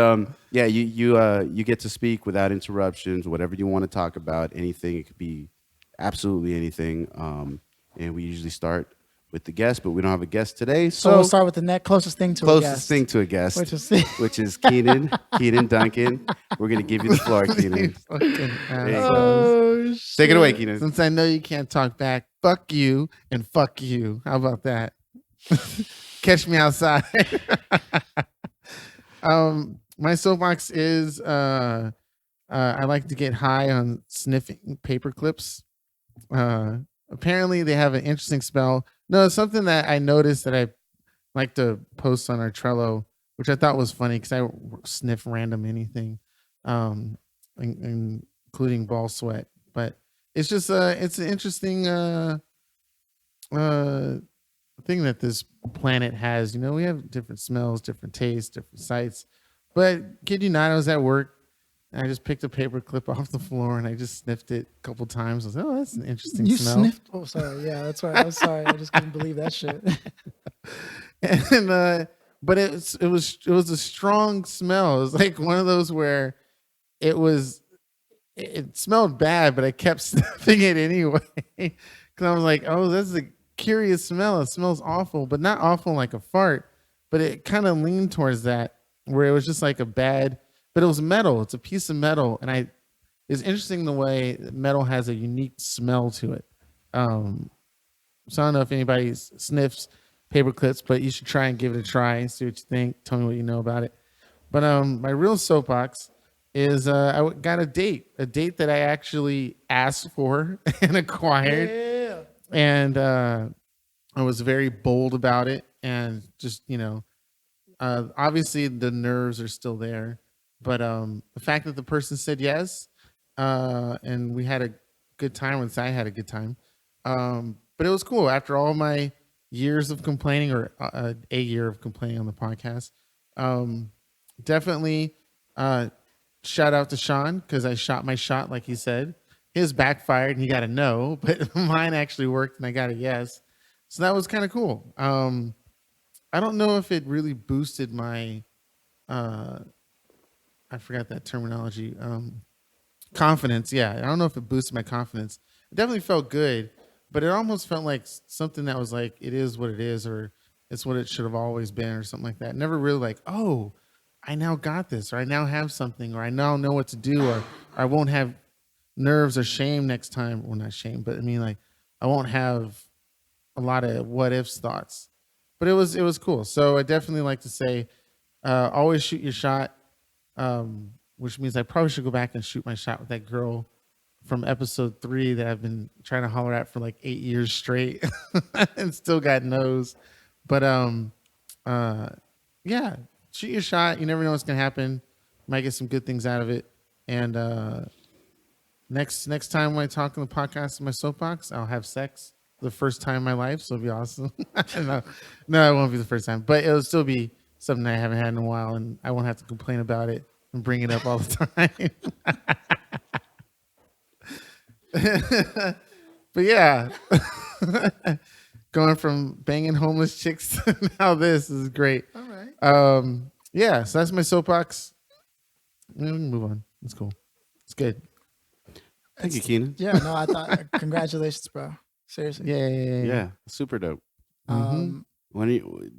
yeah, you get to speak without interruptions, whatever you want to talk about, anything. It could be absolutely anything, and we usually start with the guest, but we don't have a guest today, So we'll start with the closest thing to a guest. a guest, Which is Keenan Duncan. We're gonna give you the floor, Keenan. There you go. Oh, Take it away, Keenan. Since I know you can't talk back, fuck you and fuck you. How about that? Catch me outside. My soapbox is I like to get high on sniffing paper clips. Apparently they have an interesting smell. No, it's something that I noticed that I like to post on our Trello, which I thought was funny because I sniff random anything, including ball sweat. But it's just it's an interesting thing that this planet has. We have different smells, different tastes, different sights. But kid you not, I was at work. I just picked a paper clip off the floor and I just sniffed it a couple times. I was like, oh, that's an interesting You smell. sniffed? Oh, sorry. Yeah, that's right. I'm sorry. I just couldn't believe that shit. And but it was a strong smell. It was like one of those where it smelled bad, but I kept sniffing it anyway. Because I was like, oh, that's a curious smell. It smells awful, but not awful like a fart. But it kind of leaned towards that, where it was just like a bad. But it was metal. It's a piece of metal, and it's interesting the way metal has a unique smell to it. So I don't know if anybody sniffs paper clips, but you should try and give it a try and see what you think. Tell me what you know about it. But my real soapbox is I got a date that I actually asked for and acquired, and I was very bold about it, and just obviously the nerves are still there. But the fact that the person said yes, and we had a good time, once I had a good time. But it was cool after all my years of complaining, or a year of complaining on the podcast. Definitely shout out to Sean, because I shot my shot like he said. His backfired and he got a no, but mine actually worked and I got a yes. So that was kind of cool. I don't know if it really boosted my I forgot that terminology. Confidence. Yeah, I don't know if it boosted my confidence. It definitely felt good, but it almost felt like something that was like, it is what it is, or it's what it should have always been, or something like that. Never really like, oh, I now got this, or I now have something, or I now know what to do, or I won't have nerves or shame next time. Well, not shame, but I mean, like, I won't have a lot of what ifs thoughts. But it was cool. So I definitely like to say, always shoot your shot. Which means I probably should go back and shoot my shot with that girl from episode 3 that I've been trying to holler at for like 8 years straight and still got no's. But yeah, shoot your shot. You never know what's gonna happen. Might get some good things out of it. And next time when I talk on the podcast in my soapbox, I'll have sex for the first time in my life. So it'll be awesome. No, it won't be the first time, but it'll still be something I haven't had in a while, and I won't have to complain about it and bring it up all the time. But yeah, going from banging homeless chicks to now this is great. All right. Yeah, so that's my soapbox. We can move on. It's cool. It's good. Thank you, Keenan. Yeah, no, I thought congratulations, bro. Seriously. Yeah, super dope. Um, When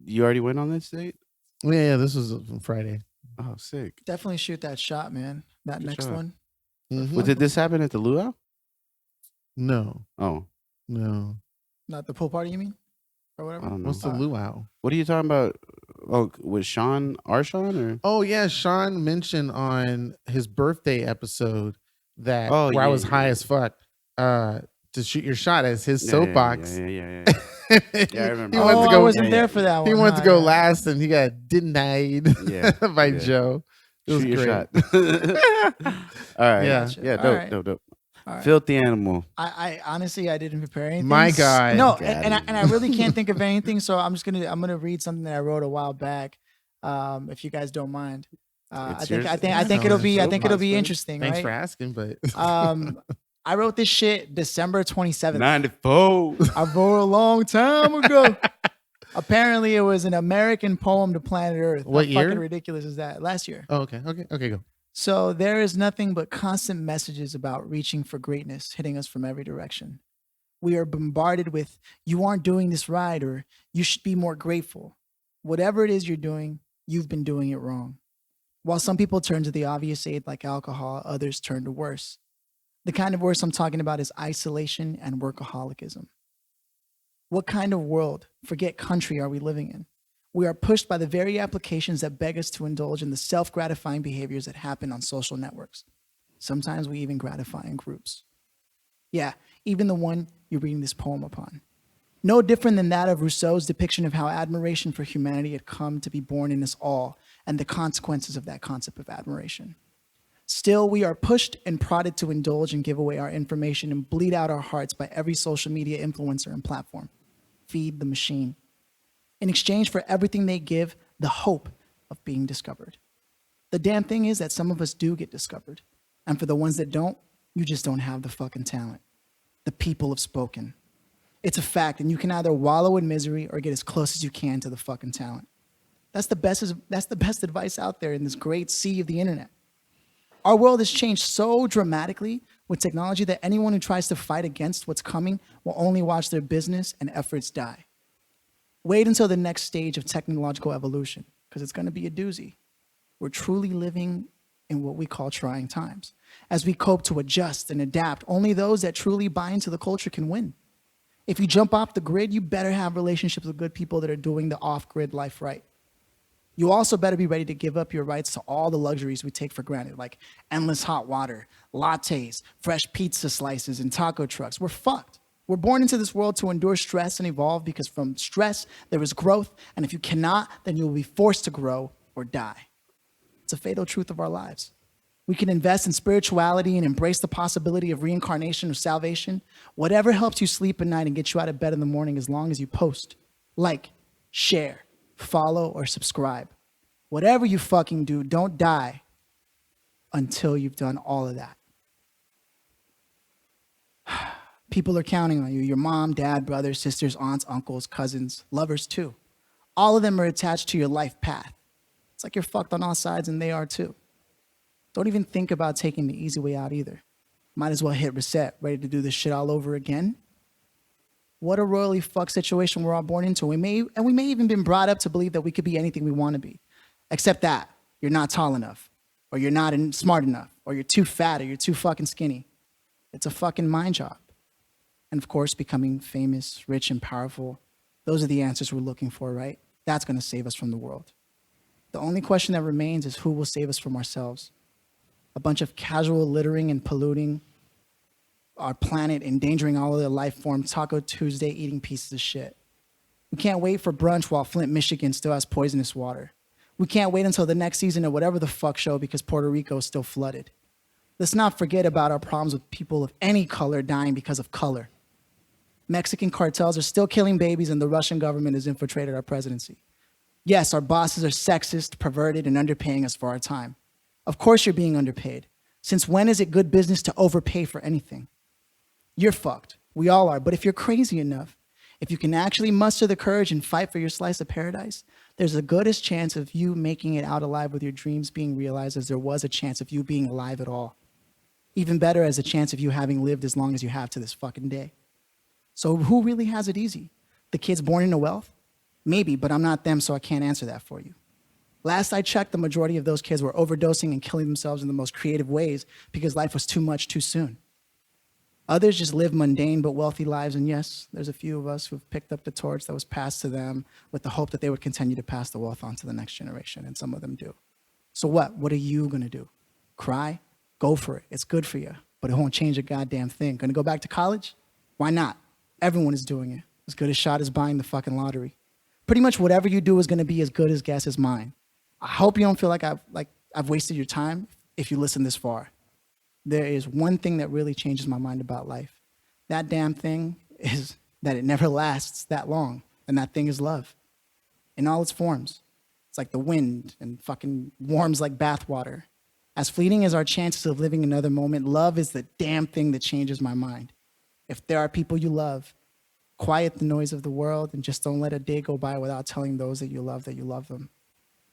you already went on this date? Yeah, this was on Friday. Oh, sick. definitely shoot that shot, man. That Good next shot. one. Mhm. Well, did this happen at the luau? No, Oh, no. Not the pool party, you mean? Or I whatever. don't know. What's the luau? What are you talking about? Oh, with Sean, our Sean, or Oh yeah, Sean mentioned on his birthday episode that Oh, where I yeah, was yeah, high yeah. as fuck. To shoot your shot as his Yeah, soapbox. Yeah. Yeah, I remember. He went Oh, to I go. wasn't there for that one. He wanted huh? to go Yeah. last, and he got denied Yeah, by yeah. Joe. It was Shoot your great. shot. All right. Yeah. Gotcha. Yeah. All Dope. right. Dope. All right. Filthy animal. I honestly I didn't prepare anything. My God. No, Got and I really can't think of anything. So I'm gonna read something that I wrote a while back. If you guys don't mind. I It's think yours. I think Yeah, I think no, it'll it's be so positive. interesting. Thanks right? for asking, but I wrote this shit December 27th. 94. I wrote a long time ago. Apparently, it was an American poem to planet Earth. What How year? fucking ridiculous is that? Last year. oh, okay, go. So there is nothing but constant messages about reaching for greatness hitting us from every direction. We are bombarded with, you aren't doing this right, or you should be more grateful. Whatever it is you're doing, you've been doing it wrong. While some people turn to the obvious aid like alcohol, others turn to worse. The kind of worse I'm talking about is isolation and workaholicism. What kind of world, forget country, are we living in? We are pushed by the very applications that beg us to indulge in the self-gratifying behaviors that happen on social networks. Sometimes we even gratify in groups. Yeah, even the one you're reading this poem upon. No different than that of Rousseau's depiction of how admiration for humanity had come to be born in us all and the consequences of that concept of admiration. Still, we are pushed and prodded to indulge and give away our information and bleed out our hearts by every social media influencer and platform. Feed the machine. In exchange for everything they give, the hope of being discovered. The damn thing is that some of us do get discovered. And for the ones that don't, you just don't have the fucking talent. The people have spoken. It's a fact, and you can either wallow in misery or get as close as you can to the fucking talent. That's the best advice out there in this great sea of the internet. Our world has changed so dramatically with technology that anyone who tries to fight against what's coming will only watch their business and efforts die. Wait until the next stage of technological evolution, because it's going to be a doozy. We're truly living in what we call trying times. As we cope to adjust and adapt, only those that truly buy into the culture can win. If you jump off the grid, you better have relationships with good people that are doing the off-grid life right. You also better be ready to give up your rights to all the luxuries we take for granted, like endless hot water, lattes, fresh pizza slices, and taco trucks. We're fucked. We're born into this world to endure stress and evolve because from stress, there is growth. And if you cannot, then you will be forced to grow or die. It's a fatal truth of our lives. We can invest in spirituality and embrace the possibility of reincarnation or salvation. Whatever helps you sleep at night and get you out of bed in the morning, as long as you post, like, share, follow, or subscribe. Whatever you fucking do, don't die until you've done all of that. People are counting on you. Your mom, dad, brothers, sisters, aunts, uncles, cousins, lovers too. All of them are attached to your life path. It's like you're fucked on all sides and they are too. Don't even think about taking the easy way out either. Might as well hit reset, ready to do this shit all over again. What a royally fucked situation we're all born into. We may even been brought up to believe that we could be anything we want to be. Except that you're not tall enough, or you're not smart enough, or you're too fat, or you're too fucking skinny. It's a fucking mind job. And of course, becoming famous, rich, and powerful, those are the answers we're looking for, right? That's going to save us from the world. The only question that remains is who will save us from ourselves. A bunch of casual littering and polluting our planet, endangering all of the life forms, Taco Tuesday eating pieces of shit. We can't wait for brunch while Flint, Michigan still has poisonous water. We can't wait until the next season of whatever the fuck show because Puerto Rico is still flooded. Let's not forget about our problems with people of any color dying because of color. Mexican cartels are still killing babies and the Russian government has infiltrated our presidency. Yes, our bosses are sexist, perverted, and underpaying us for our time. Of course you're being underpaid. Since when is it good business to overpay for anything? You're fucked. We all are. But if you're crazy enough, if you can actually muster the courage and fight for your slice of paradise, there's the goodest chance of you making it out alive with your dreams being realized as there was a chance of you being alive at all. Even better as a chance of you having lived as long as you have to this fucking day. So who really has it easy? The kids born into wealth? Maybe, but I'm not them, so I can't answer that for you. Last I checked, the majority of those kids were overdosing and killing themselves in the most creative ways because life was too much too soon. Others just live mundane but wealthy lives, and yes, there's a few of us who've picked up the torch that was passed to them with the hope that they would continue to pass the wealth on to the next generation, and some of them do. So what? What are you gonna do? Cry? Go for it. It's good for you, but it won't change a goddamn thing. Gonna go back to college? Why not? Everyone is doing it. As good a shot as buying the fucking lottery. Pretty much whatever you do is gonna be as good as guess as mine. I hope you don't feel like I've wasted your time if you listen this far. There is one thing that really changes my mind about life. That damn thing is that it never lasts that long, and that thing is love. In all its forms. It's like the wind and fucking warms like bathwater. As fleeting as our chances of living another moment, love is the damn thing that changes my mind. If there are people you love, quiet the noise of the world and just don't let a day go by without telling those that you love them.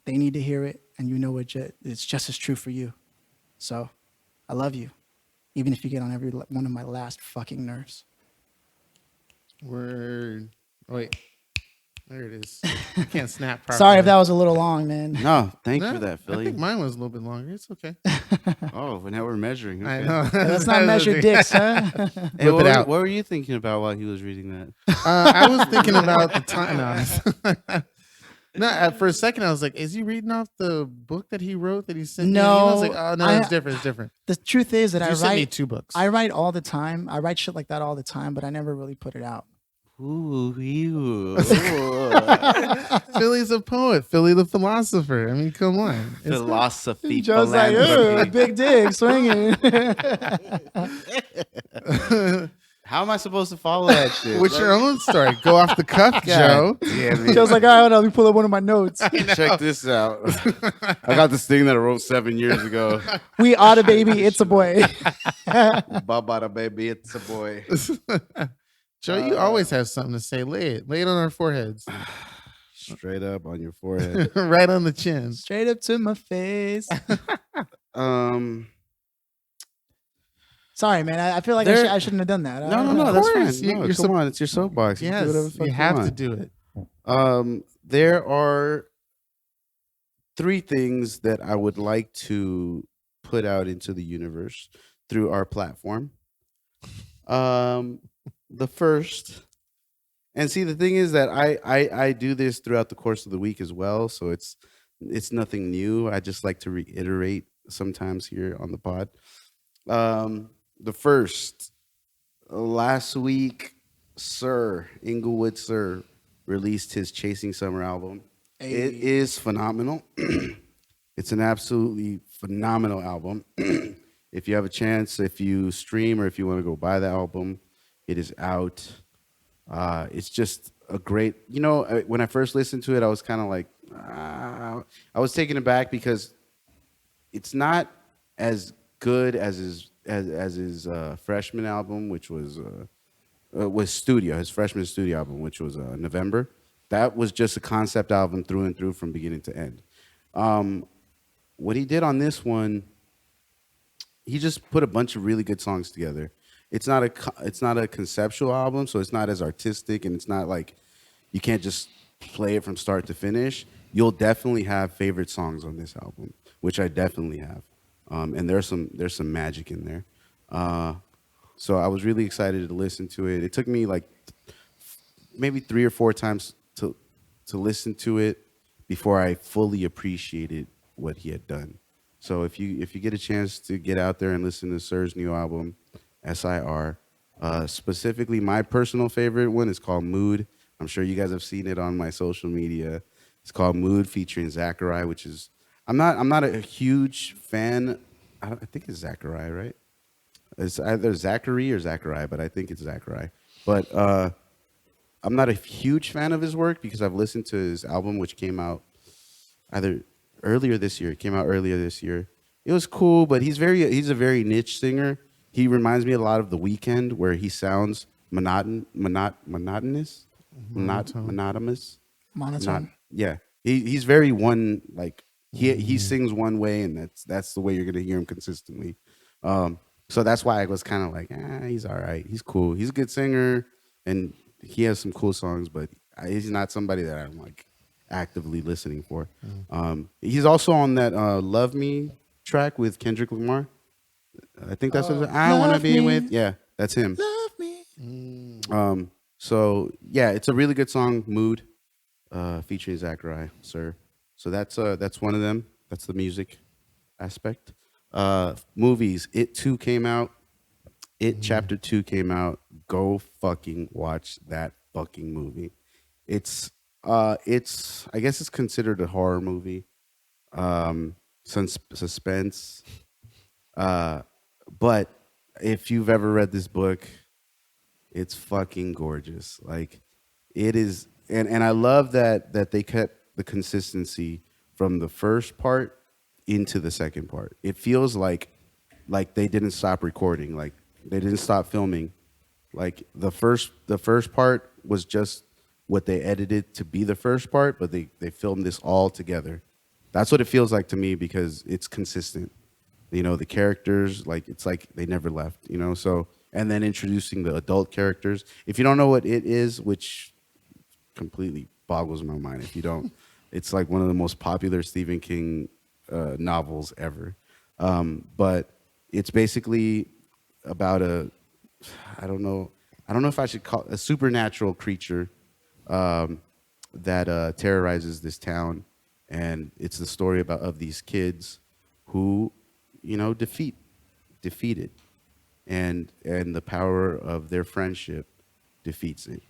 They need to hear it, and you know it's just as true for you. So, I love you, even if you get on every one of my last fucking nerves. Word. Oh, wait. There it is. I can't snap properly. Sorry if that was a little long, man. No, thanks for that, Philly. I think mine was a little bit longer. It's okay. Oh, well, now we're measuring. Okay. I know. Let's not measure dicks, huh? Hey, Whip it out. What were you thinking about while he was reading that? I was thinking about the time. No, for a second I was like, "Is he reading off the book that he wrote that he sent?" No, me? I was like, "Oh no, it's different. It's different." The truth is that You I sent me write 2 books. I write all the time. I write shit like that all the time, but I never really put it out. Ooh, ew. Philly's a poet. Philly the philosopher. I mean, come on. Philosophy. Joe's like, philanthropy. big dick swinging. How am I supposed to follow that shit? What's your own story? Go off the cuff, Joe. Yeah, man. Joe's like, all right, hold on, let me pull up one of my notes. Check this out. I got this thing that I wrote 7 years ago. We are the baby, it's a boy. Baba baby, it's a boy. Joe, you always have something to say. Lay it on our foreheads. Straight up on your forehead. Right on the chin. Straight up to my face. Sorry, man. I feel like I shouldn't have done that. No, that's course. fine. No, You're come on, it's your soapbox. You can do whatever the Yes, fuck you have to want. do it. There are 3 things that I would like to put out into the universe through our platform. The first, and see, the thing is that I do this throughout the course of the week as well, so it's nothing new. I just like to reiterate sometimes here on the pod. The first, last week, Inglewood Sir released his Chasing Summer album. Hey. It is phenomenal. It's an absolutely phenomenal album. If you have a chance, if you stream or if you want to go buy the album, it is out. It's just a great, when I first listened to it, I was kind of like, I was taken aback because it's not as good as his freshman album, which was his freshman studio album, which was November. That was just a concept album through and through from beginning to end. What he did on this one, he just put a bunch of really good songs together. It's not a conceptual album, so it's not as artistic, and it's not like you can't just play it from start to finish. You'll definitely have favorite songs on this album, which I definitely have, and there's some magic in there. So I was really excited to listen to it. It took me like maybe 3 or 4 times to listen to it before I fully appreciated what he had done. So if you get a chance to get out there and listen to Sir's new album, SIR, specifically my personal favorite one is called Mood. I'm sure you guys have seen it on my social media. It's called Mood featuring Zachariah, which is I'm not a huge fan. I think it's Zachariah, right? It's either Zachary or Zachariah, but I think it's Zachariah. But I'm not a huge fan of his work because I've listened to his album, which came out either earlier this year. It came out earlier this year. It was cool, but he's a very niche singer. He reminds me a lot of The Weeknd, where he sounds monotonous, monotonous. Monotone. Yeah, he's very one like he sings one way, and that's the way you're gonna hear him consistently. So that's why I was kind of like, he's all right, he's cool, he's a good singer, and he has some cool songs, but he's not somebody that I'm like actively listening for. He's also on that "Love Me" track with Kendrick Lamar. I think that's what I want to be with. Yeah, that's him. Love me. So yeah, it's a really good song, Mood, featuring Zachariah, Sir. So that's one of them. That's the music aspect. Movies. It 2 came out. It Chapter 2 came out. Go fucking watch that fucking movie. It's I guess it's considered a horror movie. Suspense. But if you've ever read this book, it's fucking gorgeous. Like it is, and I love that they kept the consistency from the first part into the second part. It feels like they didn't stop recording, like they didn't stop filming. Like the first part was just what they edited to be the first part, but they filmed this all together. That's what it feels like to me because it's consistent. You know, the characters, like it's like they never left, you know. So and then introducing the adult characters. If you don't know what it is, which completely boggles my mind if you don't, it's like one of the most popular Stephen King novels ever. But it's basically about I don't know if I should call a supernatural creature that terrorizes this town, and it's the story of these kids who, you know, defeat it, and the power of their friendship defeats it.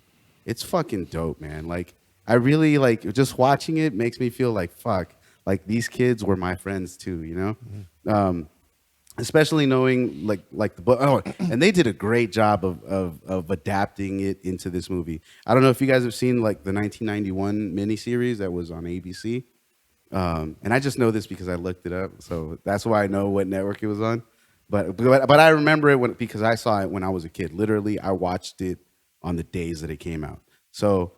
It's fucking dope, man. Like I really like just watching it makes me feel like fuck, like these kids were my friends too, you know. Especially knowing like the book. Oh, and they did a great job of adapting it into this movie. I don't know if you guys have seen like the 1991 miniseries that was on ABC. And I just know this because I looked it up, so that's why I know what network it was on. But I remember it because I saw it when I was a kid. Literally, I watched it on the days that it came out. So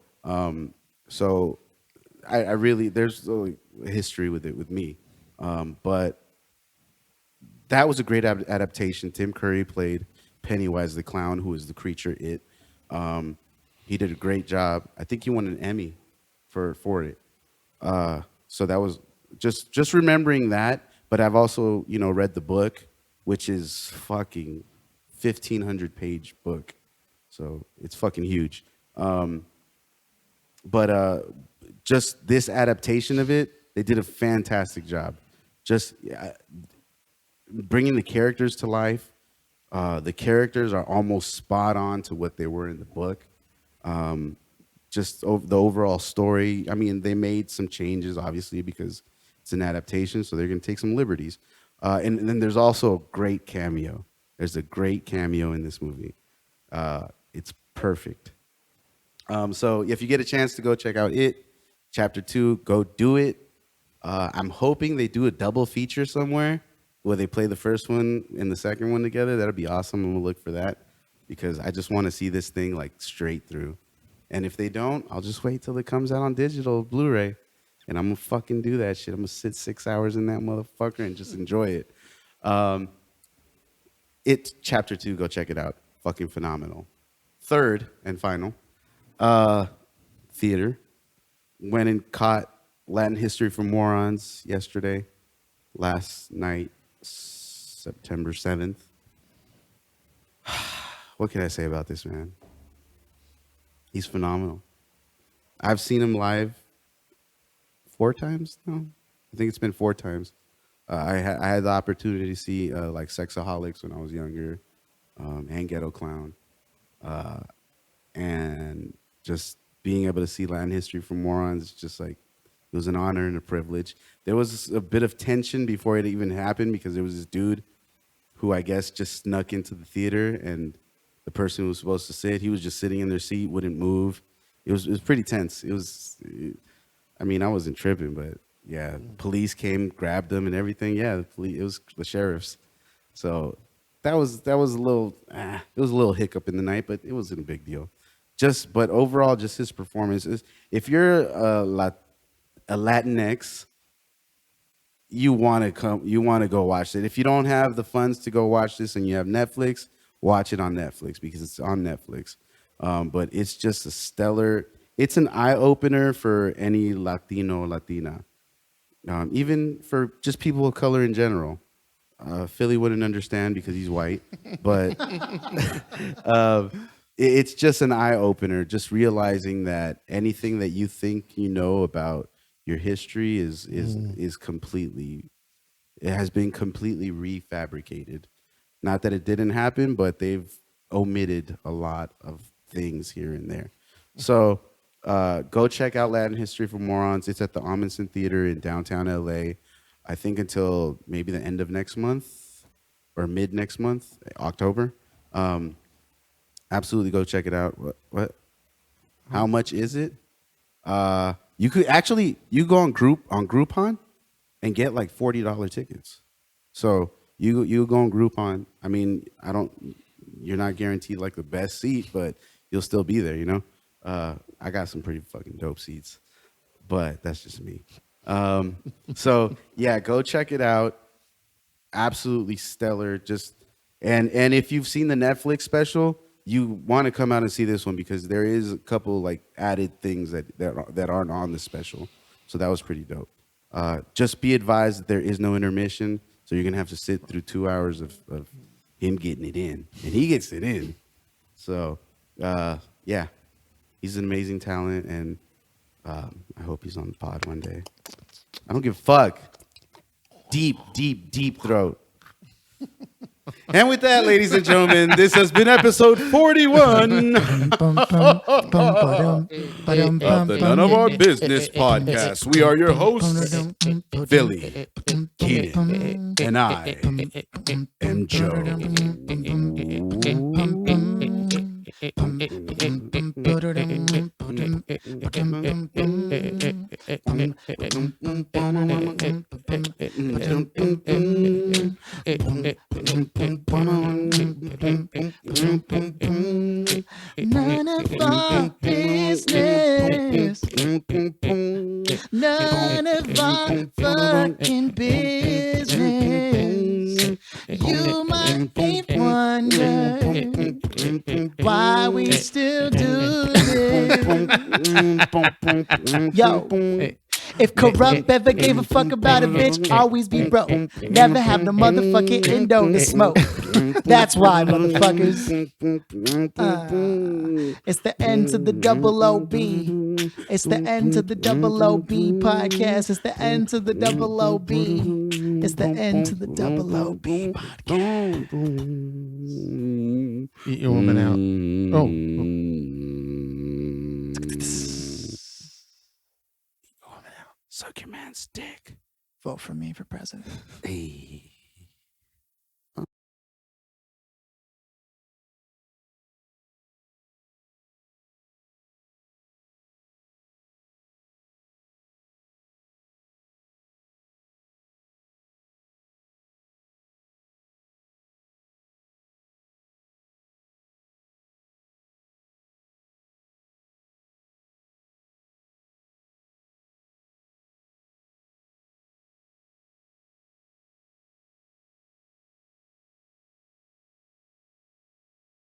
I really there's a history with it with me, but that was a great adaptation. Tim Curry played Pennywise the clown, who is the creature it. He did a great job. I think he won an Emmy for it. So that was just remembering that. But I've also, you know, read the book, which is fucking 1,500-page book. So it's fucking huge. But just this adaptation of it, they did a fantastic job. Just bringing the characters to life. The characters are almost spot on to what they were in the book. Just the overall story. I mean, they made some changes, obviously, because it's an adaptation, so they're going to take some liberties. And then there's also a great cameo. There's a great cameo in this movie. It's perfect. So if you get a chance to go check out it, Chapter 2, go do it. I'm hoping they do a double feature somewhere where they play the first one and the second one together. That'll be awesome. I'm gonna look for that because I just want to see this thing like straight through. And if they don't, I'll just wait till it comes out on digital Blu-ray. and I'm gonna fucking do that shit. I'm gonna sit 6 hours in that motherfucker and just enjoy it. Um, It chapter 2, go check it out. Fucking phenomenal. Third and final, theater. Went and caught Latin History for Morons yesterday, last night, September 7th. What can I say about this man? He's phenomenal. I've seen him live 4 times now. I think it's been 4 times. I had the opportunity to see like Sexaholics when I was younger, and Ghetto Clown, and just being able to see Latin History for Morons, just like it was an honor and a privilege. There was a bit of tension before it even happened because there was this dude who I guess just snuck into the theater, and the person who was supposed to sit, he was just sitting in their seat, wouldn't move. It was pretty tense. I mean, I wasn't tripping, but yeah, police came, grabbed them, and everything. Yeah, it was the sheriffs. So that was a little, it was a little hiccup in the night, but it wasn't a big deal. But overall, just his performance is. If you're a Latinx, you want to go watch it. If you don't have the funds to go watch this and you have Netflix, watch it on Netflix because it's on Netflix. But it's just it's an eye opener for any Latino, Latina. Even for just people of color in general. Philly wouldn't understand because he's white, but it's just an eye opener. Just realizing that anything that you think you know about your history is completely, it has been completely refabricated. Not that it didn't happen, but they've omitted a lot of things here and there. So. Go check out Latin History for Morons. It's at the Amundsen Theater in downtown LA. I think until maybe the end of next month or mid next month, October. Absolutely go check it out. What? How much is it? You could actually go on Groupon and get like $40 tickets. So you go on Groupon. I mean, you're not guaranteed like the best seat, but you'll still be there, you know? I got some pretty fucking dope seats, but that's just me. So yeah, go check it out. Absolutely stellar. And if you've seen the Netflix special, you want to come out and see this one because there is a couple like added things that aren't on the special. So that was pretty dope. Just be advised that there is no intermission, so you're gonna have to sit through 2 hours of him getting it in, and he gets it in. So yeah. He's an amazing talent, and I hope he's on the pod one day. I don't give a fuck. Deep, deep, deep throat. And with that, ladies and gentlemen, this has been episode 41 of the None of Our Business podcast. We are your hosts, Philly, Keenan, and I am Joe. None of our business. None of our fucking business. You might wonder why we still do this. Yo. If corrupt ever gave a fuck about a bitch, always be broke. Never have no motherfucking endo to smoke. That's why, motherfuckers. It's the end to the double OB. It's the end to the double OB podcast. It's the end to the double OB. It's the end to the double OB podcast. Eat your woman out. Oh. Suck your man's dick. Vote for me for president. Hey.